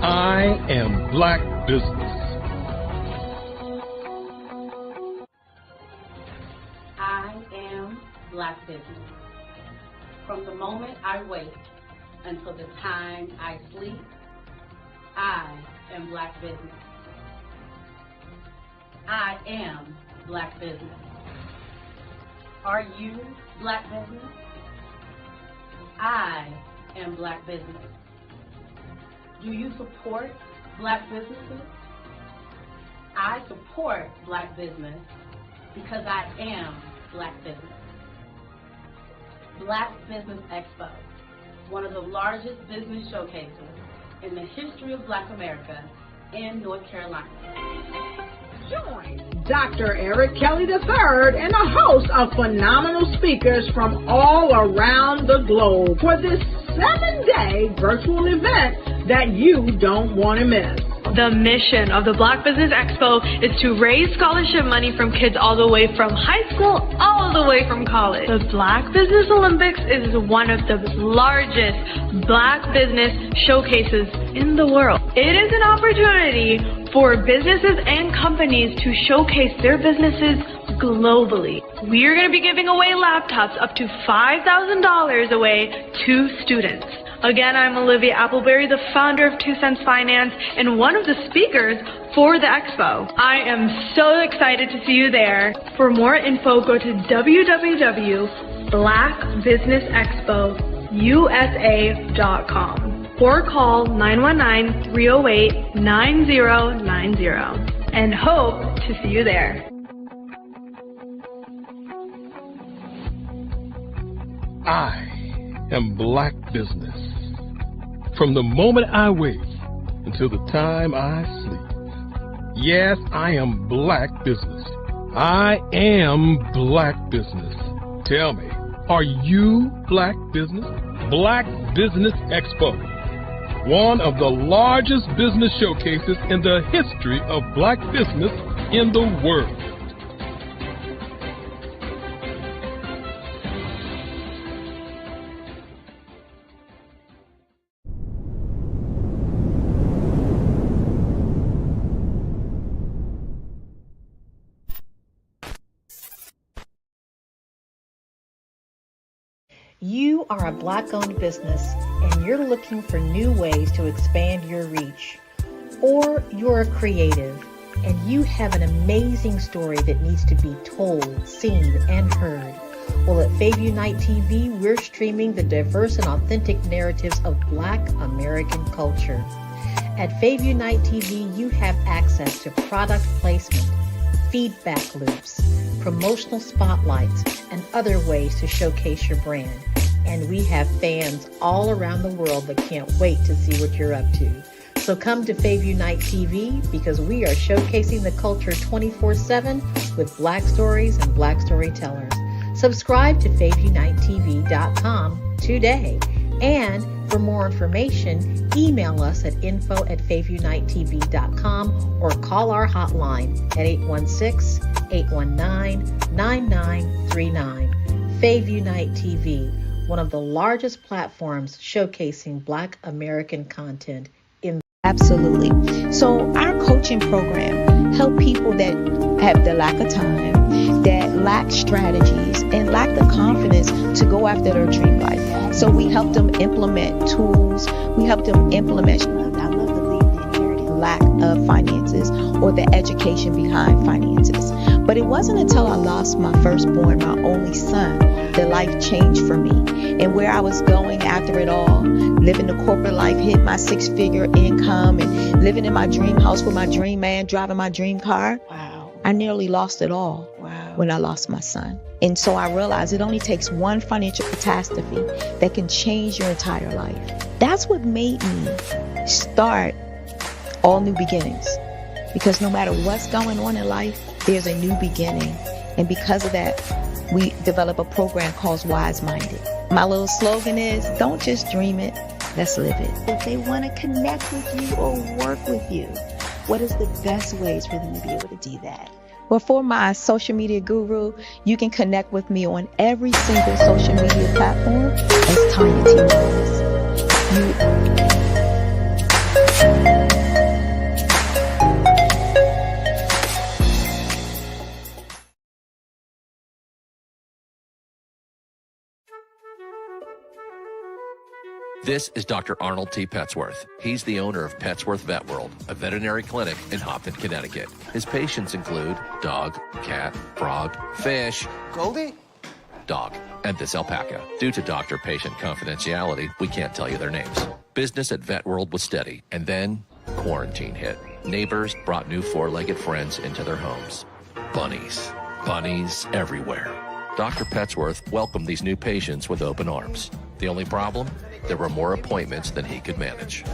I am Black Business. I am Black Business. From the moment I wake until the time I sleep, I am Black Business. I am Black Business. Are you Black Business? I am Black Business. Do you support Black businesses? I support Black business because I am Black Business. Black Business Expo, one of the largest business showcases in the history of Black America in North Carolina. Join Dr. Eric Kelly III and a host of phenomenal speakers from all around the globe for this 7-day virtual event that you don't want to miss. The mission of the Black Business Expo is to raise scholarship money from kids all the way from high school, all the way from college. The Black Business Olympics is one of the largest Black business showcases in the world. It is an opportunity for businesses and companies to showcase their businesses globally. We are going to be giving away laptops up to $5,000 away to students. Again, I'm Olivia Appleberry, the founder of 2 Cents Finance and one of the speakers for the expo. I am so excited to see you there. For more info, go to www.blackbusinessexpousa.com or call 919-308-9090 and hope to see you there. I am Black business. From the moment I wake until the time I sleep. Yes, I am Black business. I am Black business. Tell me, are you Black business? Black Business Expo, one of the largest business showcases in the history of Black business in the world. You are a Black-owned business and you're looking for new ways to expand your reach. Or you're a creative and you have an amazing story that needs to be told, seen, and heard. Well, at Fave Unite TV, we're streaming the diverse and authentic narratives of Black American culture. At Fave Unite TV, you have access to product placement, feedback loops, promotional spotlights, and other ways to showcase your brand. And we have fans all around the world that can't wait to see what you're up to. So come to Fave Unite TV because we are showcasing the culture 24/7 with Black stories and Black storytellers. Subscribe to FaveUniteTV.com today. And for more information, email us at info@FaveUniteTV.com or call our hotline at 816-819-9939. Fave Unite TV, one of the largest platforms showcasing Black American content in. Absolutely. So our coaching program help people that have the lack of time, that lack strategies, and lack the confidence to go after their dream life. So we help them implement tools. We help them implement, I love to leave the inherited lack of finances or the education behind finances. But it wasn't until I lost my firstborn, my only son, that life changed for me. And where I was going after it all, living the corporate life, hit my 6-figure income, and living in my dream house with my dream man, driving my dream car. Wow. I nearly lost it all when I lost my son. And so I realized it only takes one financial catastrophe that can change your entire life. That's what made me start All New Beginnings. Because no matter what's going on in life, there's a new beginning. And because of that, we develop a program called Wise Minded. My little slogan is, don't just dream it, let's live it. If they want to connect with you or work with you, what is the best ways for them to be able to do that? Well, for my social media guru, you can connect with me on every single social media platform as Tanya T. Wallace. This is Dr. Arnold T. Petsworth. He's the owner of Petsworth Vet World, a veterinary clinic in Hopton, Connecticut. His patients include dog, cat, frog, fish, Goldie, dog, and this alpaca. Due to doctor-patient confidentiality, we can't tell you their names. Business at Vet World was steady, and then quarantine hit. Neighbors brought new four-legged friends into their homes. Bunnies. Bunnies everywhere. Dr. Petsworth welcomed these new patients with open arms. The only problem? There were more appointments than he could manage.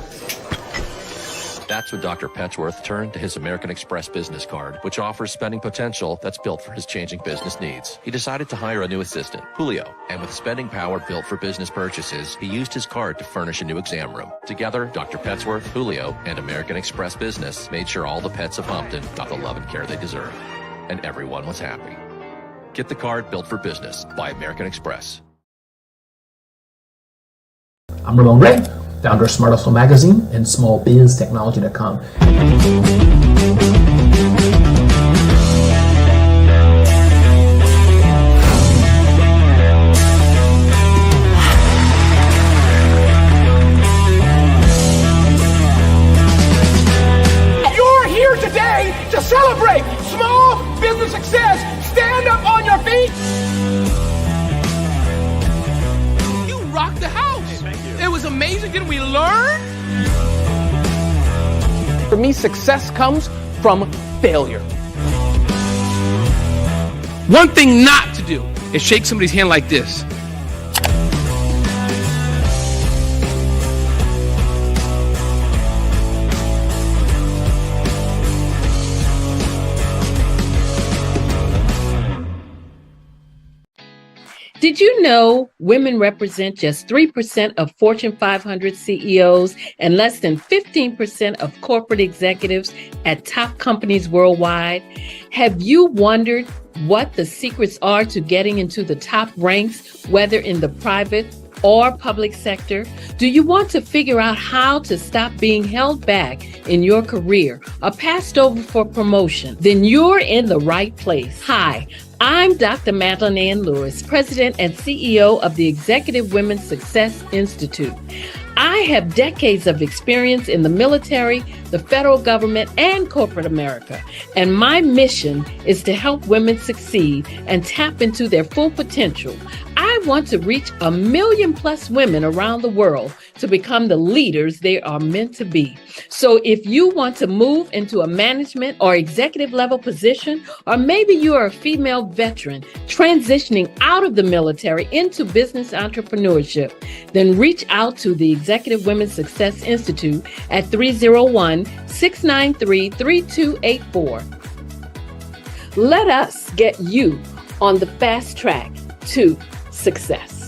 That's when Dr. Petsworth turned to his American Express business card, which offers spending potential that's built for his changing business needs. He decided to hire a new assistant, Julio, and with spending power built for business purchases, he used his card to furnish a new exam room. Together, Dr. Petsworth, Julio, and American Express Business made sure all the pets of Hopton got the love and care they deserve. And everyone was happy. Get the card built for business by American Express. I'm Ramon Ray, founder of Smart Hustle Magazine and smallbiztechnology.com. you're here today to celebrate small business success. Stand up on your feet. You rocked the house. It was amazing. Didn't we learn? For me, success comes from failure. One thing not to do is shake somebody's hand like this. Did you know women represent just 3% of Fortune 500 CEOs and less than 15% of corporate executives at top companies worldwide? Have you wondered what the secrets are to getting into the top ranks, whether in the private or public sector? Do you want to figure out how to stop being held back in your career or passed over for promotion? Then you're in the right place. Hi, I'm Dr. Madeline Ann Lewis, President and CEO of the Executive Women's Success Institute. I have decades of experience in the military, the federal government, and corporate America. And my mission is to help women succeed and tap into their full potential. I want to reach 1 million+ women around the world to become the leaders they are meant to be. So if you want to move into a management or executive level position, or maybe you are a female veteran transitioning out of the military into business entrepreneurship, then reach out to the Executive Women's Success Institute at 301-693-3284. Let us get you on the fast track to success.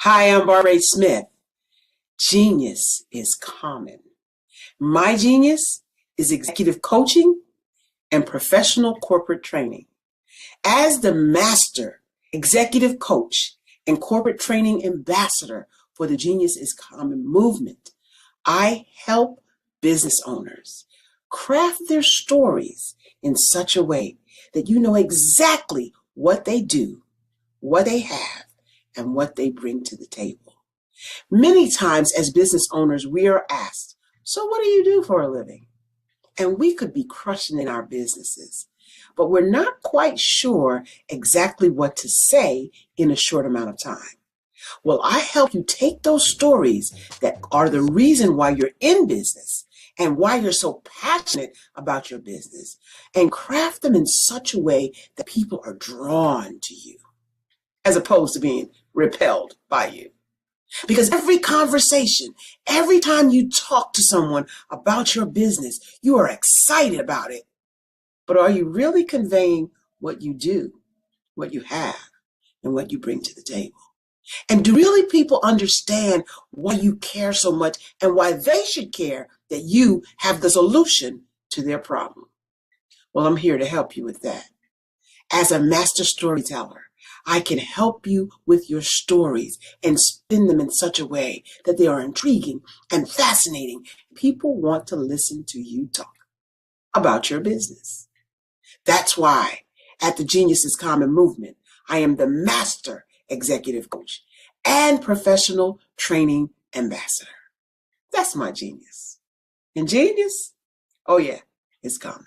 Hi, I'm Barbara Smith. Genius is common. My genius is executive coaching and professional corporate training. As the master executive coach and corporate training ambassador for the Genius is Common movement, I help business owners craft their stories in such a way that you know exactly what they do, what they have, and what they bring to the table. Many times as business owners, we are asked, so what do you do for a living? And we could be crushing in our businesses, but we're not quite sure exactly what to say in a short amount of time. Well, I help you take those stories that are the reason why you're in business and why you're so passionate about your business and craft them in such a way that people are drawn to you as opposed to being repelled by you. Because every conversation, every time you talk to someone about your business, you are excited about it. But are you really conveying what you do, what you have, and what you bring to the table? And do really people understand why you care so much and why they should care that you have the solution to their problem? Well, I'm here to help you with that. As a master storyteller, I can help you with your stories and spin them in such a way that they are intriguing and fascinating. People want to listen to you talk about your business. That's why at the Genius is Common movement, I am the master executive coach and professional training ambassador. That's my genius. And genius? Oh yeah, it's common.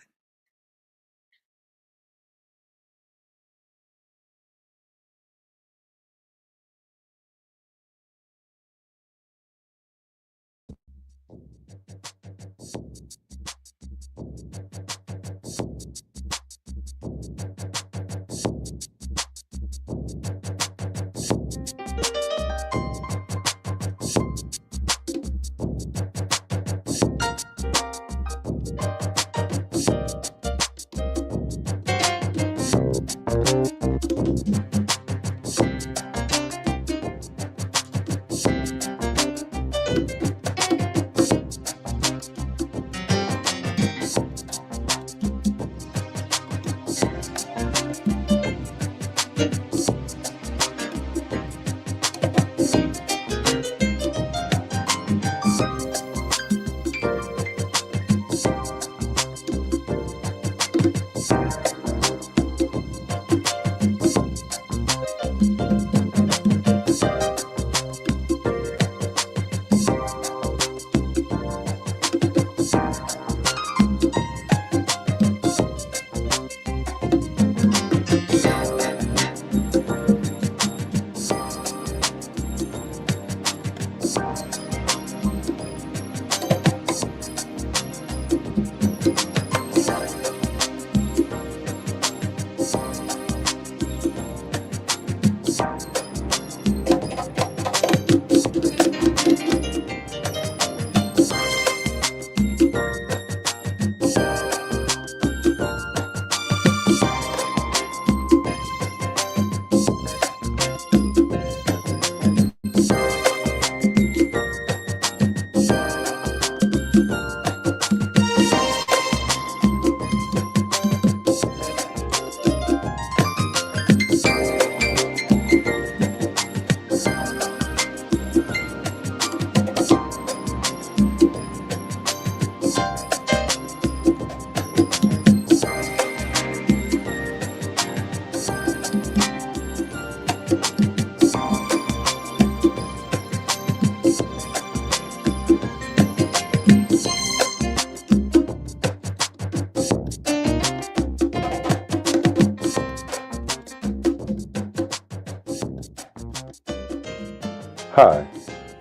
Hi,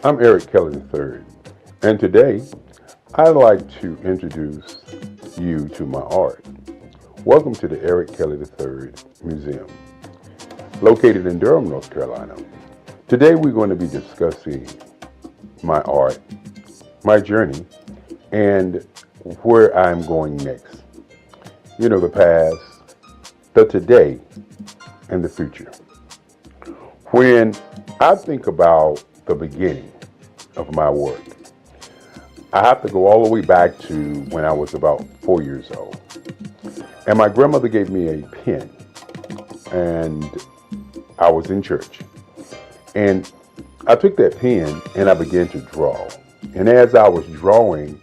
I'm Eric Kelly III, and today I'd like to introduce you to my art. Welcome to the Eric Kelly III Museum, located in Durham, North Carolina. Today we're going to be discussing my art, my journey, and where I'm going next. You know, the past, the today, and the future. When I think about the beginning of my work, I have to go all the way back to when I was about 4 years old. And my grandmother gave me a pen, and I was in church. And I took that pen and I began to draw. And as I was drawing,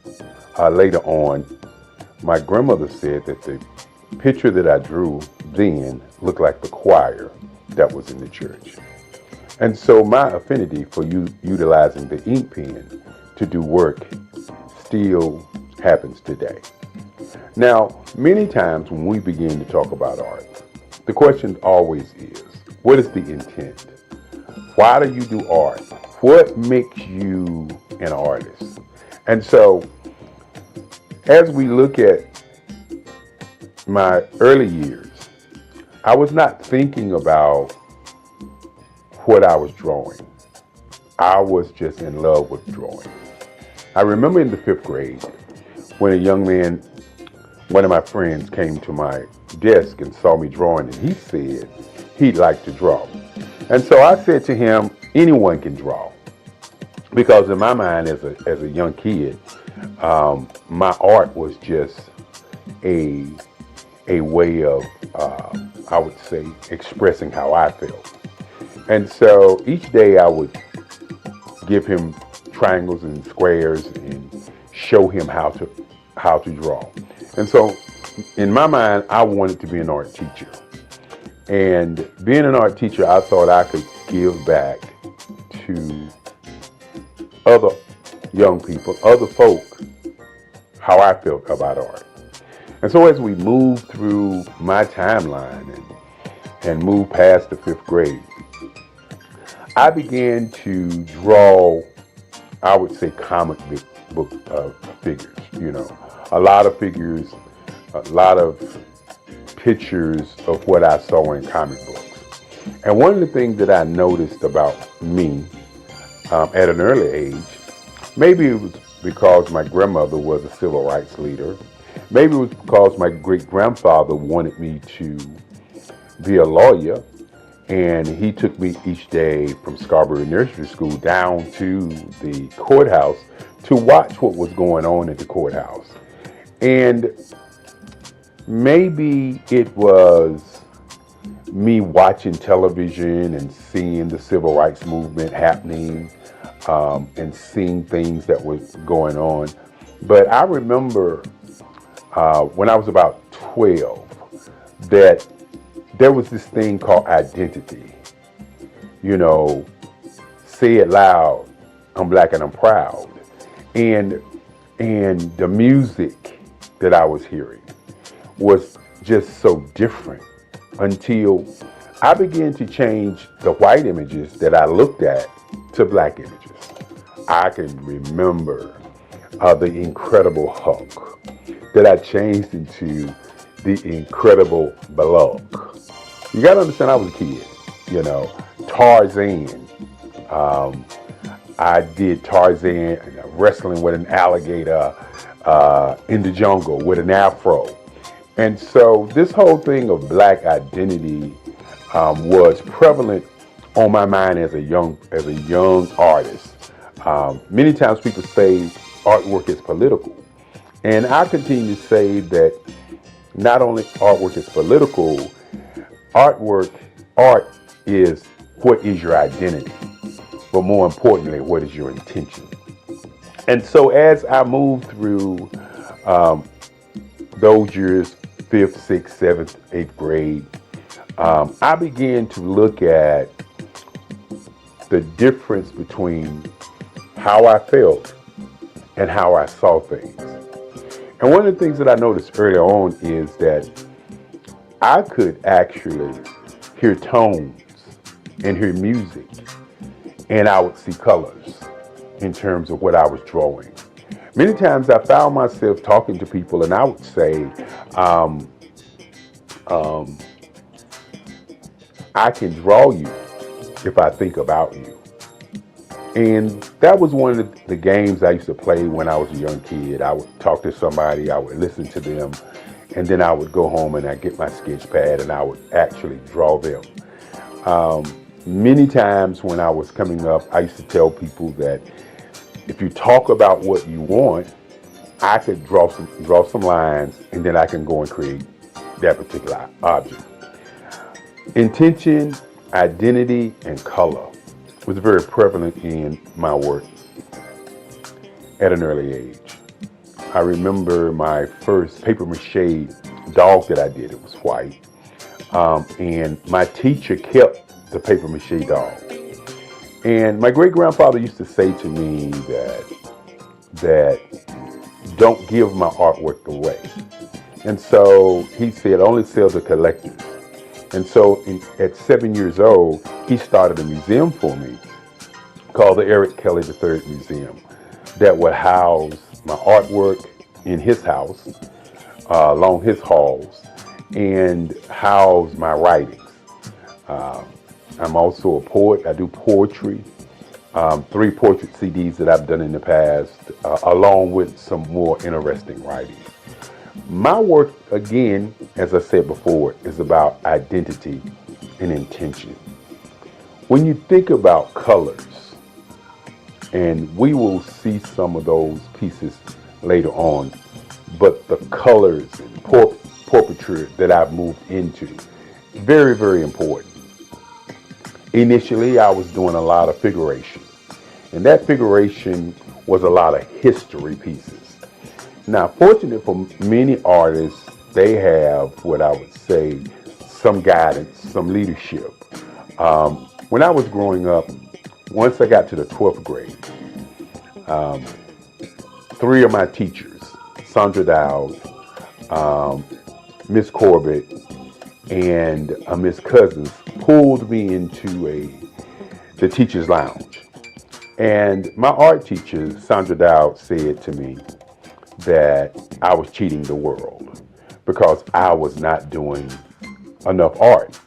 later on, my grandmother said that the picture that I drew then looked like the choir that was in the church. And so my affinity for utilizing the ink pen to do work still happens today. Now, many times when we begin to talk about art, the question always is, what is the intent? Why do you do art? What makes you an artist? And so, as we look at my early years, I was not thinking about what I was drawing. I was just in love with drawing. I remember in the 5th grade when a young man, one of my friends, came to my desk and saw me drawing, and he said he'd like to draw. And so I said to him, anyone can draw. Because in my mind as a young kid, my art was just a way of, I would say, expressing how I felt. And so each day I would give him triangles and squares and show him how to draw. And so in my mind, I wanted to be an art teacher. And being an art teacher, I thought I could give back to other young people, other folk, how I felt about art. And so as we moved through my timeline and moved past the 5th grade, I began to draw, I would say, comic book figures, you know, a lot of figures, a lot of pictures of what I saw in comic books. And one of the things that I noticed about me at an early age, maybe it was because my grandmother was a civil rights leader, maybe it was because my great-grandfather wanted me to be a lawyer, and he took me each day from Scarborough Nursery School down to the courthouse to watch what was going on at the courthouse. And maybe it was me watching television and seeing the civil rights movement happening, and seeing things that was going on. But I remember when I was about 12 that there was this thing called identity. You know, say it loud, I'm black and I'm proud. And the music that I was hearing was just so different until I began to change the white images that I looked at to black images. I can remember the Incredible Hulk that I changed into the Incredible Bulk. You gotta understand, I was a kid, you know. Tarzan. I did Tarzan wrestling with an alligator in the jungle with an afro. And so this whole thing of black identity was prevalent on my mind as a young artist. Many times people say artwork is political. And I continue to say that not only artwork is political, art is what is your identity, but more importantly, what is your intention. And so as I moved through those years, 5th, 6th, 7th, 8th grade, I began to look at the difference between how I felt and how I saw things. And one of the things that I noticed early on is that I could actually hear tones and hear music and I would see colors in terms of what I was drawing. Many times I found myself talking to people and I would say, I can draw you if I think about you. And that was one of the games I used to play when I was a young kid. I would talk to somebody, I would listen to them, and then I would go home and I'd get my sketch pad and I would actually draw them. Many times when I was coming up, I used to tell people that if you talk about what you want, I could draw some lines, and then I can go and create that particular object. Intention, identity, and color was very prevalent in my work at an early age. I remember my first paper mache dog that I did. It was white. And my teacher kept the paper mache dog. And my great-grandfather used to say to me that don't give my artwork away. And so he said, only sell to collectors. And so at 7 years old, he started a museum for me called the Eric Kelly III Museum that would house my artwork in his house, along his halls, and house my writings. I'm also a poet. I do poetry, 3 portrait CDs that I've done in the past, along with some more interesting writing. My work, again, as I said before, is about identity and intention. When you think about colors, and we will see some of those pieces later on, but the colors and portraiture that I've moved into, very, very important. Initially, I was doing a lot of figuration, and that figuration was a lot of history pieces. Now, fortunately for many artists, they have what I would say, some guidance, some leadership. When I was growing up, once I got to the 12th grade, 3 of my teachers, Sandra Dowd, Miss Corbett, and Miss Cousins, pulled me into the teacher's lounge. And my art teacher, Sandra Dowd, said to me that I was cheating the world because I was not doing enough art.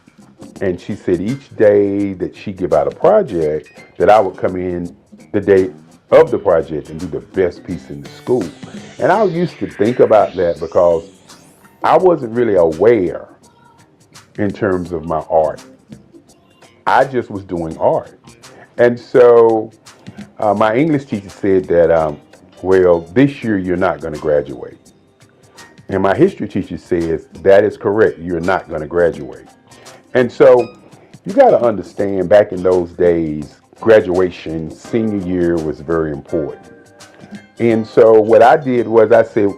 And she said each day that she give out a project, that I would come in the day of the project and do the best piece in the school. And I used to think about that because I wasn't really aware in terms of my art. I just was doing art. And so my English teacher said that, well, this year you're not going to graduate. And my history teacher says, that is correct, you're not going to graduate. And so you got to understand, back in those days, graduation, senior year was very important. And so what I did was I said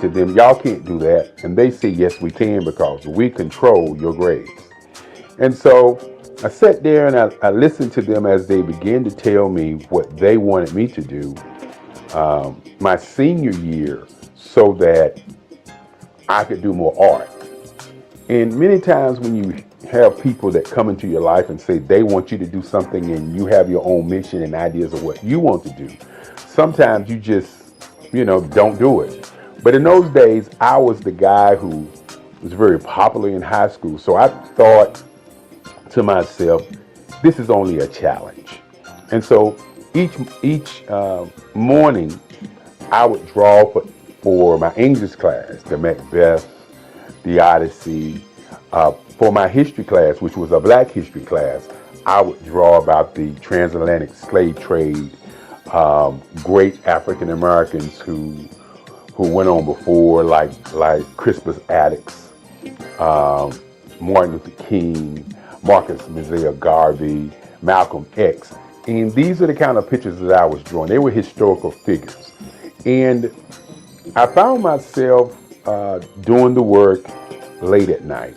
to them, y'all can't do that. And they said, yes, we can, because we control your grades. And so I sat there and I listened to them as they began to tell me what they wanted me to do my senior year so that I could do more art. And many times when you have people that come into your life and say they want you to do something and you have your own mission and ideas of what you want to do, sometimes you just, don't do it. But in those days, I was the guy who was very popular in high school. So I thought to myself, this is only a challenge. And so each morning, I would draw for my English class, the Macbeth, the Odyssey. For my history class, which was a Black history class, I would draw about the transatlantic slave trade, great African Americans who went on before, like Crispus Attucks, Martin Luther King, Marcus Mosiah Garvey, Malcolm X. And these are the kind of pictures that I was drawing. They were historical figures. And I found myself doing the work late at night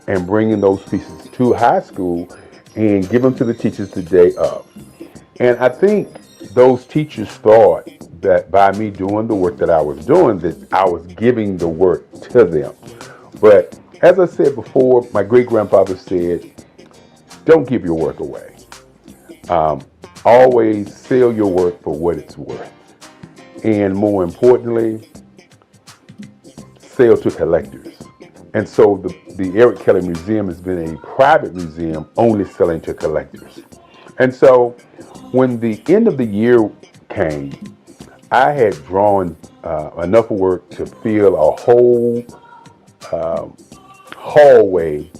and bringing those pieces to high school and give them to the teachers the day of. And I think those teachers thought that by me doing the work that I was doing, that I was giving the work to them. But as I said before, my great-grandfather said, don't give your work away. Always sell your work for what it's worth. And more importantly, sell to collectors. And so the Eric Kelly Museum has been a private museum only selling to collectors. And so when the end of the year came, I had drawn enough work to fill a whole hallway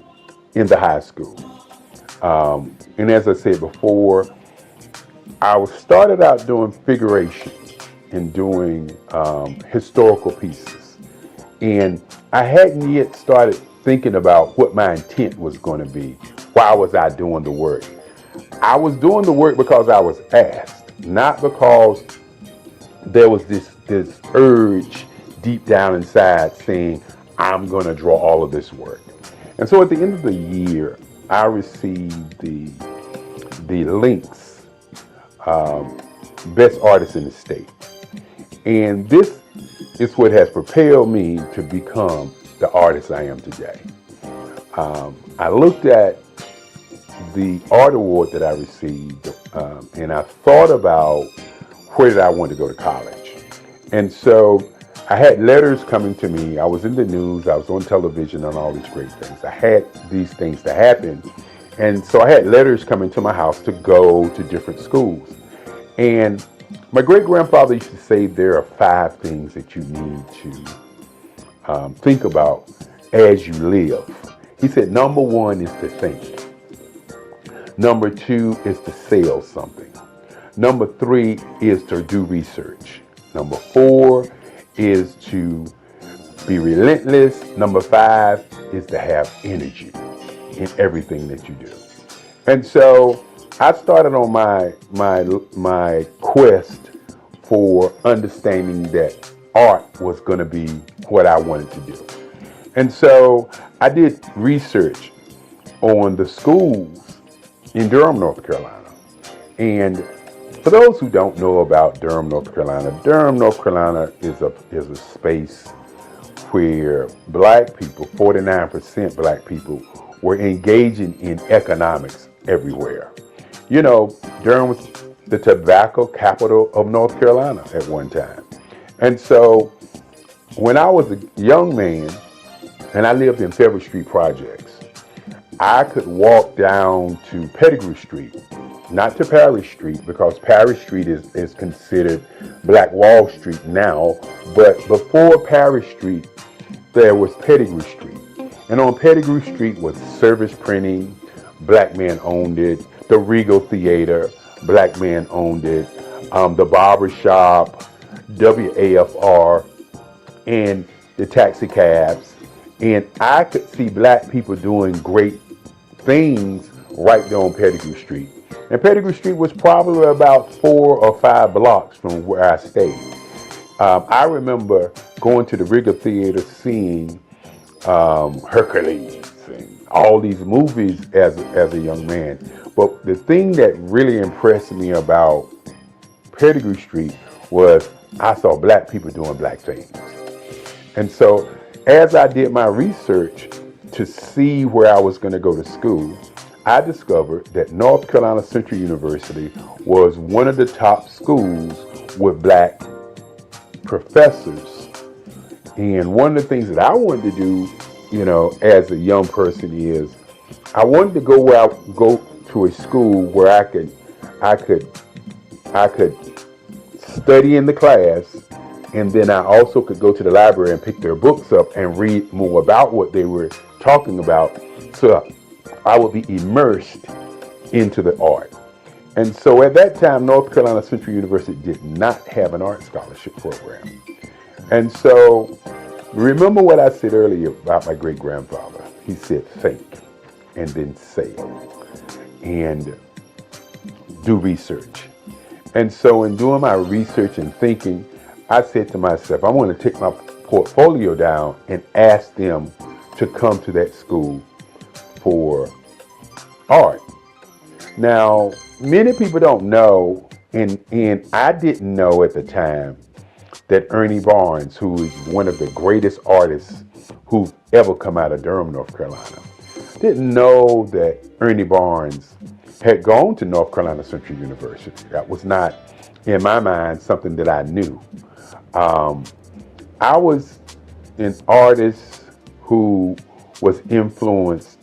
in the high school. And as I said before, I started out doing figuration and doing historical pieces. And I hadn't yet started thinking about what my intent was going to be. Why was I doing the work? I was doing the work because I was asked, not because there was this urge deep down inside saying, I'm going to draw all of this work. And so at the end of the year, I received the Links Best Artist in the State. And this is what has propelled me to become the artist I am today. I looked at the art award that I received and I thought about where did I want to go to college. And so I had letters coming to me. I was in the news, I was on television and all these great things. I had these things to happen. And so I had letters coming to my house to go to different schools. And my great-grandfather used to say there are 5 things that you need to think about as you live. He said, number 1 is to think. Number 2 is to sell something. Number 3 is to do research. Number 4 is to be relentless. Number 5 is to have energy in everything that you do. And so I started on my quest for understanding that art was going to be what I wanted to do. And so I did research on the schools in Durham, North Carolina. And for those who don't know about Durham, North Carolina is a space where black people, 49% black people, were engaging in economics everywhere. You know, Durham was the tobacco capital of North Carolina at one time. And so when I was a young man and I lived in Federal Street Projects, I could walk down to Pettigrew Street, not to Parish Street, because Parish Street is considered Black Wall Street now, but before Parish Street, there was Pettigrew Street. And on Pettigrew Street was Service Printing, black men owned it, the Regal Theater, black men owned it, the Barber Shop, WAFR, and the taxi cabs. And I could see black people doing great things right there on Pettigrew Street. And Pettigrew Street was probably about 4 or 5 blocks from where I stayed. I remember going to the Regal Theater, seeing Hercules and all these movies as a young man. But the thing that really impressed me about Pettigrew Street was I saw black people doing black things. And so as I did my research to see where I was going to go to school, I discovered that North Carolina Central University was one of the top schools with black professors. And one of the things that I wanted to do, you know, as a young person is I wanted to go to a school where I could study in the class, and then I also could go to the library and pick their books up and read more about what they were talking about, so I would be immersed into the art. And so at that time, North Carolina Central University did not have an art scholarship program. And so remember what I said earlier about my great-grandfather. He said, think, and then sell, and do research. And so in doing my research and thinking, I said to myself, I want to take my portfolio down and ask them to come to that school for art. Now, many people don't know, and I didn't know at the time, that Ernie Barnes, who is one of the greatest artists who've ever come out of Durham, North Carolina, didn't know that Ernie Barnes had gone to North Carolina Central University. That was not, in my mind, something that I knew. I was an artist who was influenced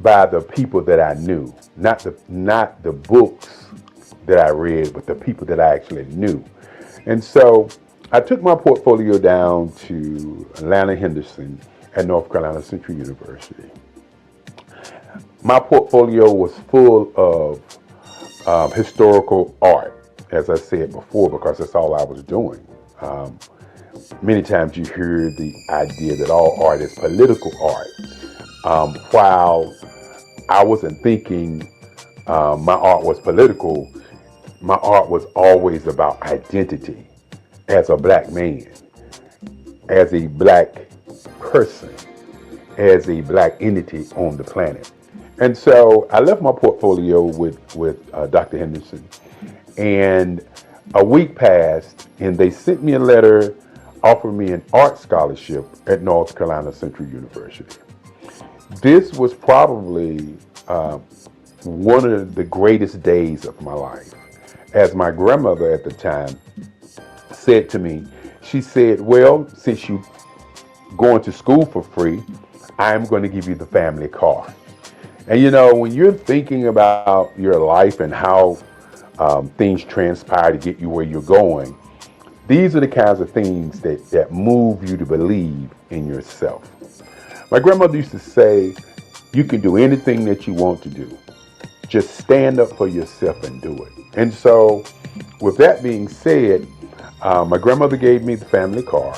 by the people that I knew, not the books that I read, but the people that I actually knew. And so I took my portfolio down to Atlanta Henderson at North Carolina Central University. My portfolio was full of historical art, as I said before, because that's all I was doing. Many times you hear the idea that all art is political art. While I wasn't thinking my art was political, my art was always about identity as a black man, as a black person, as a black entity on the planet. And so I left my portfolio with Dr. Henderson, and a week passed, and they sent me a letter offering me an art scholarship at North Carolina Central University. This was probably one of the greatest days of my life. As my grandmother at the time said to me, she said, well, since you're going to school for free, I'm going to give you the family car. And you know, when you're thinking about your life and how things transpire to get you where you're going, these are the kinds of things that move you to believe in yourself. My grandmother used to say, you can do anything that you want to do. Just stand up for yourself and do it. And so, with that being said, my grandmother gave me the family car,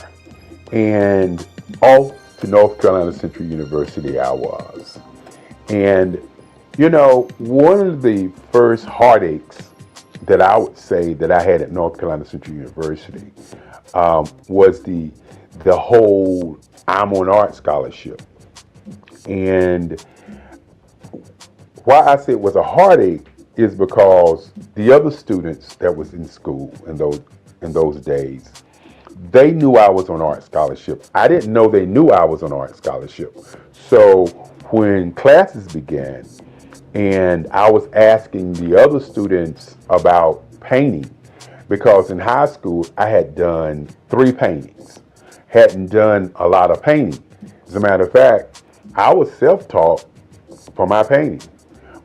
and off to North Carolina Central University I was. And, you know, one of the first heartaches that I would say that I had at North Carolina Central University was the whole I'm on art scholarship. And why I say it was a heartache is because the other students that was in school in those days, they knew I was on art scholarship. I didn't know they knew I was on art scholarship. So when classes began and I was asking the other students about painting, because in high school I had done 3 paintings, hadn't done a lot of painting. As a matter of fact, I was self-taught for my painting.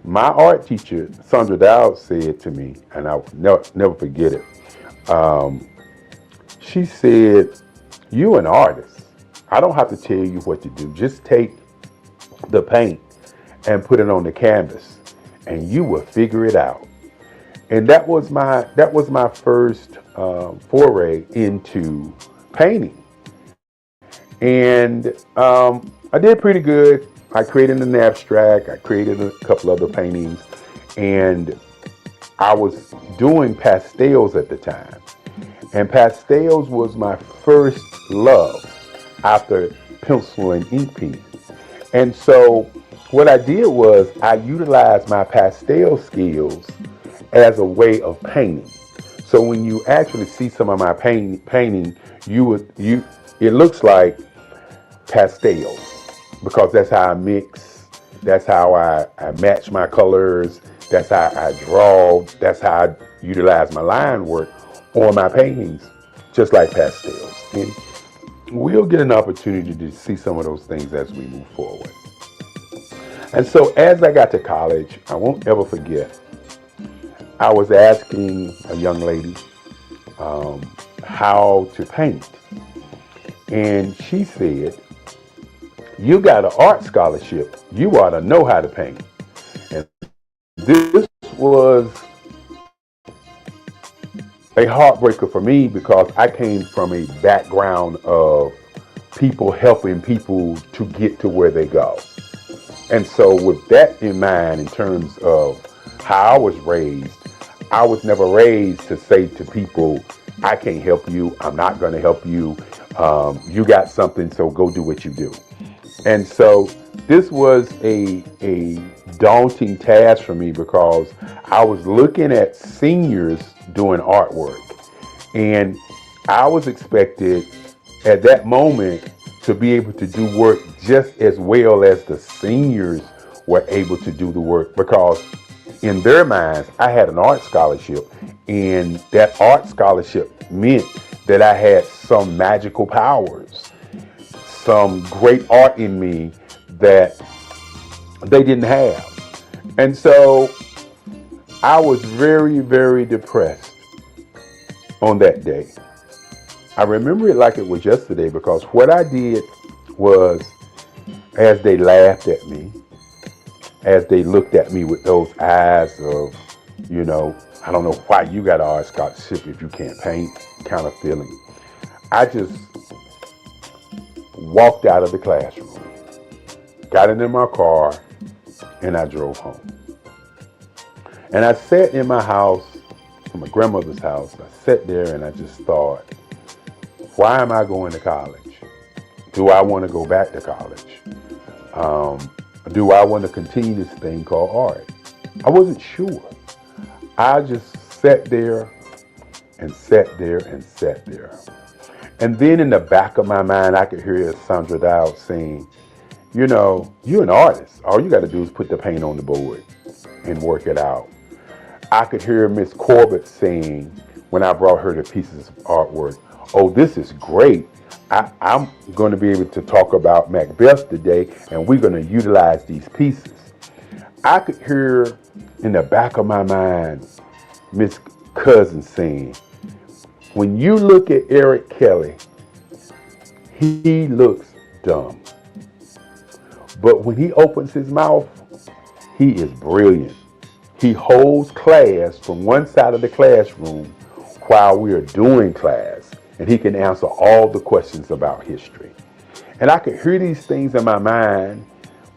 My art teacher, Sandra Dowd, said to me, and I'll never forget it, she said, you're an artist. I don't have to tell you what to do. Just take the paint and put it on the canvas and you will figure it out. And that was my first foray into painting. And I did pretty good. I created an abstract. I created a couple other paintings, and I was doing pastels at the time. And pastels was my first love after pencil and ink pen. And so what I did was I utilized my pastel skills as a way of painting. So when you actually see some of my painting, it looks like pastels, because that's how I mix, that's how I match my colors, that's how I draw, that's how I utilize my line work on my paintings, just like pastels. And we'll get an opportunity to see some of those things as we move forward. And so as I got to college, I won't ever forget, I was asking a young lady how to paint. And she said, you got an art scholarship, you ought to know how to paint. And this was a heartbreaker for me, because I came from a background of people helping people to get to where they go. And so with that in mind, in terms of how I was raised, I was never raised to say to people, I can't help you, I'm not going to help you, you got something, so go do what you do. And so this was a daunting task for me, because I was looking at seniors doing artwork, and I was expected at that moment to be able to do work just as well as the seniors were able to do the work, because in their minds, I had an art scholarship, and that art scholarship meant that I had some magical powers, some great art in me that they didn't have. And so I was very, very depressed on that day. I remember it like it was yesterday, because what I did was, as they laughed at me, as they looked at me with those eyes of, you know, I don't know why you got an art scholarship if you can't paint kind of feeling, I just walked out of the classroom, got into my car, and I drove home. And I sat in my house, in my grandmother's house. I sat there and I just thought, why am I going to college? Do I want to go back to college? Do I want to continue this thing called art? I wasn't sure. I just sat there and sat there and sat there. And then in the back of my mind, I could hear Sandra Dowd saying, you know, you're an artist. All you got to do is put the paint on the board and work it out. I could hear Miss Corbett saying, when I brought her the pieces of artwork, oh, this is great. I'm going to be able to talk about Macbeth today, and we're going to utilize these pieces. I could hear in the back of my mind Miss Cousin saying, when you look at Eric Kelly, he looks dumb. But when he opens his mouth, he is brilliant. He holds class from one side of the classroom while we are doing class, and he can answer all the questions about history. And I could hear these things in my mind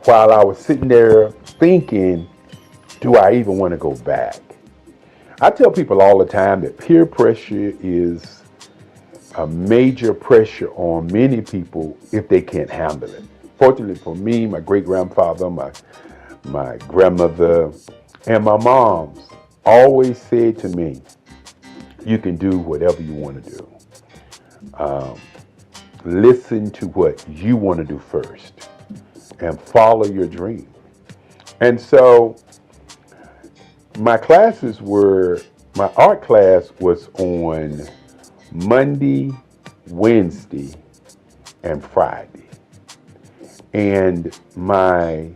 while I was sitting there thinking, do I even want to go back? I tell people all the time that peer pressure is a major pressure on many people if they can't handle it. Fortunately for me, my great-grandfather, my grandmother, and my moms always said to me, you can do whatever you want to do. Listen to what you want to do first and follow your dream. And so my art class was on Monday, Wednesday, and Friday. And my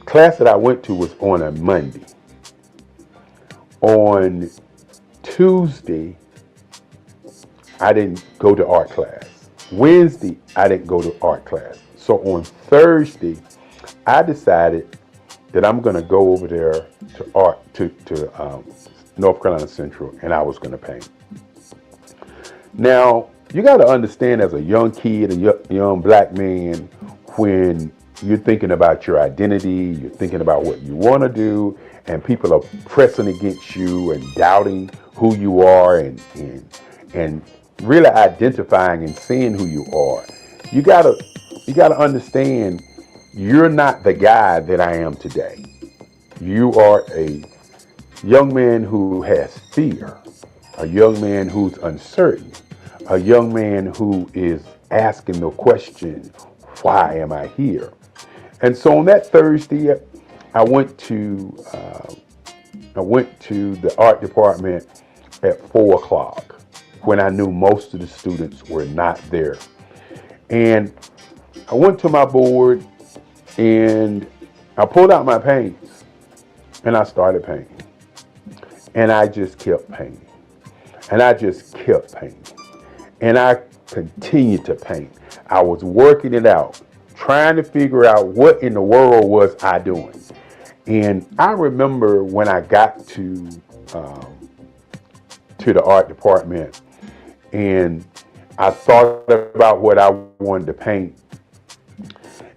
class that I went to was on a Monday. On Tuesday, I didn't go to art class. Wednesday, I didn't go to art class. So on Thursday, I decided that I'm going to go over there to North Carolina Central, and I was going to paint. Now, you got to understand, as a young kid, a young black man, when you're thinking about your identity, you're thinking about what you want to do, and people are pressing against you and doubting who you are and really identifying and seeing who you are. You gotta understand, you're not the guy that I am today. You are a young man who has fear, a young man who's uncertain, a young man who is asking the question, why am I here? And so on that Thursday, I went to the art department at 4:00 when I knew most of the students were not there. And I went to my board and I pulled out my paints and I started painting. And I just kept painting. And I just kept painting. And I continued to paint. I was working it out, trying to figure out what in the world was I doing. And I remember when I got to the art department and I thought about what I wanted to paint.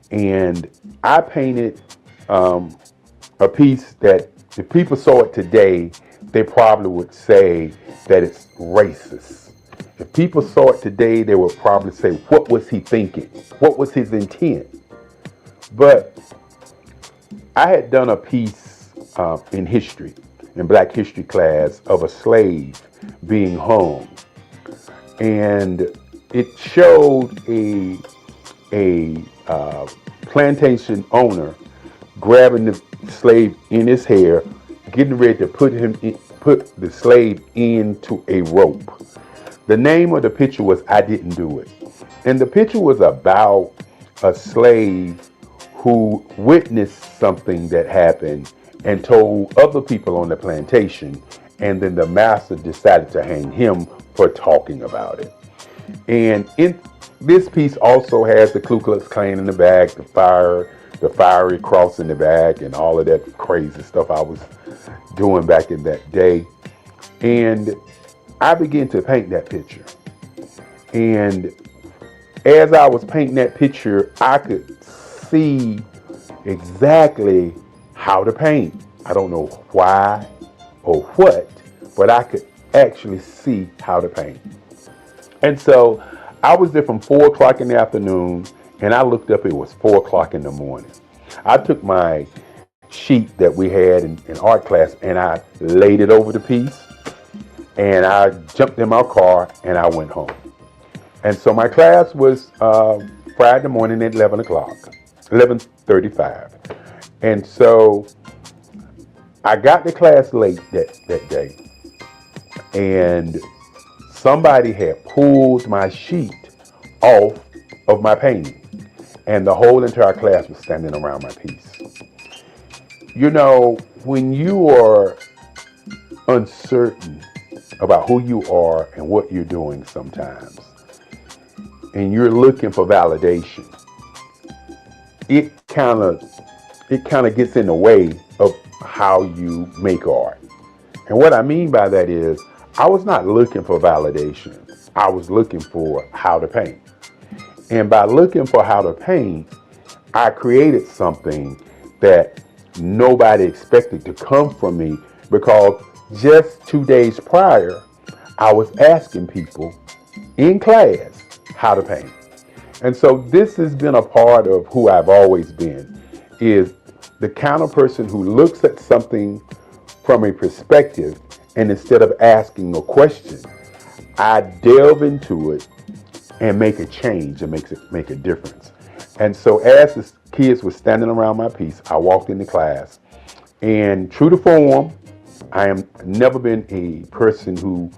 And I painted a piece that if people saw it today, they probably would say that it's racist. If people saw it today, they would probably say, what was he thinking? What was his intent? But I had done a piece in history, in Black history class, of a slave being hung. And it showed a plantation owner grabbing the slave in his hair, getting ready to put the slave into a rope. The name of the picture was I Didn't Do It. And the picture was about a slave who witnessed something that happened and told other people on the plantation, and then the master decided to hang him for talking about it. And in this piece also has the Ku Klux Klan in the back, the fiery cross in the back, and all of that crazy stuff I was doing back in that day. And I began to paint that picture. And as I was painting that picture, I could see exactly how to paint. I don't know why or what, but I could actually see how to paint. And so I was there from 4 o'clock in the afternoon, and I looked up, it was 4 o'clock in the morning. I took my sheet that we had in art class and I laid it over the piece, and I jumped in my car and I went home. And so my class was Friday morning at 11 o'clock, 11:35. And so I got to class late that day, and somebody had pulled my sheet off of my painting, and the whole entire class was standing around my piece. You know, when you are uncertain about who you are and what you're doing sometimes, and you're looking for validation, it kind of gets in the way of how you make art. And what I mean by that is, I was not looking for validation. I was looking for how to paint. And by looking for how to paint, I created something that nobody expected to come from me, because just 2 days prior, I was asking people in class how to paint. And so this has been a part of who I've always been, is the kind of person who looks at something from a perspective, and instead of asking a question, I delve into it and make a change and make a difference. And so as the kids were standing around my piece, I walked into class, and true to form, I am never been a person who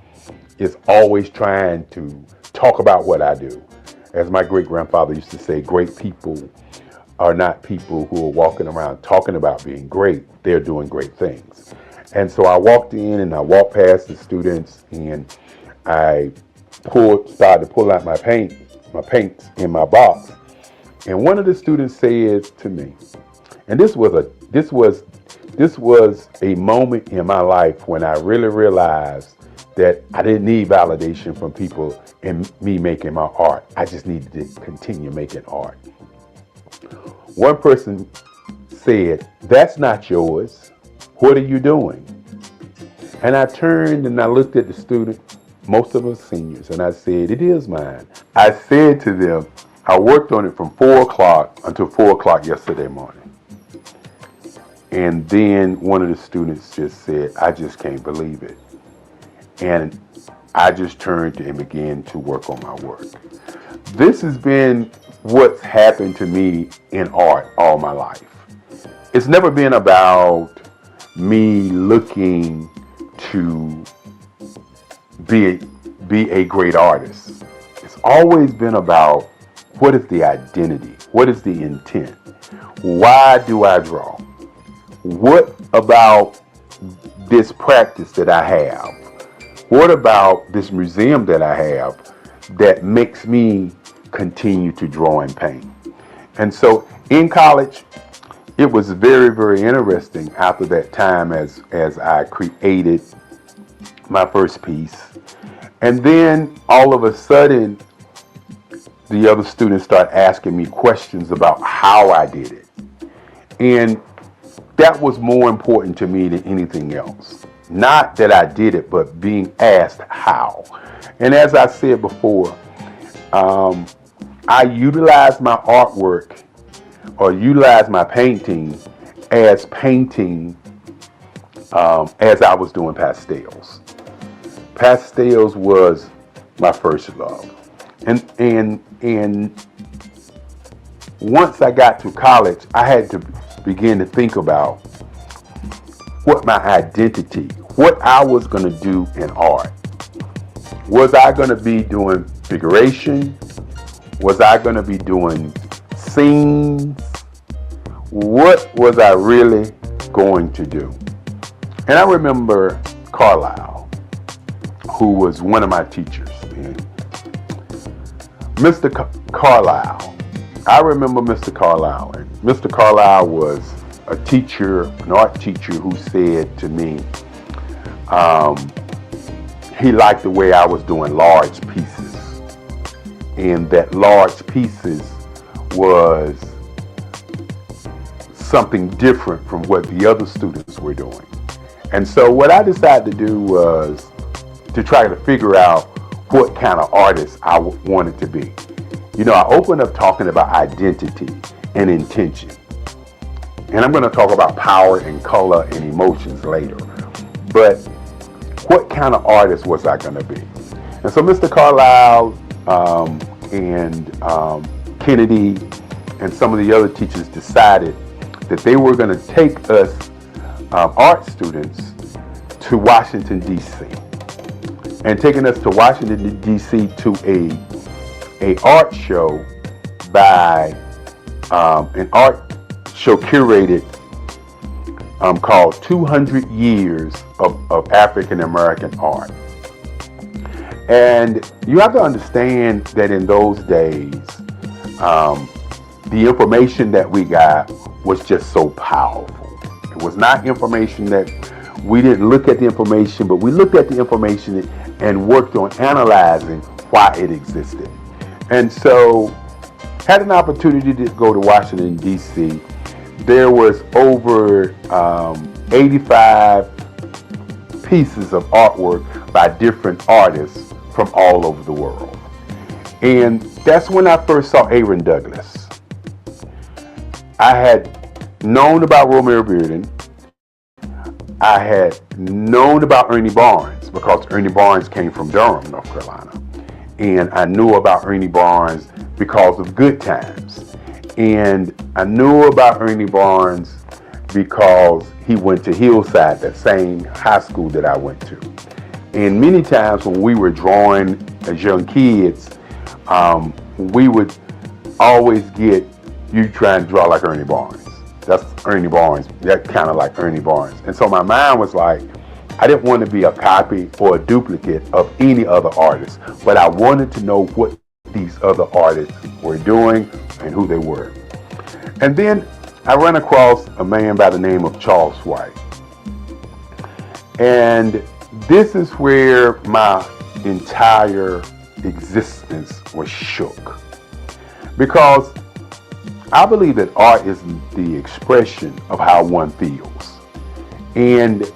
is always trying to talk about what I do. As my great-grandfather used to say, great people are not people who are walking around talking about being great. They're doing great things. And so I walked in and I walked past the students, and I started to pull out my paints in my box. And one of the students said to me, and this was a moment in my life when I really realized that I didn't need validation from people in me making my art. I just needed to continue making art. One person said, "That's not yours. What are you doing?" And I turned and I looked at the student, most of us seniors, and I said, "It is mine." I said to them, I worked on it from 4 o'clock until 4 o'clock yesterday morning. And then one of the students just said, "I just can't believe it." And I just turned and began to work on my work. This has been what's happened to me in art all my life. It's never been about me looking to be a great artist. It's always been about, what is the identity? What is the intent? Why do I draw? What about this practice that I have? What about this museum that I have that makes me continue to draw and paint? And so in college, it was very, very interesting after that time as I created my first piece. And then all of a sudden, the other students start asking me questions about how I did it. And that was more important to me than anything else. Not that I did it, but being asked how. And as I said before, I utilize my artwork or utilize my painting as I was doing pastels. Pastels was my first love. And once I got to college, I had to begin to think about what my identity, what I was going to do in art. Was I going to be doing figuration? Was I going to be doing scenes? What was I really going to do? And I remember Carlisle, who was one of my teachers. And Mr. Carlisle, I remember Mr. Carlisle. And Mr. Carlisle was a teacher, an art teacher, who said to me, he liked the way I was doing large pieces. And that large pieces was something different from what the other students were doing. And so what I decided to do was to try to figure out what kind of artist I wanted to be. You know, I opened up talking about identity and intention. And I'm going to talk about power and color and emotions later. But what kind of artist was I going to be? And so Mr. Carlisle and Kennedy and some of the other teachers decided that they were going to take us art students to Washington, D.C. And taking us to Washington, D.C. to a art show by an art show curated called 200 Years of African American Art. And you have to understand that in those days, the information that we got was just so powerful. It was not information that we didn't look at the information, but we looked at the information and worked on analyzing why it existed. And so had an opportunity to go to Washington, D.C. There was over 85 pieces of artwork by different artists from all over the world. And that's when I first saw Aaron Douglas. I had known about Romare Bearden. I had known about Ernie Barnes because Ernie Barnes came from Durham, North Carolina. And I knew about Ernie Barnes because of Good Times. And I knew about Ernie Barnes because he went to Hillside, that same high school that I went to. And many times when we were drawing as young kids, we would always get, you try and draw like Ernie Barnes. That's Ernie Barnes. That kind of like Ernie Barnes. And so my mind was like, I didn't want to be a copy or a duplicate of any other artist, but I wanted to know what these other artists were doing and who they were. And then I ran across a man by the name of Charles White. And this is where my entire existence was shook. Because I believe that art is the expression of how one feels. And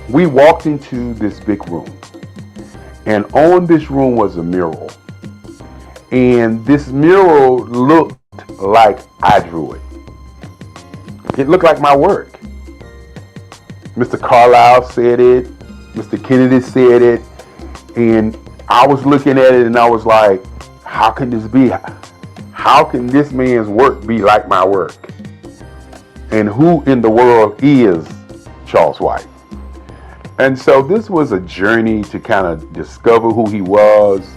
we walked into this big room. And on this room was a mural. And this mural looked like I drew it. It looked like my work. Mr. Carlisle said it. Mr. Kennedy said it. And I was looking at it and I was like, how can this be? How can this man's work be like my work? And who in the world is Charles White? And so this was a journey to kind of discover who he was,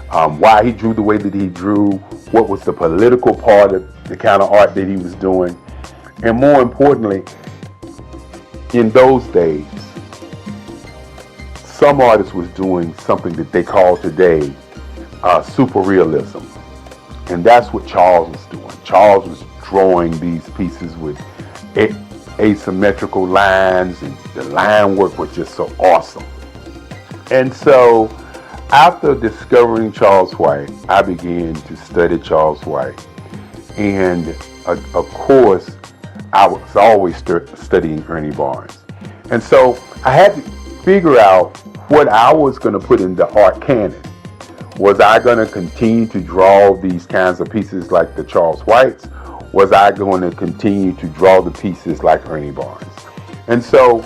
why he drew the way that he drew, what was the political part of the kind of art that he was doing. And more importantly, in those days, some artists was doing something that they call today super realism. And that's what Charles was doing. Charles was drawing these pieces with asymmetrical lines, and the line work was just so awesome. And so after discovering Charles White, I began to study Charles White. And of course, I was always studying Ernie Barnes. And so I had to figure out what I was going to put in the art canon. Was I going to continue to draw these kinds of pieces like the Charles Whites? Was I going to continue to draw the pieces like Ernie Barnes? And so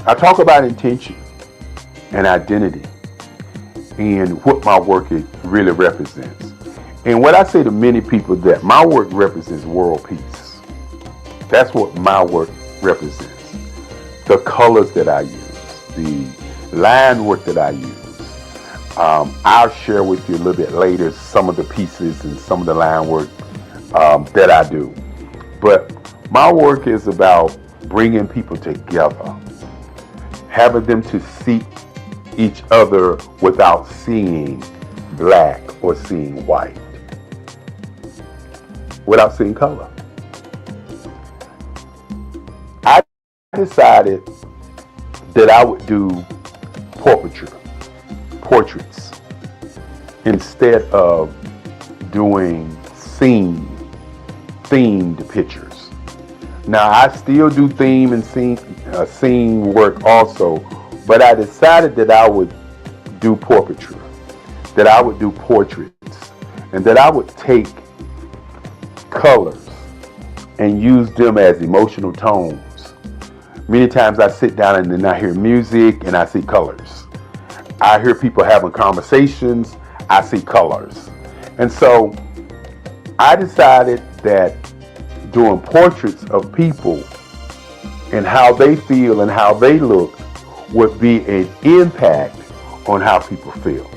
I talk about intention and identity and what my work really represents. And what I say to many people, that my work represents world peace. That's what my work represents. the colors that I use, the line work that I use. I'll share with you a little bit later some of the pieces and some of the line work that I do. But my work is about bringing people together, having them to see each other without seeing black or seeing white, without seeing color. I decided that I would do portraits, instead of doing themed pictures. Now, I still do theme and scene work also, but I decided that I would do portraiture, that I would do portraits, and that I would take colors and use them as emotional tones. Many times I sit down and then I hear music and I see colors. I hear people having conversations, I see colors. And so I decided that doing portraits of people and how they feel and how they look would be an impact on how people feel.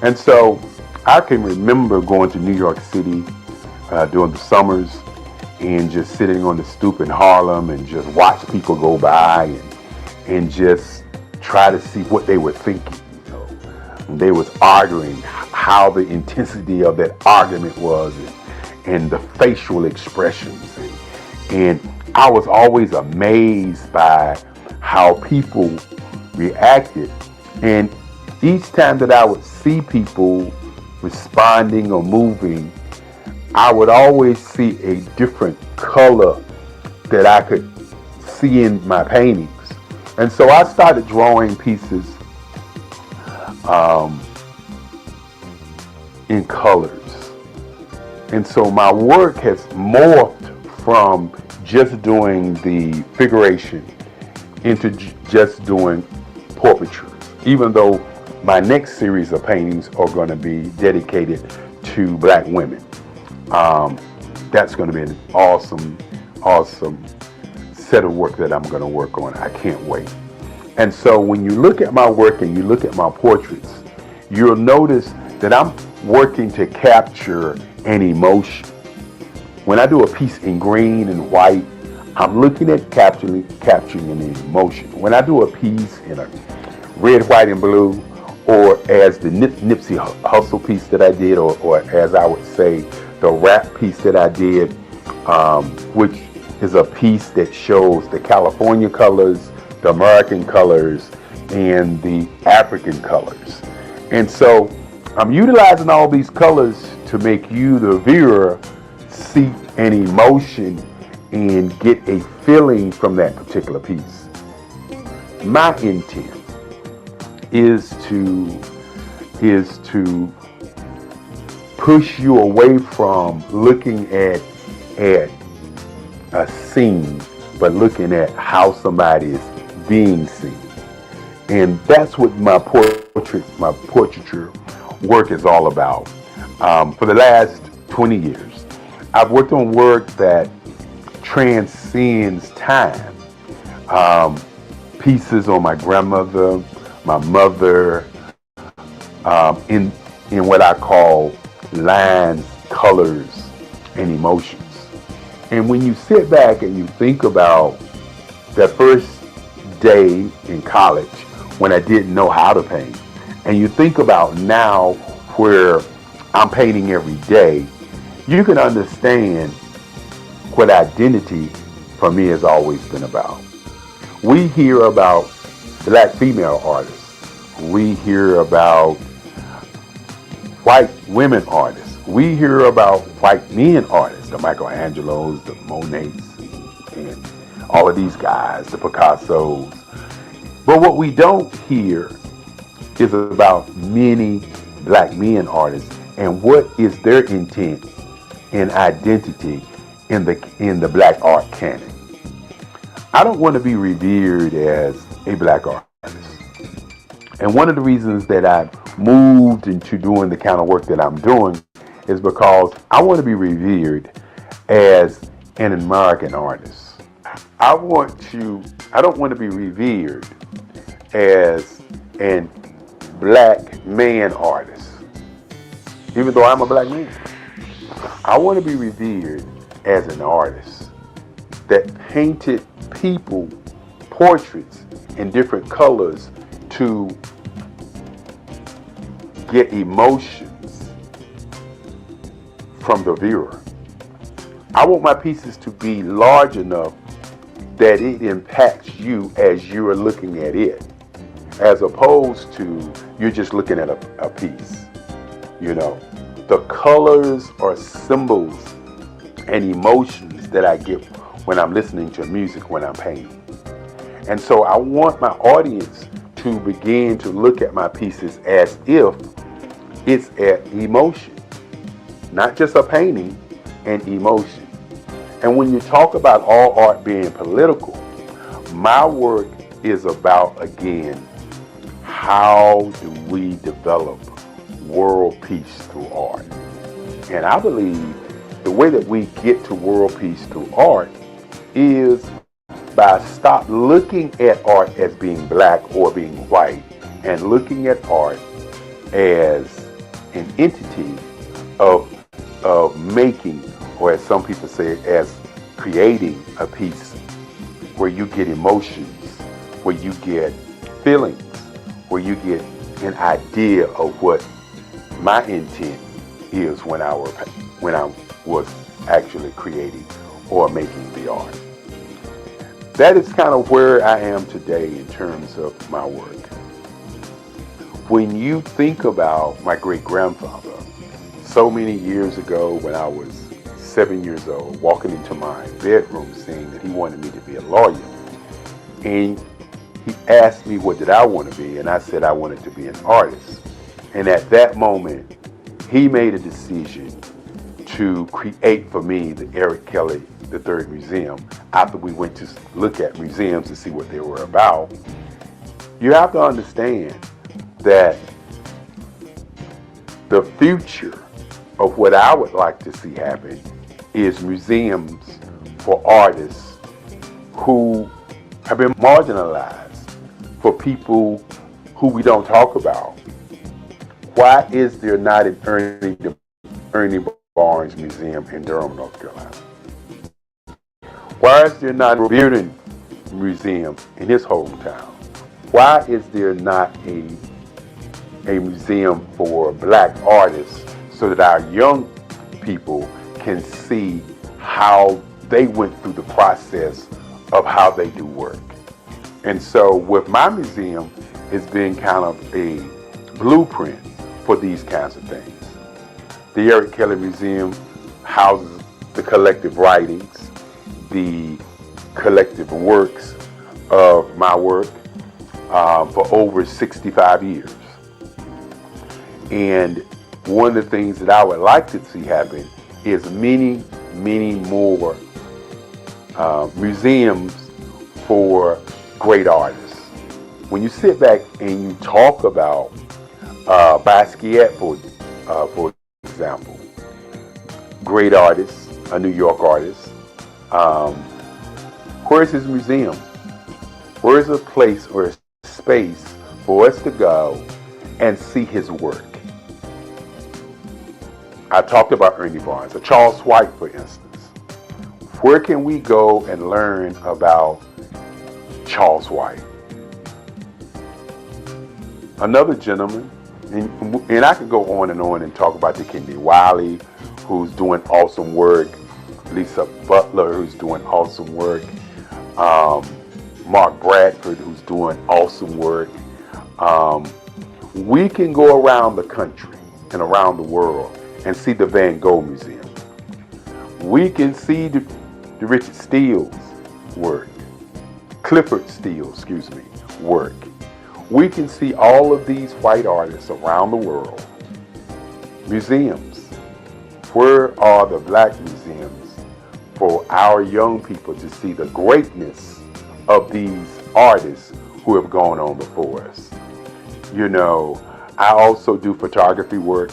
And so I can remember going to New York City during the summers and just sitting on the stoop in Harlem and just watch people go by and just try to see what they were thinking. You know, and they was arguing, how the intensity of that argument was, and the facial expressions. And I was always amazed by how people reacted. And each time that I would see people responding or moving, I would always see a different color that I could see in my paintings. And so I started drawing pieces in colors. And so my work has morphed from just doing the figuration into just doing portraiture, even though my next series of paintings are going to be dedicated to black women. That's going to be an awesome set of work that I'm going to work on. I can't wait. And so when you look at my work and you look at my portraits, you'll notice that I'm working to capture an emotion. When I do a piece in green and white, I'm looking at capturing an emotion. When I do a piece in a red, white, and blue, or as the Nipsey Hussle piece that I did, or as I would say, the rap piece that I did, which is a piece that shows the California colors, the American colors, and the African colors. And so I'm utilizing all these colors to make you, the viewer, see an emotion and get a feeling from that particular piece. My intent is to push you away from looking at a scene, but looking at how somebody is being seen. And that's what my portraiture work is all about. For the last 20 years, I've worked on work that transcends time. Pieces on my grandmother, my mother, in what I call lines, colors, and emotions. And when you sit back and you think about that first day in college when I didn't know how to paint, and you think about now where I'm painting every day, you can understand what identity for me has always been about. We hear about black female artists. We hear about white women artists. We hear about white men artists, the Michelangelos, the Monets, and all of these guys, the Picassos. But what we don't hear is about many black men artists and what is their intent and identity in the black art canon. I don't want to be revered as a black artist. And one of the reasons that I moved into doing the kind of work that I'm doing is because I want to be revered as an American artist. I don't want to be revered as a black man artist, even though I'm a black man. I want to be revered as an artist that painted people portraits in different colors to get emotions from the viewer. I want my pieces to be large enough that it impacts you as you're looking at it, as opposed to you're just looking at a piece. You know, the colors are symbols and emotions that I get when I'm listening to music, when I'm painting. And so I want my audience to begin to look at my pieces as if it's an emotion, not just a painting, an emotion. And when you talk about all art being political, my work is about, again, how do we develop world peace through art? And I believe the way that we get to world peace through art is by stop looking at art as being black or being white and looking at art as an entity of making, or as some people say, as creating a piece where you get emotions, where you get feelings, where you get an idea of what my intent is when I was actually creating or making the art. That is kind of where I am today in terms of my work. When you think about my great-grandfather, so many years ago when I was 7 years old, walking into my bedroom saying that he wanted me to be a lawyer, and he asked me what did I want to be, and I said I wanted to be an artist. And at that moment, he made a decision to create for me the Eric Kelly III Museum. After we went to look at museums to see what they were about, you have to understand that the future of what I would like to see happen is museums for artists who have been marginalized, for people who we don't talk about. Why is there not an Ernie Barnes Museum in Durham, North Carolina? Why is there not a Bearden Museum in his hometown? Why is there not a museum for black artists so that our young people can see how they went through the process of how they do work? And so with my museum, it's been kind of a blueprint for these kinds of things. The Eric Kelly Museum houses the collective writings, the collective works of my work for over 65 years. And one of the things that I would like to see happen is many, many more museums for great artists. When you sit back and you talk about Basquiat, for example, great artist, a New York artist, where's his museum? Where's a place or a space for us to go and see his work? I talked about Ernie Barnes, or Charles White, for instance. Where can we go and learn about Charles White? Another gentleman, and I could go on and talk about Kennedy Wiley, who's doing awesome work, Lisa Butler, who's doing awesome work, Mark Bradford, who's doing awesome work. We can go around the country and around the world and see the Van Gogh Museum. We can see the Richard Steele's work, Clifford Steele, work. We can see all of these white artists around the world. Museums. Where are the black museums for our young people to see the greatness of these artists who have gone on before us? You know, I also do photography work,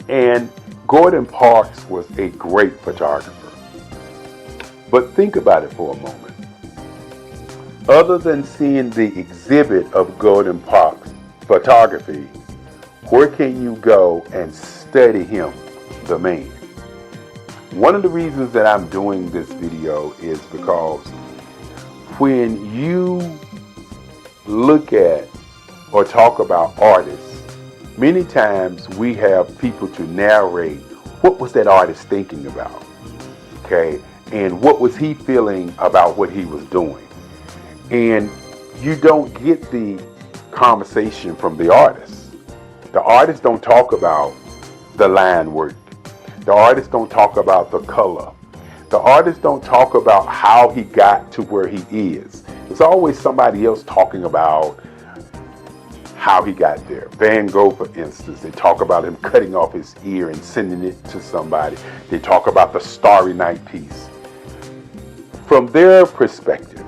and Gordon Parks was a great photographer. But think about it for a moment. Other than seeing the exhibit of Golden Park's photography, where can you go and study him, the man? One of the reasons that I'm doing this video is because when you look at or talk about artists, many times we have people to narrate what was that artist thinking about, okay? And what was he feeling about what he was doing? And you don't get the conversation from the artist. The artists don't talk about the line work. The artists don't talk about the color. The artists don't talk about how he got to where he is. It's always somebody else talking about how he got there. Van Gogh, for instance, they talk about him cutting off his ear and sending it to somebody. They talk about the Starry Night piece. From their perspective,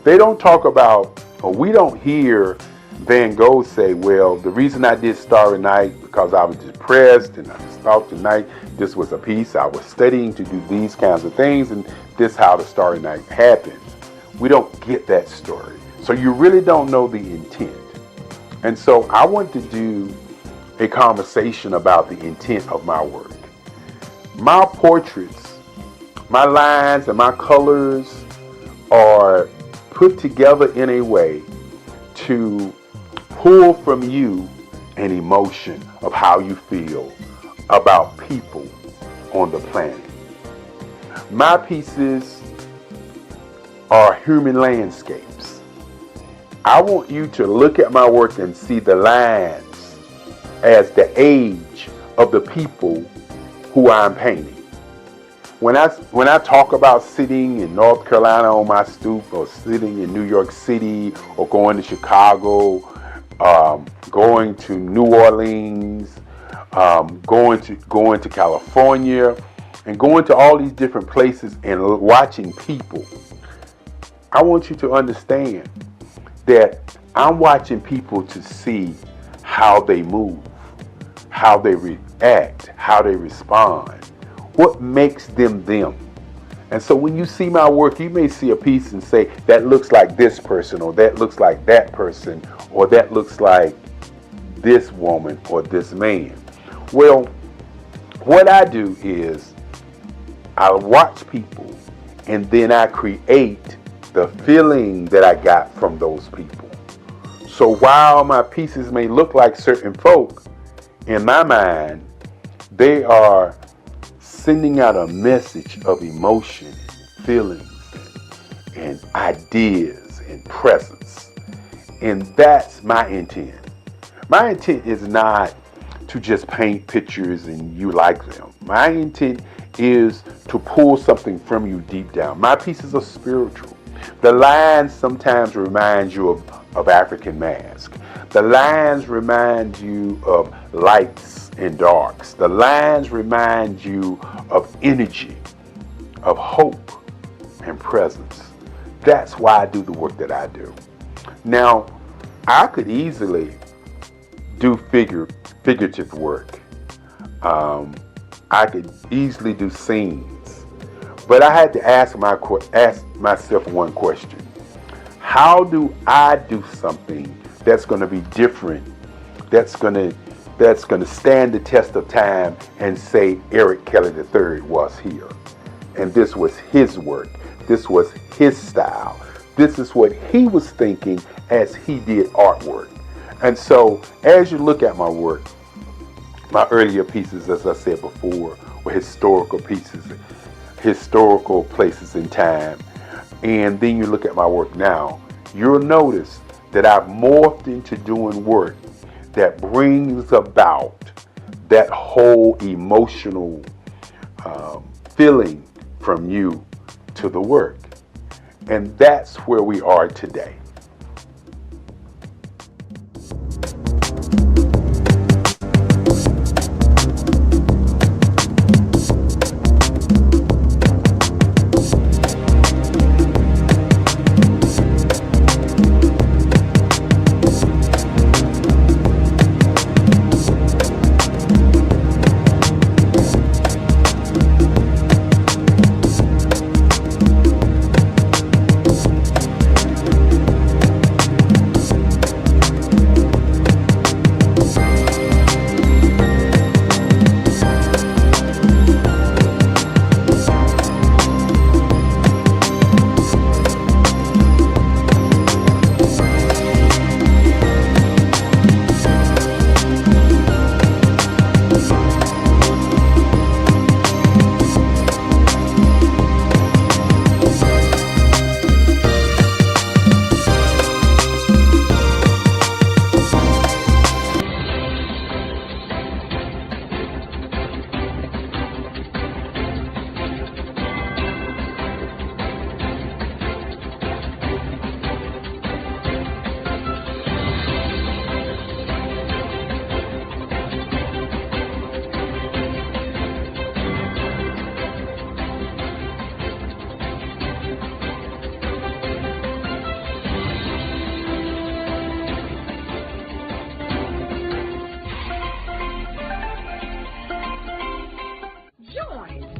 they don't talk about, or we don't hear Van Gogh say, well, the reason I did Starry Night because I was depressed and I thought tonight this was a piece I was studying to do these kinds of things, and this how the Starry Night happened. We don't get that story. So you really don't know the intent. And so I want to do a conversation about the intent of my work. My portraits, my lines and my colors are put together in a way to pull from you an emotion of how you feel about people on the planet. My pieces are human landscapes. I want you to look at my work and see the lines as the age of the people who I'm painting. When I talk about sitting in North Carolina on my stoop, or sitting in New York City, or going to Chicago, going to New Orleans, going to California, and going to all these different places and watching people, I want you to understand that I'm watching people to see how they move, how they react, how they respond, what makes them them. And so when you see my work, you may see a piece and say, that looks like this person, or that looks like that person, or that looks like this woman or this man. Well, what I do is I watch people and then I create the feeling that I got from those people. So while my pieces may look like certain folk, in my mind, they are sending out a message of emotion, feelings, and ideas and presence. And that's my intent. My intent is not to just paint pictures and you like them. My intent is to pull something from you deep down. My pieces are spiritual. The lines sometimes remind you of African mask. The lines remind you of lights and darks. The lines remind you of energy, of hope and presence. That's why I do the work that I do. Now, I could easily do figurative work. I could easily do scenes. But I had to ask myself one question. How do I do something that's going to be different, that's going to stand the test of time and say Eric Kelly III was here? And this was his work. This was his style. This is what he was thinking as he did artwork. And so as you look at my work, my earlier pieces, as I said before, were historical pieces, historical places in time. And then you look at my work now, you'll notice that I've morphed into doing work that brings about that whole emotional feeling from you to the work. And that's where we are today.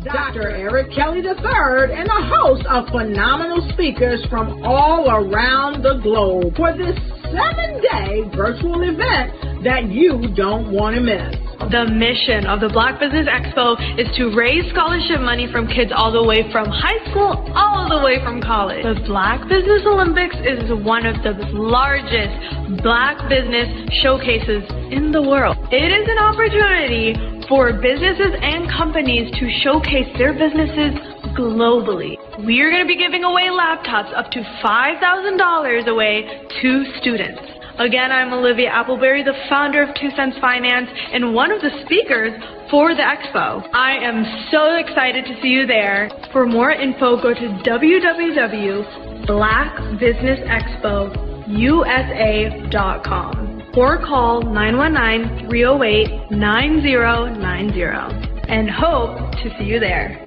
Dr. Eric Kelly III and a host of phenomenal speakers from all around the globe for this 7-day virtual event that you don't want to miss. The mission of the Black Business Expo is to raise scholarship money from kids all the way from high school, all the way from college. The Black Business Olympics is one of the largest Black business showcases in the world. It is an opportunity for businesses and companies to showcase their businesses globally. We are going to be giving away laptops up to $5,000 away to students. Again, I'm Olivia Appleberry, the founder of 2 Cents Finance and one of the speakers for the expo. I am so excited to see you there. For more info, go to www.blackbusinessexpousa.com or call 919-308-9090 and hope to see you there.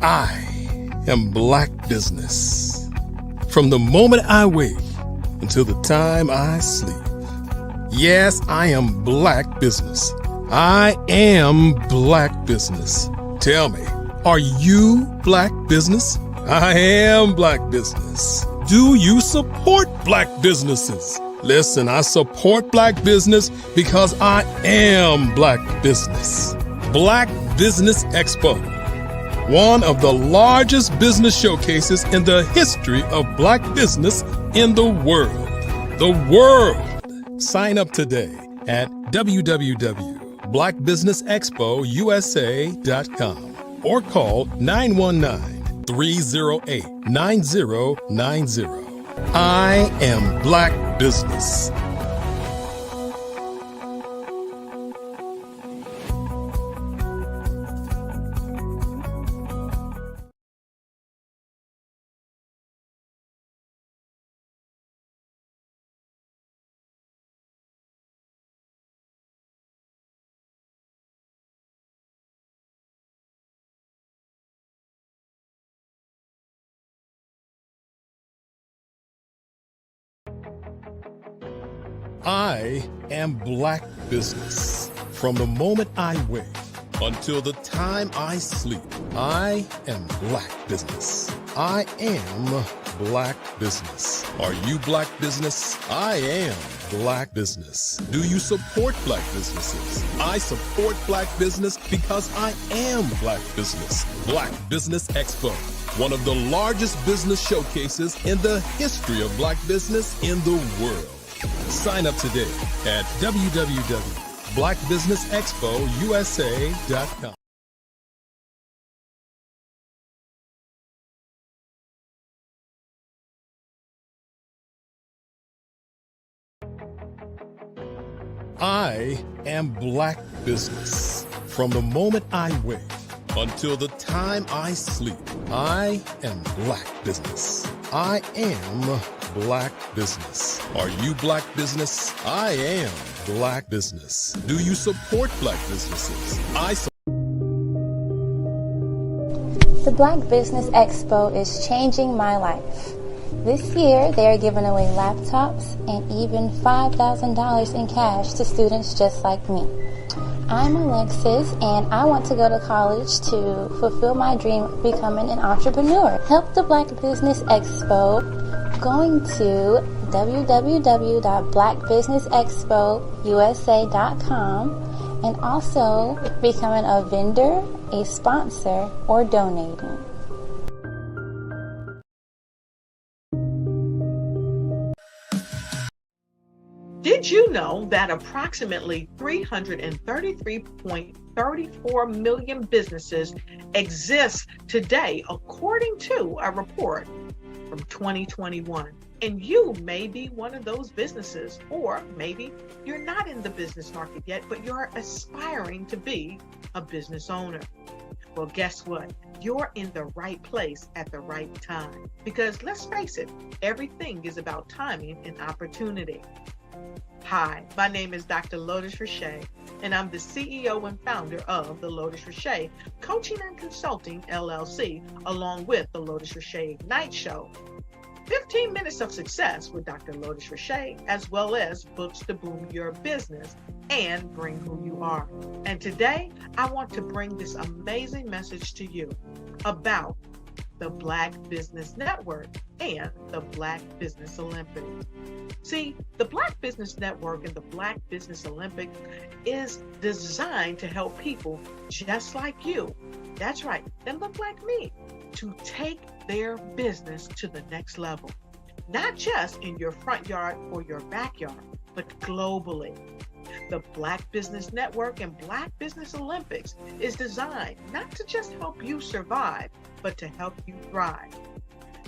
I am Black Business. From the moment I wake until the time I sleep. Yes, I am Black Business. I am Black Business. Tell me, are you Black Business? I am Black Business. Do you support Black businesses? Listen, I support Black business because I am Black Business. Black Business Expo, one of the largest business showcases in the history of Black business in the world. The world! Sign up today at www.blackbusinessexpousa.com or call 919-308-9090. I am Black Business. I am Black Business. From the moment I wake until the time I sleep, I am Black Business. I am Black Business. Are you Black Business? I am Black Business. Do you support Black businesses? I support Black business because I am Black Business. Black Business Expo, one of the largest business showcases in the history of Black business in the world. Sign up today at www.blackbusinessexpousa.com. I am Black Business. From the moment I wake until the time I sleep, I am Black Business. I am Black Business. Are you Black Business? I am Black Business. Do you support Black businesses? The Black Business Expo is changing my life. This year, they are giving away laptops and even $5,000 in cash to students just like me. I'm Alexis, and I want to go to college to fulfill my dream of becoming an entrepreneur. Help the Black Business Expo going to www.blackbusinessexpousa.com and also becoming a vendor, a sponsor, or donating. Did you know that approximately 333.34 million businesses exist today, according to a report from 2021? And you may be one of those businesses, or maybe you're not in the business market yet, but you're aspiring to be a business owner. Well, guess what? You're in the right place at the right time. Because let's face it, everything is about timing and opportunity. Hi, my name is Dr. Lotus Richey, and I'm the CEO and founder of the Lotus Richey Coaching and Consulting LLC, along with the Lotus Richey Ignite Show. 15 minutes of success with Dr. Lotus Richey, as well as books to boom your business and bring who you are. And today, I want to bring this amazing message to you about the Black Business Network and the Black Business Olympics. See, the Black Business Network and the Black Business Olympics is designed to help people just like you, that's right, that look like me, to take their business to the next level. Not just in your front yard or your backyard, but globally. The Black Business Network and Black Business Olympics is designed not to just help you survive, but to help you thrive.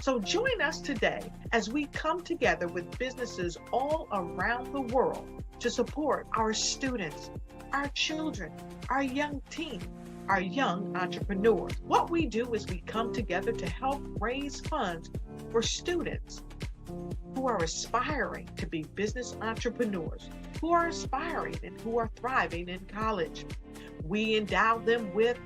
So join us today as we come together with businesses all around the world to support our students, our children, our young teens, our young entrepreneurs. What we do is we come together to help raise funds for students who are aspiring to be business entrepreneurs, who are aspiring and who are thriving in college. We endow them with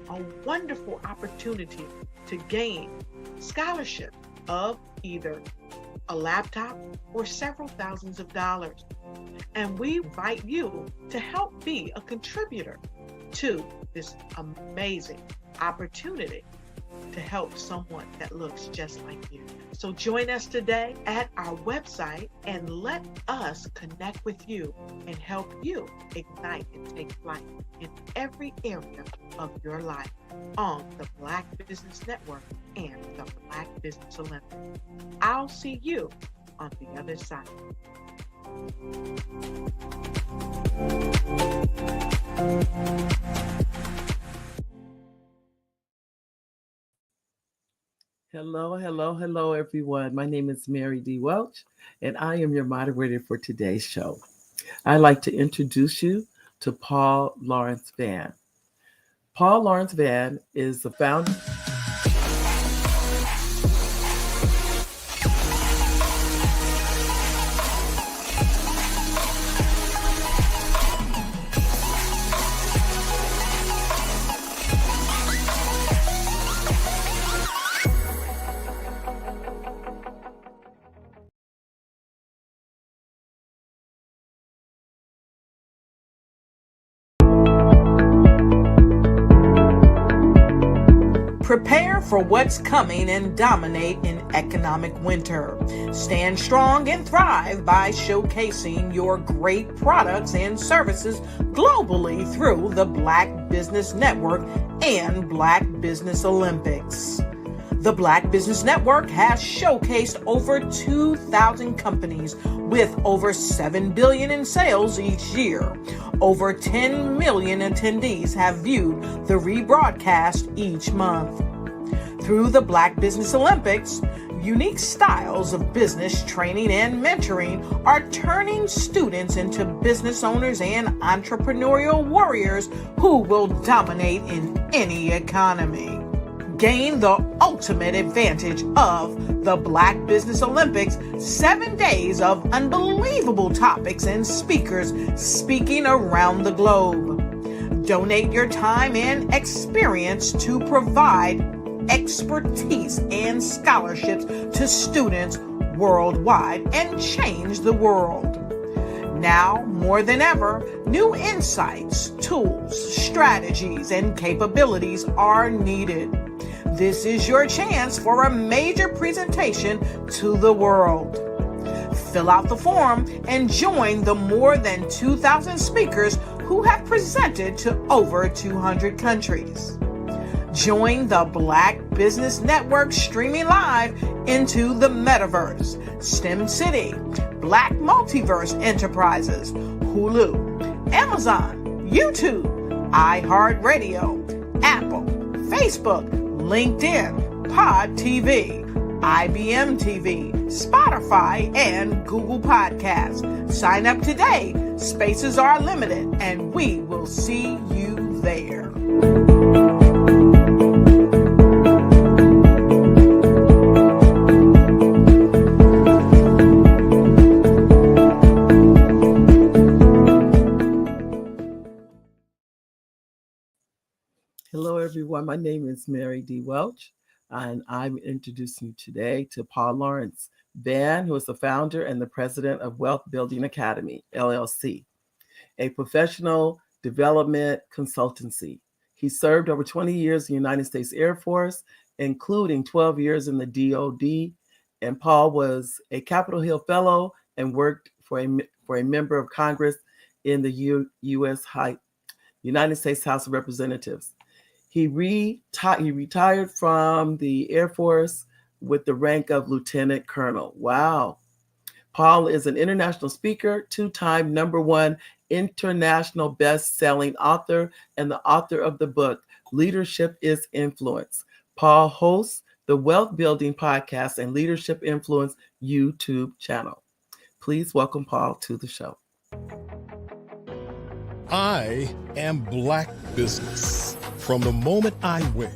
a wonderful opportunity to gain scholarship of either a laptop or several thousands of dollars. And we invite you to help be a contributor to this amazing opportunity to help someone that looks just like you. So join us today at our website and let us connect with you and help you ignite and take flight in every area of your life on the Black Business Network and the Black Business Olympics. I'll see you on the other side. Hello, everyone. My name is Mary D. Welch, and I am your moderator for today's show. I'd like to introduce you to Paul Lawrence Vann. Paul Lawrence Vann is the founder. Prepare for what's coming and dominate in economic winter. Stand strong and thrive by showcasing your great products and services globally through the Black Business Network and Black Business Olympics. The Black Business Network has showcased over 2,000 companies with over $7 billion in sales each year. Over 10 million attendees have viewed the rebroadcast each month. Through the Black Business Olympics, unique styles of business training and mentoring are turning students into business owners and entrepreneurial warriors who will dominate in any economy. Gain the ultimate advantage of the Black Business Olympics, 7 days of unbelievable topics and speakers speaking around the globe. Donate your time and experience to provide expertise and scholarships to students worldwide and change the world. Now, more than ever, new insights, tools, strategies, and capabilities are needed. This is your chance for a major presentation to the world. Fill out the form and join the more than 2,000 speakers who have presented to over 200 countries. Join the Black Business Network streaming live into the Metaverse, STEM City, Black Multiverse Enterprises, Hulu, Amazon, YouTube, iHeartRadio, Apple, Facebook, LinkedIn, Pod TV, IBM TV, Spotify, and Google Podcasts. Sign up today. Spaces are limited, and we will see you there. Hello, everyone. My name is Mary D. Welch, and I'm introducing you today to Paul Lawrence Van, who is the founder and the president of Wealth Building Academy, LLC, a professional development consultancy. He served over 20 years in the United States Air Force, including 12 years in the DoD, and Paul was a Capitol Hill Fellow and worked for a member of Congress in the United States House of Representatives. He retired from the Air Force with the rank of Lieutenant Colonel. Wow. Paul is an international speaker, two-time #1 international best-selling author, and the author of the book, Leadership is Influence. Paul hosts the Wealth Building Podcast and Leadership Influence YouTube channel. Please welcome Paul to the show. I am Black Business. From the moment I wake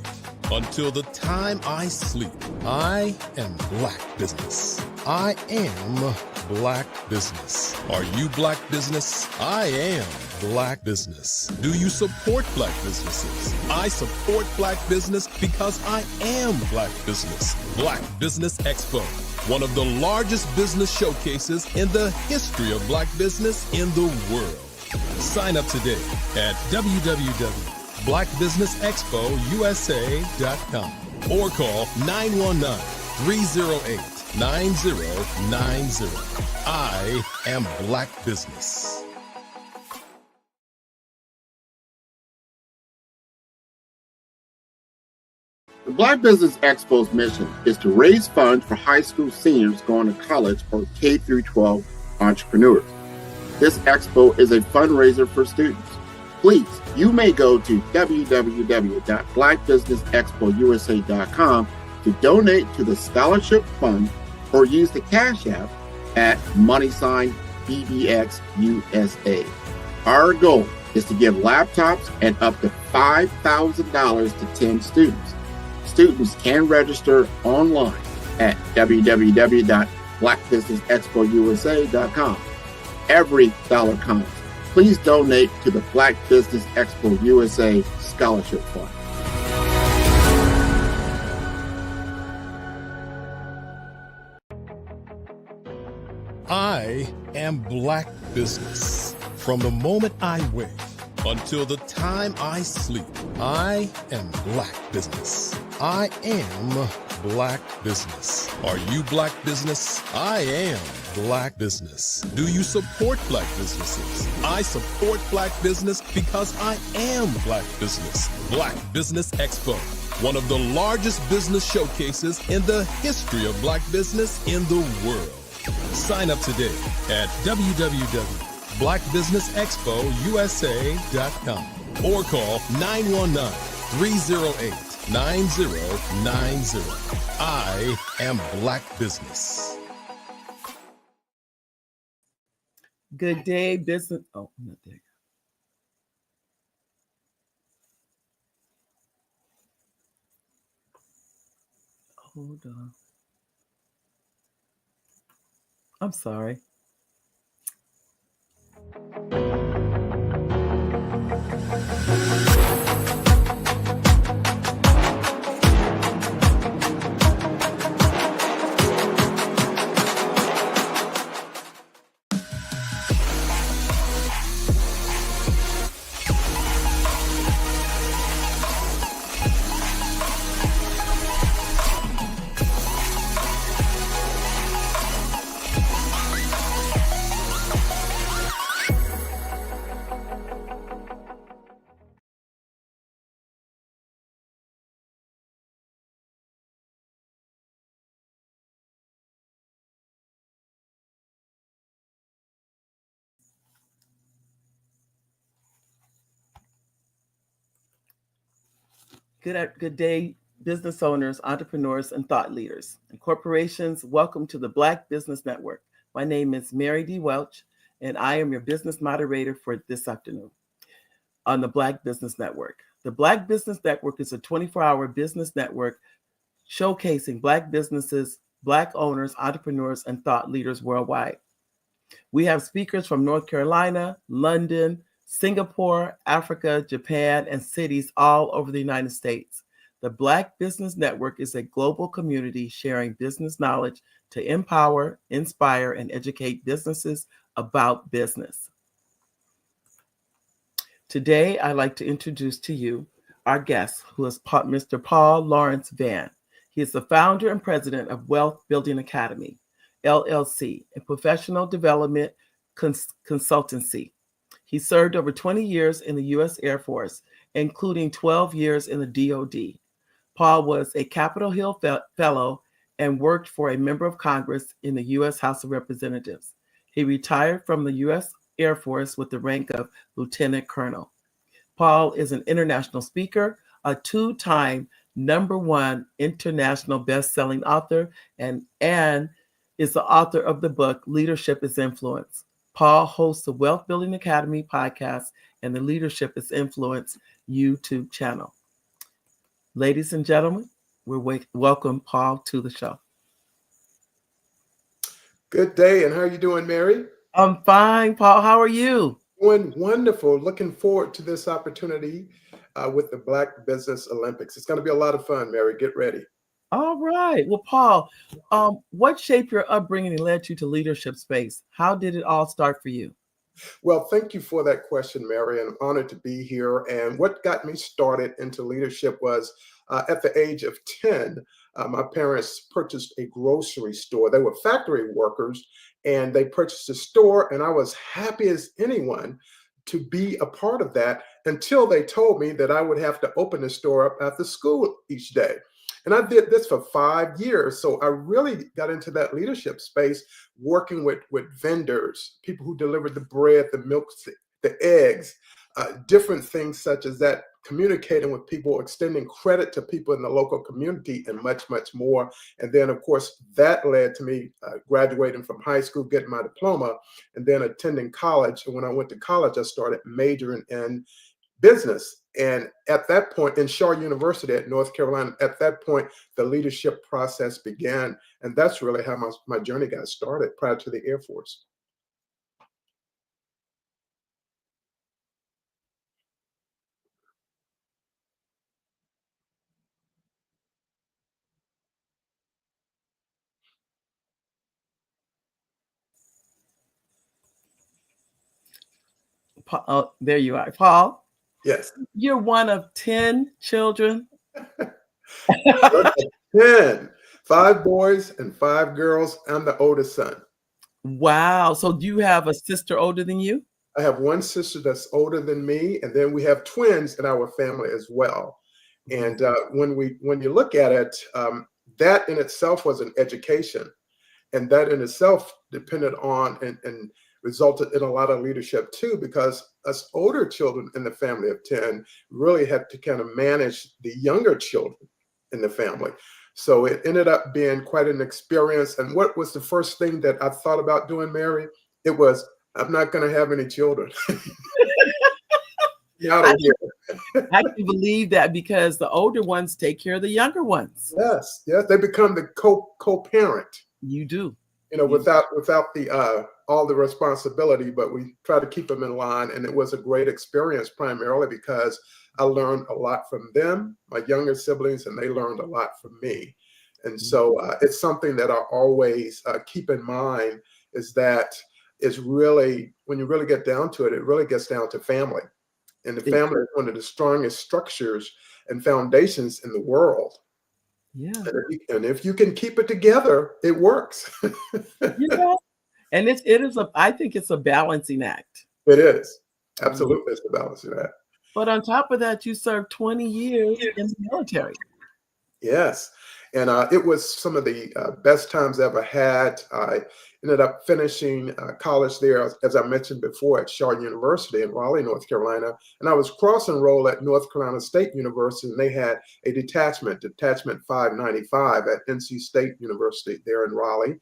until the time I sleep, I am Black Business. I am Black Business. Are you Black Business? I am Black Business. Do you support Black businesses? I support Black business because I am Black Business. Black Business Expo, one of the largest business showcases in the history of Black business in the world. Sign up today at www.blackbusinessexpousa.com or call 919-308-9090. I am Black Business. The Black Business Expo's mission is to raise funds for high school seniors going to college or K-12 entrepreneurs. This expo is a fundraiser for students. Please, you may go to www.blackbusinessexpousa.com to donate to the scholarship fund or use the Cash App at $BBXUSA. Our goal is to give laptops and up to $5,000 to 10 students. Students can register online at www.blackbusinessexpousa.com. Every dollar counts. Please donate to the Black Business Expo USA Scholarship Fund. I am Black Business. From the moment I wake until the time I sleep, I am Black Business. I am Black Business. Are you Black Business? I am Black Business. Do you support Black businesses? I support Black business because I am Black Business. Black Business Expo, one of the largest business showcases in the history of Black business in the world. Sign up today at www.blackbusinessexpousa.com or call 919-308-9090. I am Black Business. Good day, business. Oh, not there. Hold on. I'm sorry. Good day, business owners, entrepreneurs, and thought leaders. And corporations, welcome to the Black Business Network. My name is Mary D. Welch, and I am your business moderator for this afternoon on the Black Business Network. The Black Business Network is a 24-hour business network showcasing Black businesses, Black owners, entrepreneurs, and thought leaders worldwide. We have speakers from North Carolina, London, Singapore, Africa, Japan, and cities all over the United States. The Black Business Network is a global community sharing business knowledge to empower, inspire, and educate businesses about business. Today, I'd like to introduce to you our guest, who is Mr. Paul Lawrence Vann. He is the founder and president of Wealth Building Academy, LLC, a professional development consultancy. He served over 20 years in the U.S. Air Force, including 12 years in the DoD. Paul was a Capitol Hill Fellow and worked for a member of Congress in the U.S. House of Representatives. He retired from the U.S. Air Force with the rank of Lieutenant Colonel. Paul is an international speaker, a two-time #1 international best-selling author, and is the author of the book Leadership is Influence. Paul hosts the Wealth Building Academy podcast and the Leadership is Influence YouTube channel. Ladies and gentlemen, we welcome Paul to the show. Good day, and how are you doing, Mary? I'm fine, Paul. How are you? Doing wonderful. Looking forward to this opportunity with the Black Business Olympics. It's going to be a lot of fun, Mary. Get ready. All right. Well, Paul, what shaped your upbringing and led you to leadership space? How did it all start for you? Well, thank you for that question, Mary, and I'm honored to be here. And what got me started into leadership was at the age of 10, my parents purchased a grocery store. They were factory workers, and they purchased a store, and I was happy as anyone to be a part of that until they told me that I would have to open the store up after school each day. And I did this for 5 years. So I really got into that leadership space, working with vendors, people who delivered the bread, the milk, the eggs, different things such as that, communicating with people, extending credit to people in the local community, and much, much more. And then, of course, that led to me graduating from high school, getting my diploma, and then attending college. And when I went to college, I started majoring in business. And at that point, in Shaw University at North Carolina, at that point, the leadership process began. And that's really how my journey got started prior to the Air Force. Paul, there you are. Paul? Yes. You're one of 10 children? 10. 5 boys and 5 girls. I'm the oldest son. Wow. So do you have a sister older than you? I have one sister that's older than me, and then we have twins in our family as well. And when you look at it, that in itself was an education, and that in itself depended on and resulted in a lot of leadership too, because us older children in the family of 10 really had to kind of manage the younger children in the family. So it ended up being quite an experience. And what was the first thing that I thought about doing, Mary? It was, I'm not going to have any children. I can believe that, because the older ones take care of the younger ones. Yes, yes, they become the co-parent. You do. Without the all the responsibility, but we try to keep them in line. And it was a great experience, primarily because I learned a lot from them, my younger siblings, and they learned a lot from me. And so it's something that I always keep in mind, is that is really, when you really get down to it, it really gets down to family. And the family is one of the strongest structures and foundations in the world. Yeah. And if you can keep it together, it works. Yeah. And it is I think it's a balancing act. It is. Absolutely, it's a balancing act. But on top of that, you served 20 years in the military. Yes. And it was some of the best times I ever had. I ended up finishing college there, as I mentioned before, at Shaw University in Raleigh, North Carolina. And I was cross-enrolled at North Carolina State University, and they had a Detachment 595 at NC State University there in Raleigh.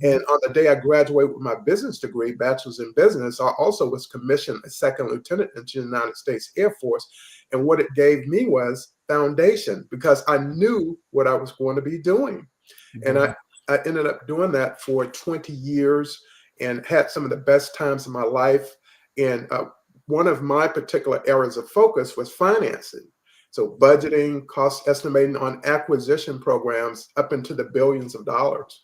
And on the day I graduated with my business degree, bachelor's in business, I also was commissioned a second lieutenant into the United States Air Force. And what it gave me was foundation, because I knew what I was going to be doing. And I ended up doing that for 20 years and had some of the best times of my life. And one of my particular areas of focus was financing. So budgeting, cost estimating on acquisition programs up into the billions of dollars.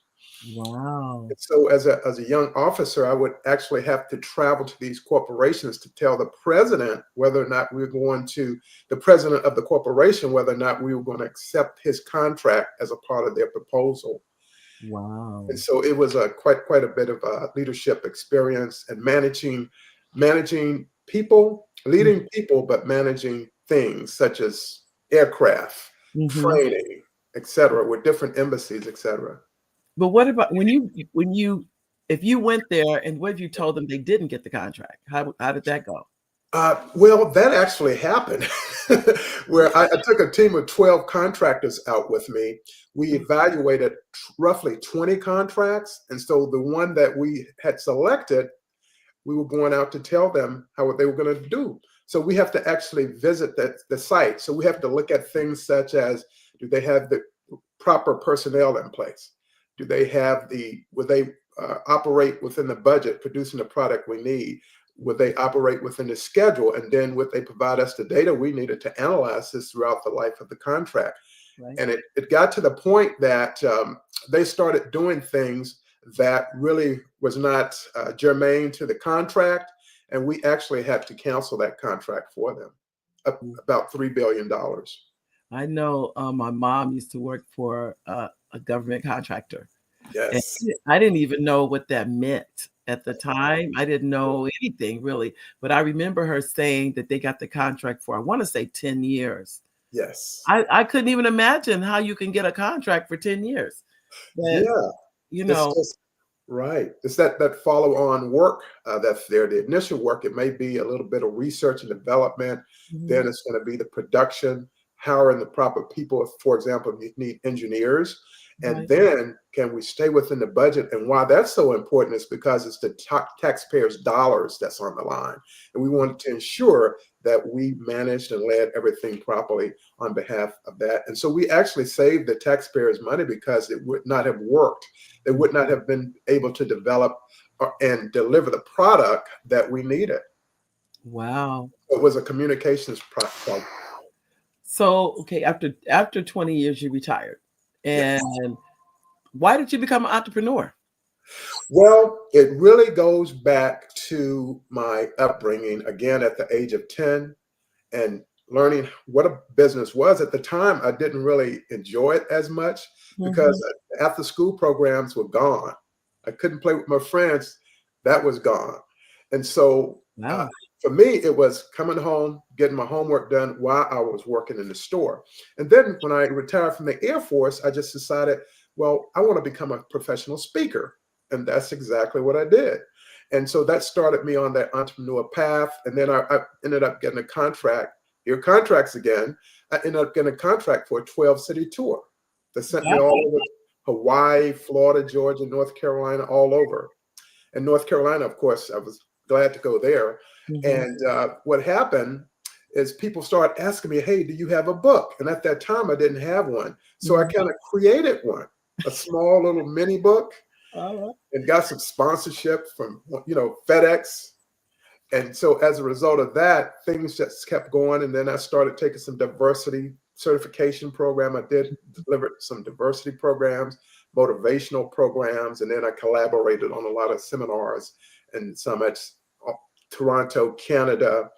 Wow. So as a young officer, I would actually have to travel to these corporations to tell the president whether or not we were going to, the president of the corporation, whether or not we were going to accept his contract as a part of their proposal. Wow. And so it was quite a bit of leadership experience and managing people, leading people, but managing things such as aircraft, training, et cetera, with different embassies, et cetera. But what about if you went there and what if you told them they didn't get the contract? How did that go? Well, that actually happened where I took a team of 12 contractors out with me. We evaluated roughly 20 contracts. And so the one that we had selected, we were going out to tell them how they were going to do. So we have to actually visit the site. So we have to look at things such as, do they have the proper personnel in place? Do they have would they operate within the budget, producing the product we need? Would they operate within the schedule? And then would they provide us the data we needed to analyze this throughout the life of the contract? Right. And it got to the point that they started doing things that really was not germane to the contract. And we actually had to cancel that contract for them, about $3 billion. I know my mom used to work for a government contractor. Yes. And I didn't even know what that meant at the time. I didn't know anything really, but I remember her saying that they got the contract for, I want to say 10 years. Yes. I couldn't even imagine how you can get a contract for 10 years. But, yeah. You know. Right. It's that follow-on work that's there. The initial work, it may be a little bit of research and development. Then it's going to be the production, hiring the proper people. For example, you need engineers. And then can we stay within the budget? And why that's so important is because it's the taxpayers' dollars that's on the line. And we wanted to ensure that we managed and led everything properly on behalf of that. And so we actually saved the taxpayers' money because it would not have worked. They would not have been able to develop and deliver the product that we needed. Wow. It was a communications problem. So, okay, after 20 years, you retired. And why did you become an entrepreneur? Well, it really goes back to my upbringing, again, at the age of 10 and learning what a business was. At the time, I didn't really enjoy it as much because after school programs were gone. I couldn't play with my friends. That was gone. And so for me, it was coming home, getting my homework done while I was working in the store. And then when I retired from the Air Force, I just decided, well, I want to become a professional speaker. And that's exactly what I did. And so that started me on that entrepreneur path. And then I ended up getting a contract. Here, contracts again. I ended up getting a contract for a 12-city tour that sent me all over Hawaii, Florida, Georgia, North Carolina, all over. And North Carolina, of course, I was glad to go there. And what happened is people started asking me, hey, do you have a book? And at that time, I didn't have one. So I kind of created one, a small little mini book, and got some sponsorship from, FedEx. And so as a result of that, things just kept going. And then I started taking some diversity certification program. I did deliver some diversity programs, motivational programs, and then I collaborated on a lot of seminars and summits. Toronto, Canada,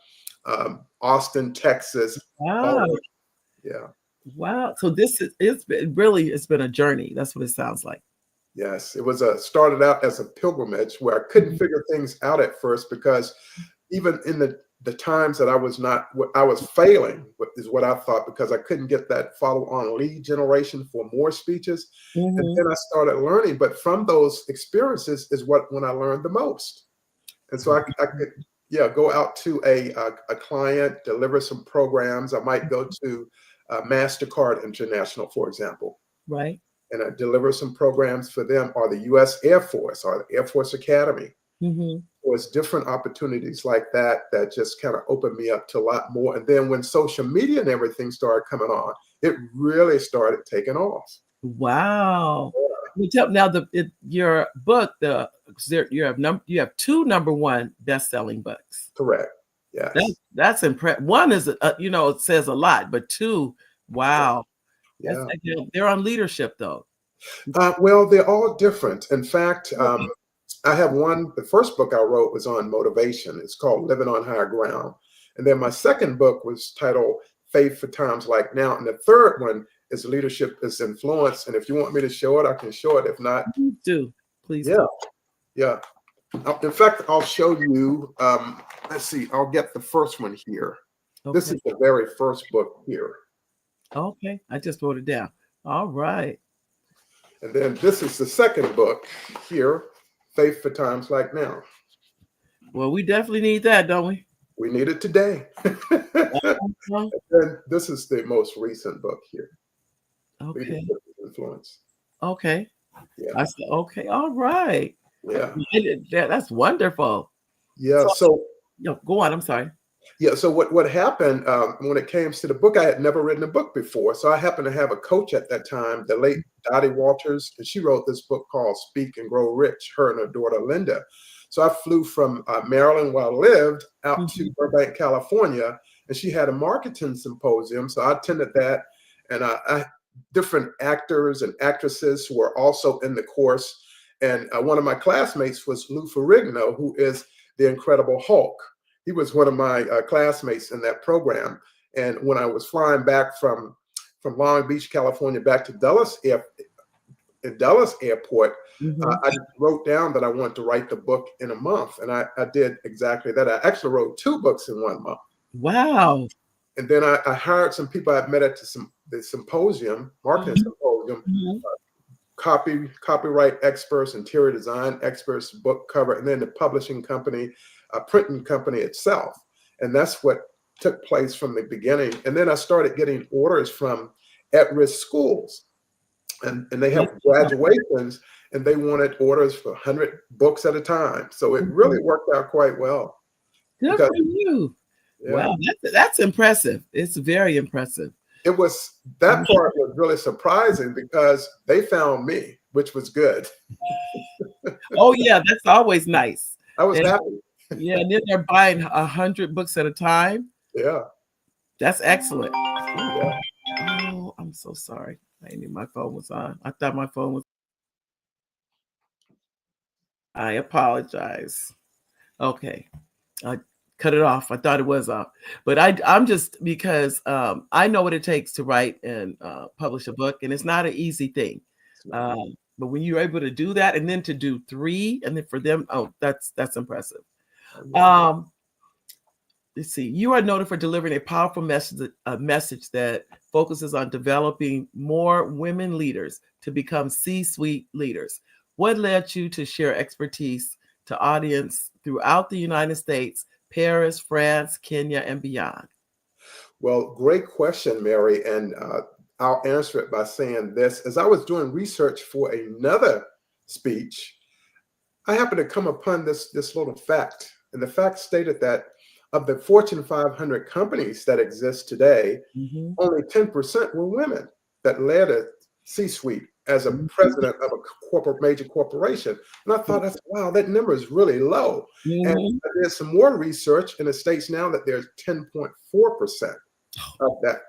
Austin, Texas. Wow. Yeah. Wow. So it's been a journey. That's what it sounds like. Yes. It was started out as a pilgrimage where I couldn't figure things out at first because even in the times that I was failing is what I thought, because I couldn't get that follow-on lead generation for more speeches. And then I started learning, but from those experiences is when I learned the most. And so I could, go out to a client, deliver some programs. I might go to MasterCard International, for example. Right. And I deliver some programs for them, or the U.S. Air Force, or the Air Force Academy. Or it's different opportunities like that just kind of opened me up to a lot more. And then when social media and everything started coming on, it really started taking off. Wow. Now, your book, you have 2 #1 best-selling books. Correct. Yes. That's impressive. One is, it says a lot, but two, wow. Yeah. They're on leadership though. Well, they're all different. In fact, I have the first book I wrote was on motivation. It's called Living on Higher Ground. And then my second book was titled Faith for Times Like Now. And the third one is Leadership is Influence. And if you want me to show it, I can show it. If not, please do. Please yeah. do. Yeah. In fact, I'll show you, let's see, I'll get the first one here. Okay. This is the very first book here. Okay. I just wrote it down. All right. And then this is the second book here, Faith for Times Like Now. Well, we definitely need that, don't we? We need it today. And this is the most recent book here. Okay. Leadership Influence. Okay. Yeah. I said, okay. All right. Yeah. That's wonderful. Yeah. So go on. I'm sorry. Yeah. So what happened when it came to the book, I had never written a book before. So I happened to have a coach at that time, the late Dottie Walters, and she wrote this book called Speak and Grow Rich, her and her daughter, Linda. So I flew from Maryland, where I lived, out to Burbank, California, and she had a marketing symposium. So I attended that, and different actors and actresses who were also in the course. And one of my classmates was Lou Ferrigno, who is the Incredible Hulk. He was one of my classmates in that program. And when I was flying back from Long Beach, California, back to Dulles Airport, I wrote down that I wanted to write the book in a month. And I did exactly that. I actually wrote 2 books in 1 month. Wow. And then I hired some people I'd met at the symposium, marketing symposium, copyright experts, interior design experts, book cover, and then the publishing company, printing company itself. And that's what took place from the beginning. And then I started getting orders from at-risk schools. And they have graduations, and they wanted orders for 100 books at a time. So it really worked out quite well. Good for you. Yeah. Wow, that's impressive. It's very impressive. That part was really surprising because they found me, which was good. Oh yeah, that's always nice. I was happy. Yeah, and then they're buying 100 books at a time. Yeah. That's excellent. Yeah. Oh, I'm so sorry. I knew my phone was on. I thought my phone was. I apologize. Okay. I cut it off. I thought it was off. But I'm just, because I know what it takes to write and publish a book, and it's not an easy thing. But when you're able to do that, and then to do 3, and then for them, that's impressive. Let's see. You are noted for delivering a powerful message that focuses on developing more women leaders to become C-suite leaders. What led you to share expertise to audience throughout the United States, Paris, France, Kenya, and beyond? Well, great question, Mary. And I'll answer it by saying this. As I was doing research for another speech, I happened to come upon this little fact. And the fact stated that of the Fortune 500 companies that exist today, only 10% were women that led a C-suite as a president of a major corporation. And I thought, wow, that number is really low. And there's some more research, and it states now that there's 10.4% of that.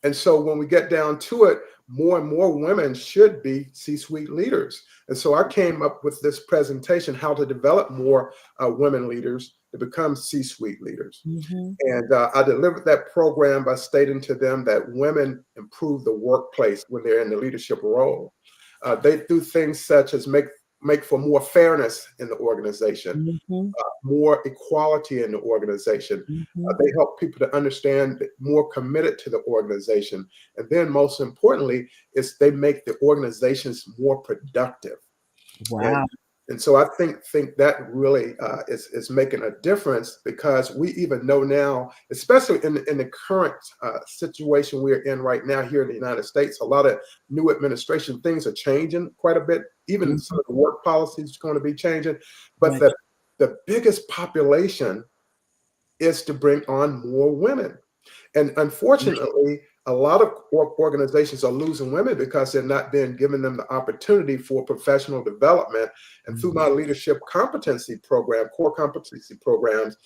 And so when we get down to it, more and more women should be C-suite leaders. And so I came up with this presentation, how to develop more women leaders to become C-suite leaders. And I delivered that program by stating to them that women improve the workplace when they're in the leadership role. They do things such as make for more fairness in the organization, more equality in the organization. They help people to understand, more committed to the organization. And then most importantly, is they make the organizations more productive. Wow. And so I think that really is making a difference, because we even know now, especially in the current situation we're in right now here in the United States, a lot of new administration, things are changing quite a bit. Even some of the work policies are going to be changing. But the biggest population is to bring on more women. And unfortunately, a lot of organizations are losing women because they're not being given them the opportunity for professional development. And through my leadership competency program, core competency programs,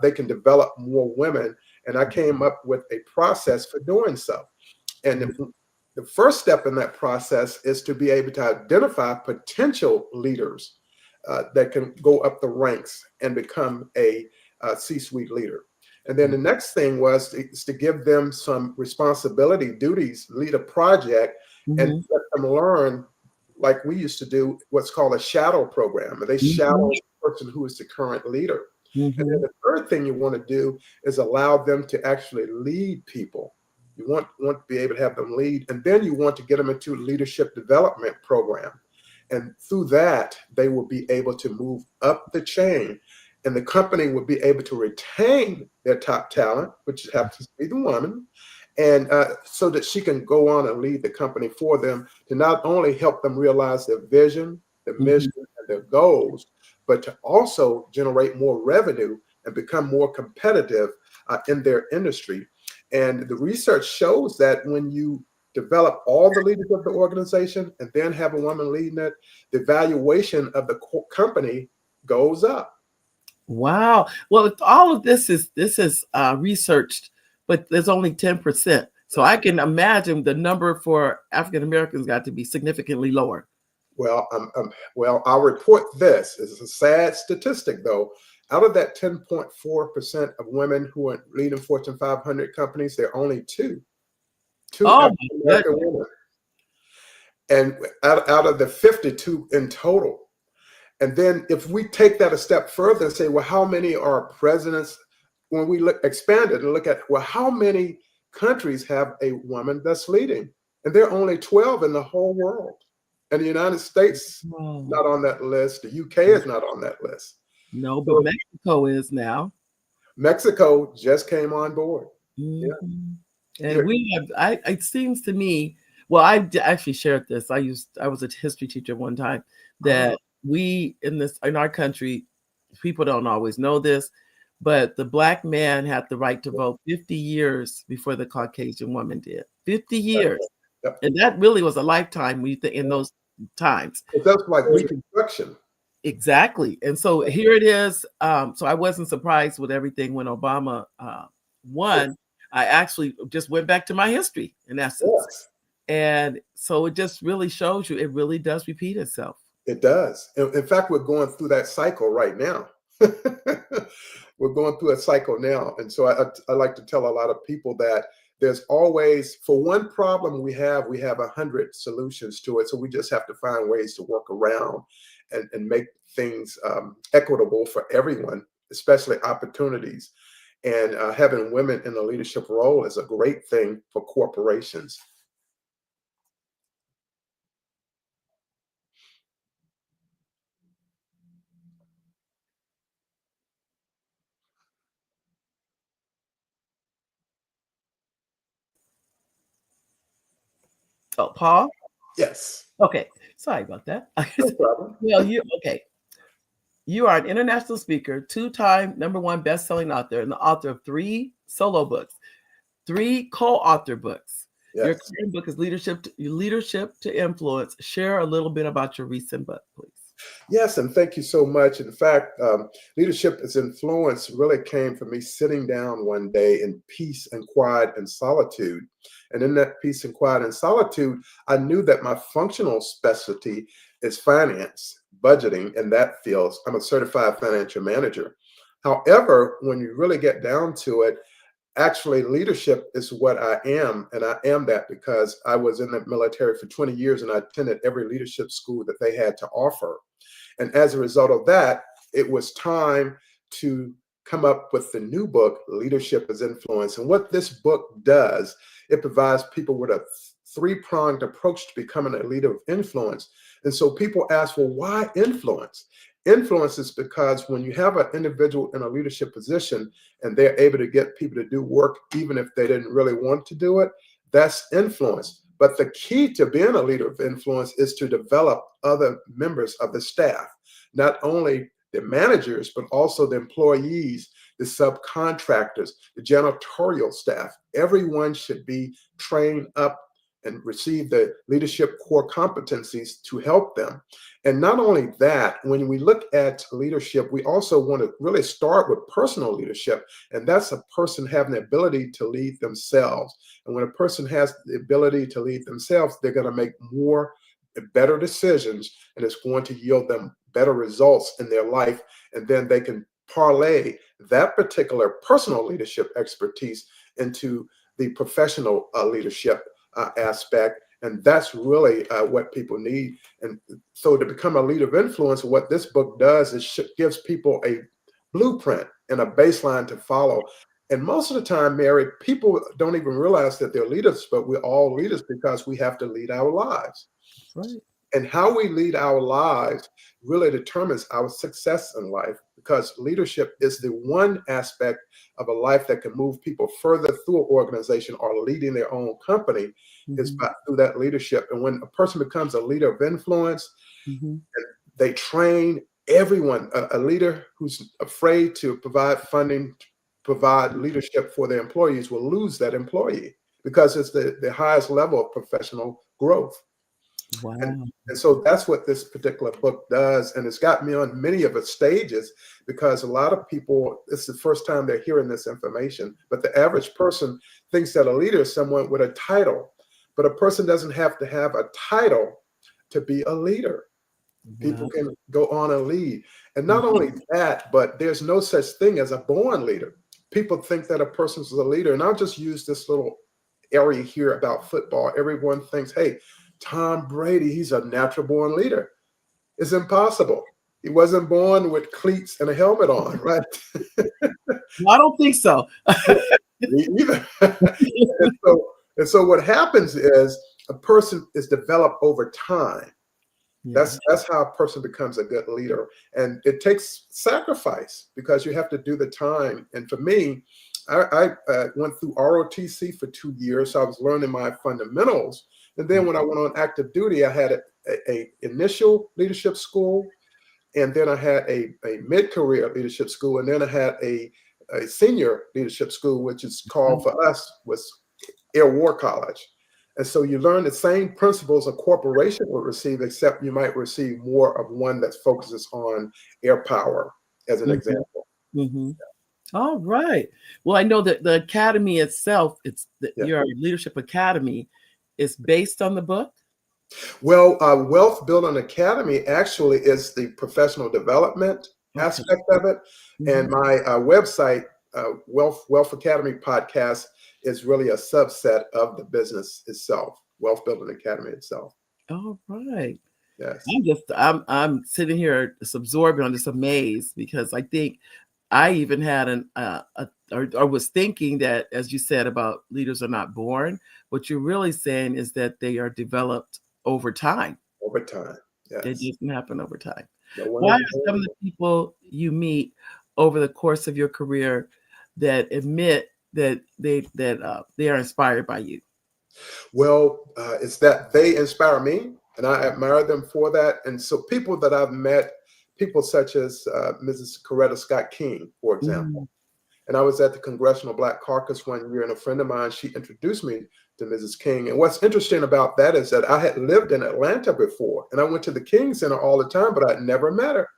they can develop more women. And I came up with a process for doing so. And the first step in that process is to be able to identify potential leaders that can go up the ranks and become a C-suite leader. And then the next thing was to give them some responsibility, duties, lead a project, and let them learn, like we used to do, what's called a shadow program. They shadow the person who is the current leader. And then the third thing you want to do is allow them to actually lead people. You want to be able to have them lead, and then you want to get them into a leadership development program. And through that, they will be able to move up the chain, and the company will be able to retain their top talent, which happens to be the woman, and so that she can go on and lead the company for them to not only help them realize their vision, their mission, and their goals, but to also generate more revenue and become more competitive in their industry. And the research shows that when you develop all the leaders of the organization and then have a woman leading it, the valuation of the company goes up. Wow. Well, all of this is researched, but there's only 10%. So I can imagine the number for African Americans got to be significantly lower. Well, I'll report this. It's a sad statistic, though. Out of that 10.4% of women who are leading Fortune 500 companies, there are only two African American women. And out of the 52 in total. And then if we take that a step further and say, well, how many are presidents? When we expand it and look at, well, how many countries have a woman that's leading? And there are only 12 in the whole world. And the United States not on that list. The UK is not on that list. No, but Mexico is now. Mexico just came on board. Yeah. And we have, it seems to me, well, I actually shared this. I was a history teacher one time that we in our country, people don't always know this, but the Black man had the right to vote 50 years before the Caucasian woman did. 50 years. Yep. And that really was a lifetime in those times. That's like Reconstruction. Exactly. And so here it is. So I wasn't surprised with everything when Obama won. I actually just went back to my history in essence. Yes. And so it just really shows you, it really does repeat itself. It does. In fact, we're going through that cycle right now. We're going through a cycle now. And so I like to tell a lot of people that there's always, for one problem we have 100 solutions to it. So we just have to find ways to work around and make things equitable for everyone, especially opportunities. And having women in a leadership role is a great thing for corporations. Oh, Paul? Yes. Okay. Sorry about that. No problem. Well, you are an international speaker, 2-time #1 best-selling author, and the author of 3 solo books, 3 co-author books. Yes. Your current book is Leadership to Influence. Share a little bit about your recent book, please. Yes, and thank you so much. In fact, Leadership as Influence really came from me sitting down one day in peace and quiet and solitude. And in that peace and quiet and solitude, I knew that my functional specialty is finance, budgeting, in that field. I'm a certified financial manager. However, when you really get down to it, actually leadership is what I am. And I am that because I was in the military for 20 years and I attended every leadership school that they had to offer. And as a result of that, it was time to come up with the new book, Leadership as Influence. And what this book does, it provides people with a 3-pronged approach to becoming a leader of influence. And so people ask, well, why influence? Influence is because when you have an individual in a leadership position and they're able to get people to do work, even if they didn't really want to do it, that's influence. But the key to being a leader of influence is to develop other members of the staff, not only the managers, but also the employees, the subcontractors, the janitorial staff. Everyone should be trained up and receive the leadership core competencies to help them. And not only that, when we look at leadership, we also want to really start with personal leadership. And that's a person having the ability to lead themselves. And when a person has the ability to lead themselves, they're going to make more better decisions, and it's going to yield them better results in their life. And then they can parlay that particular personal leadership expertise into the professional leadership aspect. And that's really what people need. And so to become a leader of influence, what this book does is gives people a blueprint and a baseline to follow. And most of the time, Mary, people don't even realize that they're leaders, but we're all leaders because we have to lead our lives. Right. And how we lead our lives really determines our success in life, because leadership is the one aspect of a life that can move people further through an organization or leading their own company is through that leadership. And when a person becomes a leader of influence, they train everyone. A leader who's afraid to provide funding, provide leadership for their employees will lose that employee, because it's the highest level of professional growth. Wow. And so that's what this particular book does. And it's got me on many of its stages, because a lot of people, it's the first time they're hearing this information. But the average person thinks that a leader is someone with a title. But a person doesn't have to have a title to be a leader. People can go on and lead. And not only that, but there's no such thing as a born leader. People think that a person's a leader. And I'll just use this little area here about football. Everyone thinks, hey, Tom Brady, he's a natural born leader. It's impossible. He wasn't born with cleats and a helmet on, right? I don't think so. Me either. and so what happens is a person is developed over time. That's how a person becomes a good leader. And it takes sacrifice, because you have to do the time. And for me, I went through ROTC for 2 years. So I was learning my fundamentals. And then when I went on active duty, I had a initial leadership school, and then I had a mid-career leadership school, and then I had a senior leadership school, which is called for us was Air War College. And so you learn the same principles a corporation would receive, except you might receive more of one that focuses on air power, as an example. All right. Well, I know that the academy itself, your leadership academy, is based on the book. Well, Wealth Building Academy actually is the professional development aspect of it. And my website, Wealth Academy podcast, is really a subset of the business itself, Wealth Building Academy itself. All right. Yes. I'm sitting here just absorbing, I'm just amazed, because I think I even had or was thinking that, as you said about leaders are not born, what you're really saying is that they are developed over time. Over time, yes. It doesn't happen over time. Why are some of the people you meet over the course of your career that admit that they are inspired by you? Well, it's that they inspire me, and I admire them for that. And so people that I've met, people such as Mrs. Coretta Scott King, for example. And I was at the Congressional Black Caucus one year, and a friend of mine, she introduced me to Mrs. King. And what's interesting about that is that I had lived in Atlanta before, and I went to the King Center all the time, but I'd never met her.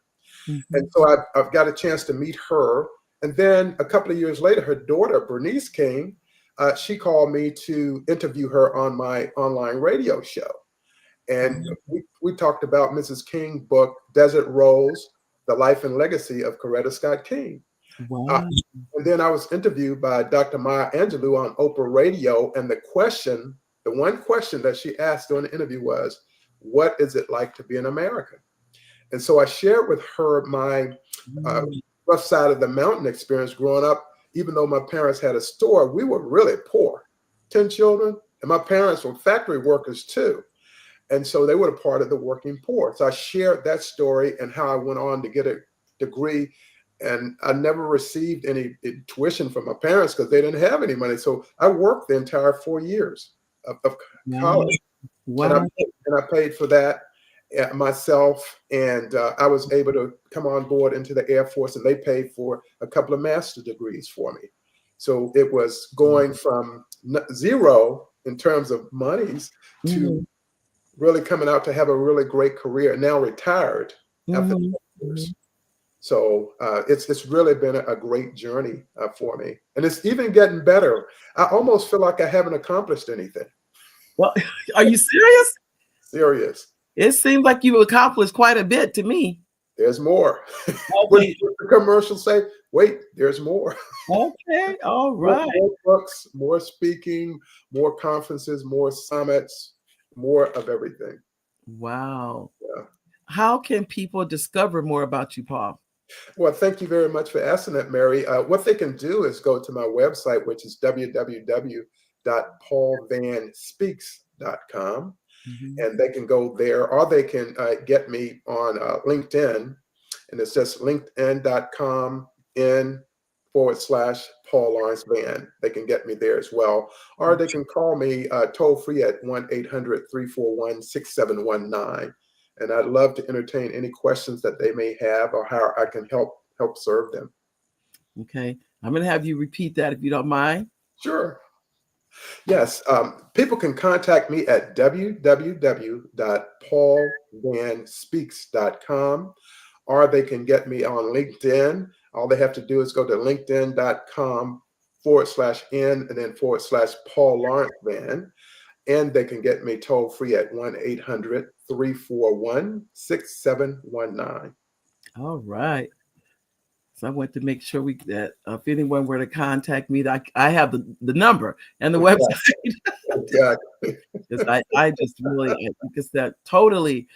And so I've got a chance to meet her. And then a couple of years later, her daughter, Bernice King, she called me to interview her on my online radio show. And we talked about Mrs. King's book, Desert Rose, The Life and Legacy of Coretta Scott King. Wow. And then I was interviewed by Dr. Maya Angelou on Oprah Radio. And the one question that she asked during the interview was, what is it like to be an American? And so I shared with her my rough side of the mountain experience growing up. Even though my parents had a store, we were really poor, 10 children. And my parents were factory workers too. And so they were a part of the working poor. So I shared that story and how I went on to get a degree. And I never received any tuition from my parents because they didn't have any money. So I worked the entire 4 years of college. Wow. And I paid for that. myself, and I was able to come on board into the Air Force, and they paid for a couple of master's degrees for me. So it was going from zero in terms of monies to really coming out to have a really great career, now retired after 10 years. So it's really been a great journey for me. And it's even getting better. I almost feel like I haven't accomplished anything. Well, are you serious? Serious. It seems like you accomplished quite a bit to me. There's more. What the commercials say, wait, there's more. Okay, all right. More books, more speaking, more conferences, more summits, more of everything. Wow. Yeah. How can people discover more about you, Paul? Well, thank you very much for asking that, Mary. What they can do is go to my website, which is www.paulvanspeaks.com. And they can go there, or they can get me on LinkedIn. And it's just linkedin.com/Paul Lawrence Van. They can get me there as well. Or they can call me toll free at 1-800-341-6719. And I'd love to entertain any questions that they may have or how I can help serve them. Okay. I'm going to have you repeat that if you don't mind. Sure. Yes. People can contact me at www.paulvanspeaks.com, or they can get me on LinkedIn. All they have to do is go to linkedin.com/n and then /Paul Lawrence Van. And they can get me toll free at 1-800-341-6719. All right. So I want to make sure that if anyone were to contact me, I have the number and the website. Exactly. Because I just really, because that totally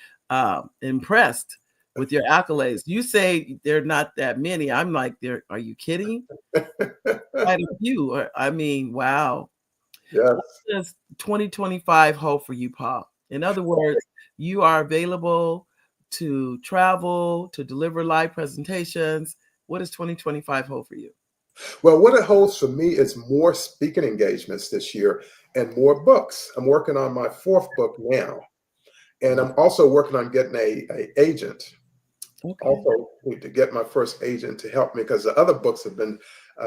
impressed with your accolades. You say they're not that many. I'm like, are you kidding? Quite a few. I mean, wow. Yes. What does 2025 hold for you, Paul? In other words, you are available to travel, to deliver live presentations. What does 2025 hold for you? Well, what it holds for me is more speaking engagements this year and more books. I'm working on my 4th book now. And I'm also working on getting a agent. Okay. Also need to get my first agent to help me because the other books have been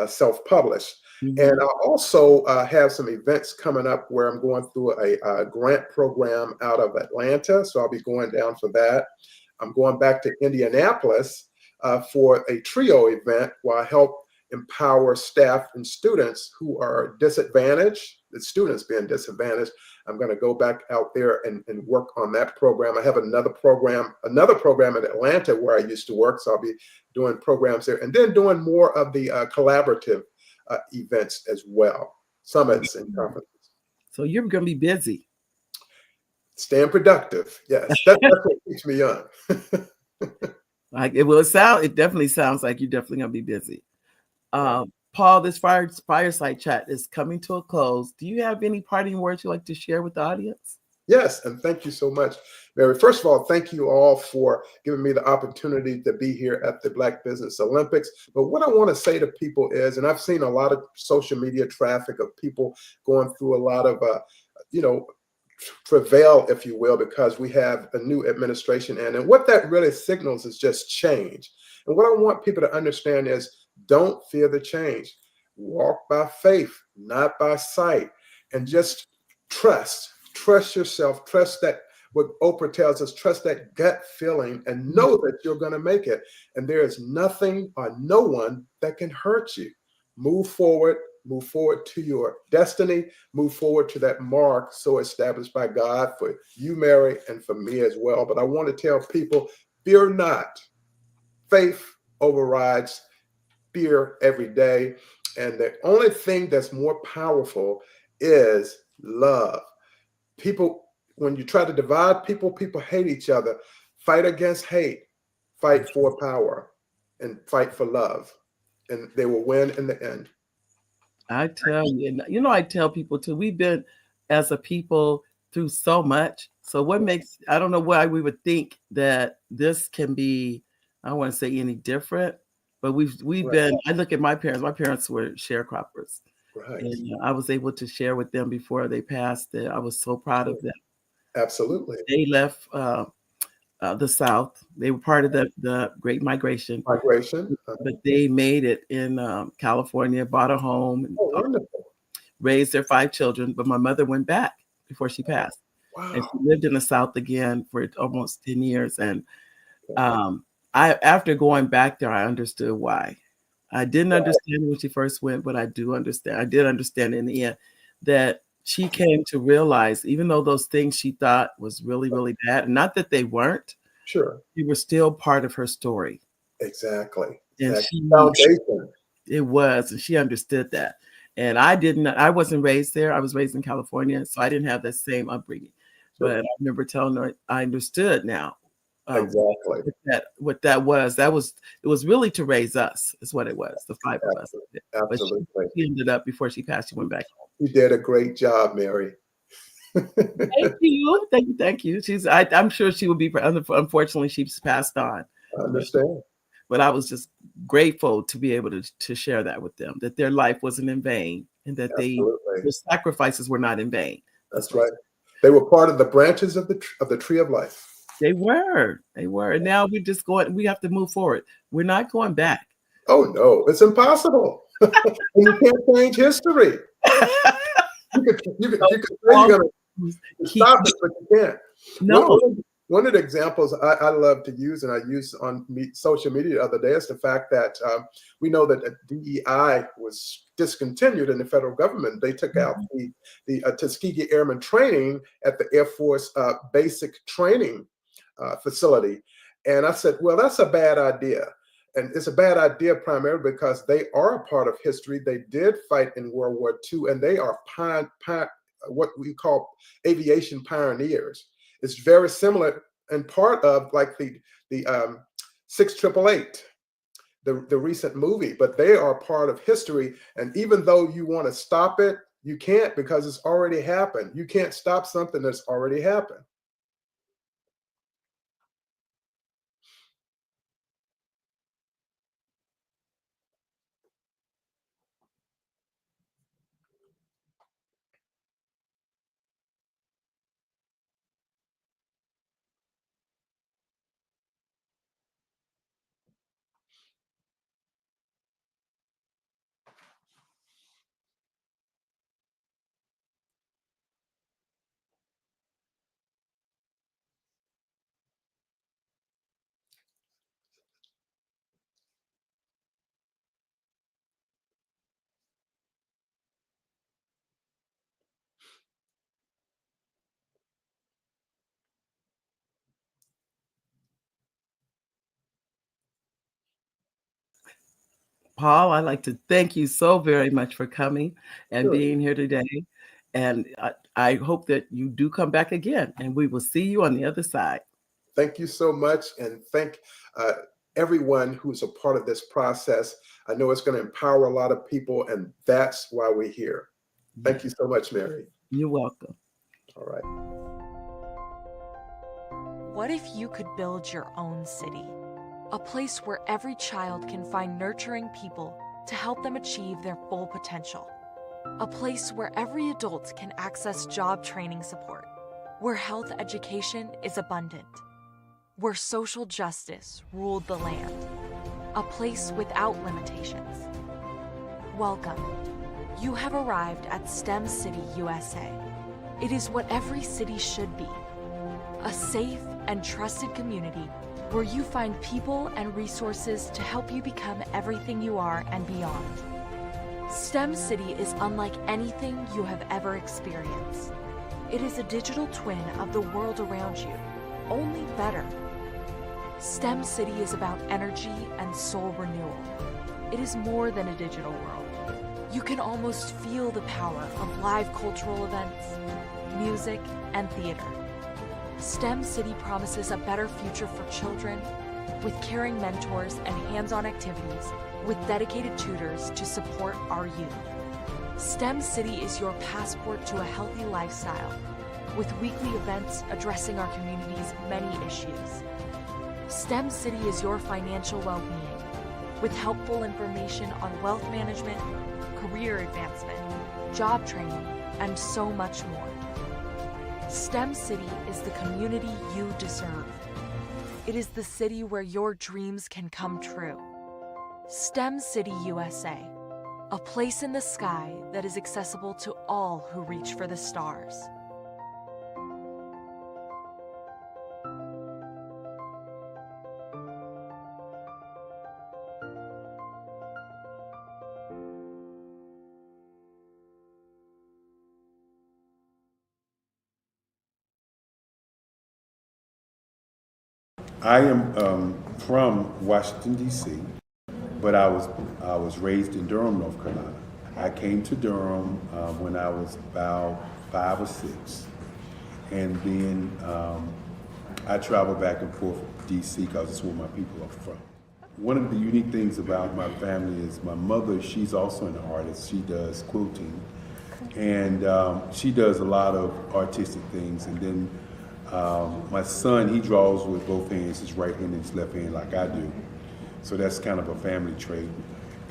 self-published. And I also have some events coming up where I'm going through a grant program out of Atlanta. So I'll be going down for that. I'm going back to Indianapolis for a trio event where I help empower staff and students who are disadvantaged, the students being disadvantaged. I'm going to go back out there and work on that program. I have another program in Atlanta where I used to work. So I'll be doing programs there and then doing more of the collaborative events as well, summits and conferences. So you're going to be busy. Staying productive. Yes, that's what keeps me young. It definitely sounds like you're definitely going to be busy. Paul, this fireside chat is coming to a close. Do you have any parting words you'd like to share with the audience? Yes, and thank you so much, Mary. First of all, thank you all for giving me the opportunity to be here at the Black Business Olympics. But what I want to say to people is, and I've seen a lot of social media traffic of people going through a lot of, travail, if you will, because we have a new administration in. And what that really signals is just change. And what I want people to understand is don't fear the change. Walk by faith, not by sight. And just trust yourself, trust that what Oprah tells us, trust that gut feeling and know that you're going to make it. And there is nothing or no one that can hurt you. Move forward to your destiny, move forward to that mark so established by God for you, Mary, and for me as well. But I want to tell people, fear not. Faith overrides fear every day. And the only thing that's more powerful is love. People, when you try to divide people, people hate each other. Fight against hate, fight for power, and fight for love. And they will win in the end. I tell you, I tell people too, we've been as a people through so much. So what makes, I don't know why we would think that this can be, I don't want to say any different, but we've been, I look at my parents were sharecroppers. Right. And I was able to share with them before they passed that I was so proud of them. Absolutely. They left the South. They were part of the Great Migration. Migration. But they made it in California, bought a home, and wonderful. Raised their 5 children. But my mother went back before she passed. Wow. And she lived in the South again for almost 10 years. And after going back there, I understood why. I didn't understand when she first went, but I do understand. I did understand in the end that she came to realize, even though those things she thought was really, really bad, not that they weren't, sure, they were still part of her story. Exactly. And Foundation. It was, and she understood that. And I wasn't raised there. I was raised in California, so I didn't have that same upbringing. Sure. But I remember telling her I understood now. Exactly. What that was. It was really to raise us, is what it was, the 5 of us. Absolutely. But she ended up, before she passed, she went back home. You did a great job, Mary. Thank you. Thank you. I'm sure she would be, unfortunately, she's passed on. I understand. But I was just grateful to be able to share that with them, that their life wasn't in vain, and that their sacrifices were not in vain. That's right. They were part of the branches of the tree of life. They were. And now we have to move forward. We're not going back. Oh no, it's impossible. And you can't change history. You could say you're gonna stop it, but you can't. No. One of the examples I love to use, and I used on social media the other day, is the fact that we know that DEI was discontinued in the federal government. They took out the Tuskegee Airmen training at the Air Force basic training facility. And I said, well, that's a bad idea. And it's a bad idea primarily because they are a part of history. They did fight in World War II, and they are what we call aviation pioneers. It's very similar and part of like the 6888, the recent movie, but they are part of history. And even though you want to stop it, you can't, because it's already happened. You can't stop something that's already happened. Paul, I'd like to thank you so very much for coming and being here today. And I hope that you do come back again, and we will see you on the other side. Thank you so much. And thank everyone who's a part of this process. I know it's going to empower a lot of people, and that's why we're here. Thank you so much, Mary. You're welcome. All right. What if you could build your own city? A place where every child can find nurturing people to help them achieve their full potential. A place where every adult can access job training support, where health education is abundant, where social justice ruled the land. A place without limitations. Welcome. You have arrived at STEM City USA. It is what every city should be. A safe and trusted community where you find people and resources to help you become everything you are and beyond. STEM City is unlike anything you have ever experienced. It is a digital twin of the world around you, only better. STEM City is about energy and soul renewal. It is more than a digital world. You can almost feel the power of live cultural events, music, and theater. STEM City promises a better future for children with caring mentors and hands-on activities with dedicated tutors to support our youth. STEM City is your passport to a healthy lifestyle with weekly events addressing our community's many issues. STEM City is your financial well-being with helpful information on wealth management, career advancement, job training, and so much more. STEM City is the community you deserve. It is the city where your dreams can come true. STEM City USA, a place in the sky that is accessible to all who reach for the stars. I am from Washington, D.C., but I was raised in Durham, North Carolina. I came to Durham when I was about 5 or 6, and then I traveled back and forth to D.C. because it's where my people are from. One of the unique things about my family is my mother, she's also an artist. She does quilting, and she does a lot of artistic things. And then my son, he draws with both hands, his right hand and his left hand, like I do. So that's kind of a family trait.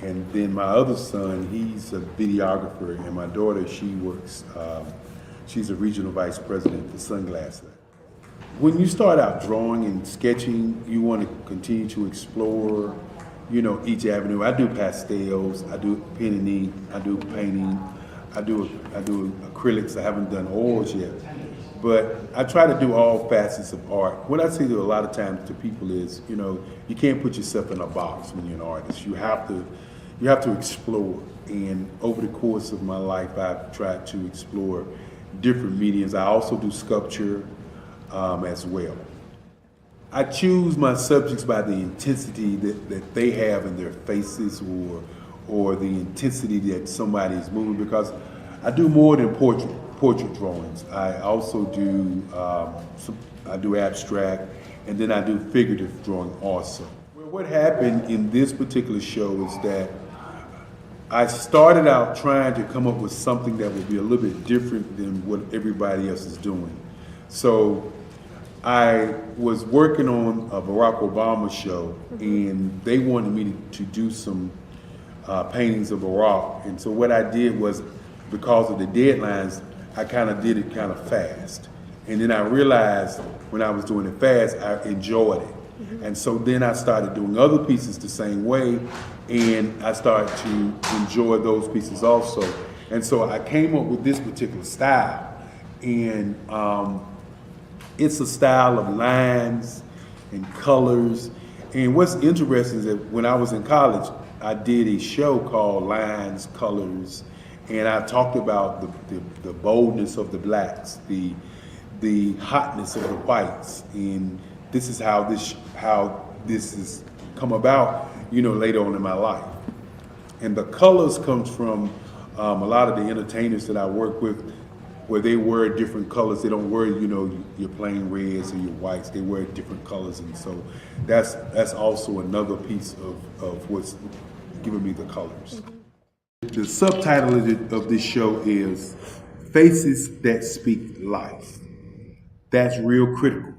And then my other son, he's a videographer, and my daughter, she works, she's a regional vice president for Sunglass Lab. When you start out drawing and sketching, you want to continue to explore, you know, each avenue. I do pastels, I do pen and ink, I do painting, I do acrylics. I haven't done oils yet. But I try to do all facets of art. What I say to a lot of times to people is, you know, you can't put yourself in a box when you're an artist. You have to explore. And over the course of my life, I've tried to explore different mediums. I also do sculpture as well. I choose my subjects by the intensity that they have in their faces, or the intensity that somebody is moving, because I do more than portrait drawings. I also do I do abstract, and then I do figurative drawing also. Well, what happened in this particular show is that I started out trying to come up with something that would be a little bit different than what everybody else is doing. So I was working on a Barack Obama show, and they wanted me to do some paintings of Barack. And so what I did was, because of the deadlines, I kind of did it kind of fast. And then I realized when I was doing it fast, I enjoyed it. And so then I started doing other pieces the same way, and I started to enjoy those pieces also. And so I came up with this particular style. And it's a style of lines and colors. And what's interesting is that when I was in college, I did a show called Lines, Colors, and I talked about the boldness of the blacks, the hotness of the whites, and this is how this has come about, you know, later on in my life. And the colors comes from a lot of the entertainers that I work with, where they wear different colors. They don't wear, you know, your plain reds or your whites. They wear different colors, and so that's also another piece of what's giving me the colors. The subtitle of this show is Faces That Speak Life. That's real critical.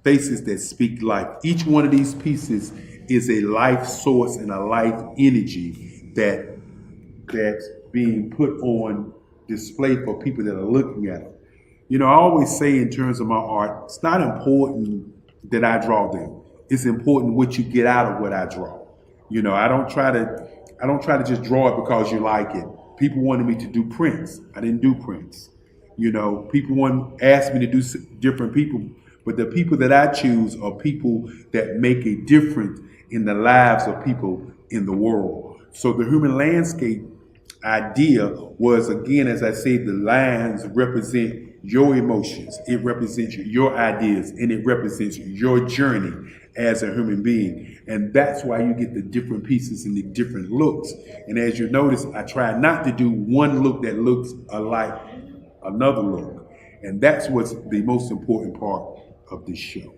Faces that speak life. Each one of these pieces is a life source and a life energy that's being put on display for people that are looking at it. You know, I always say in terms of my art, it's not important that I draw them. It's important what you get out of what I draw. You know, I don't try to just draw it because you like it. People wanted me to do prints. I didn't do prints. You know, people asked me to do different people, but the people that I choose are people that make a difference in the lives of people in the world. So the human landscape idea was, again, as I say, the lines represent your emotions, it represents your ideas, and it represents your journey as a human being. And that's why you get the different pieces and the different looks. And as you notice, I try not to do one look that looks alike another look. And that's what's the most important part of this show.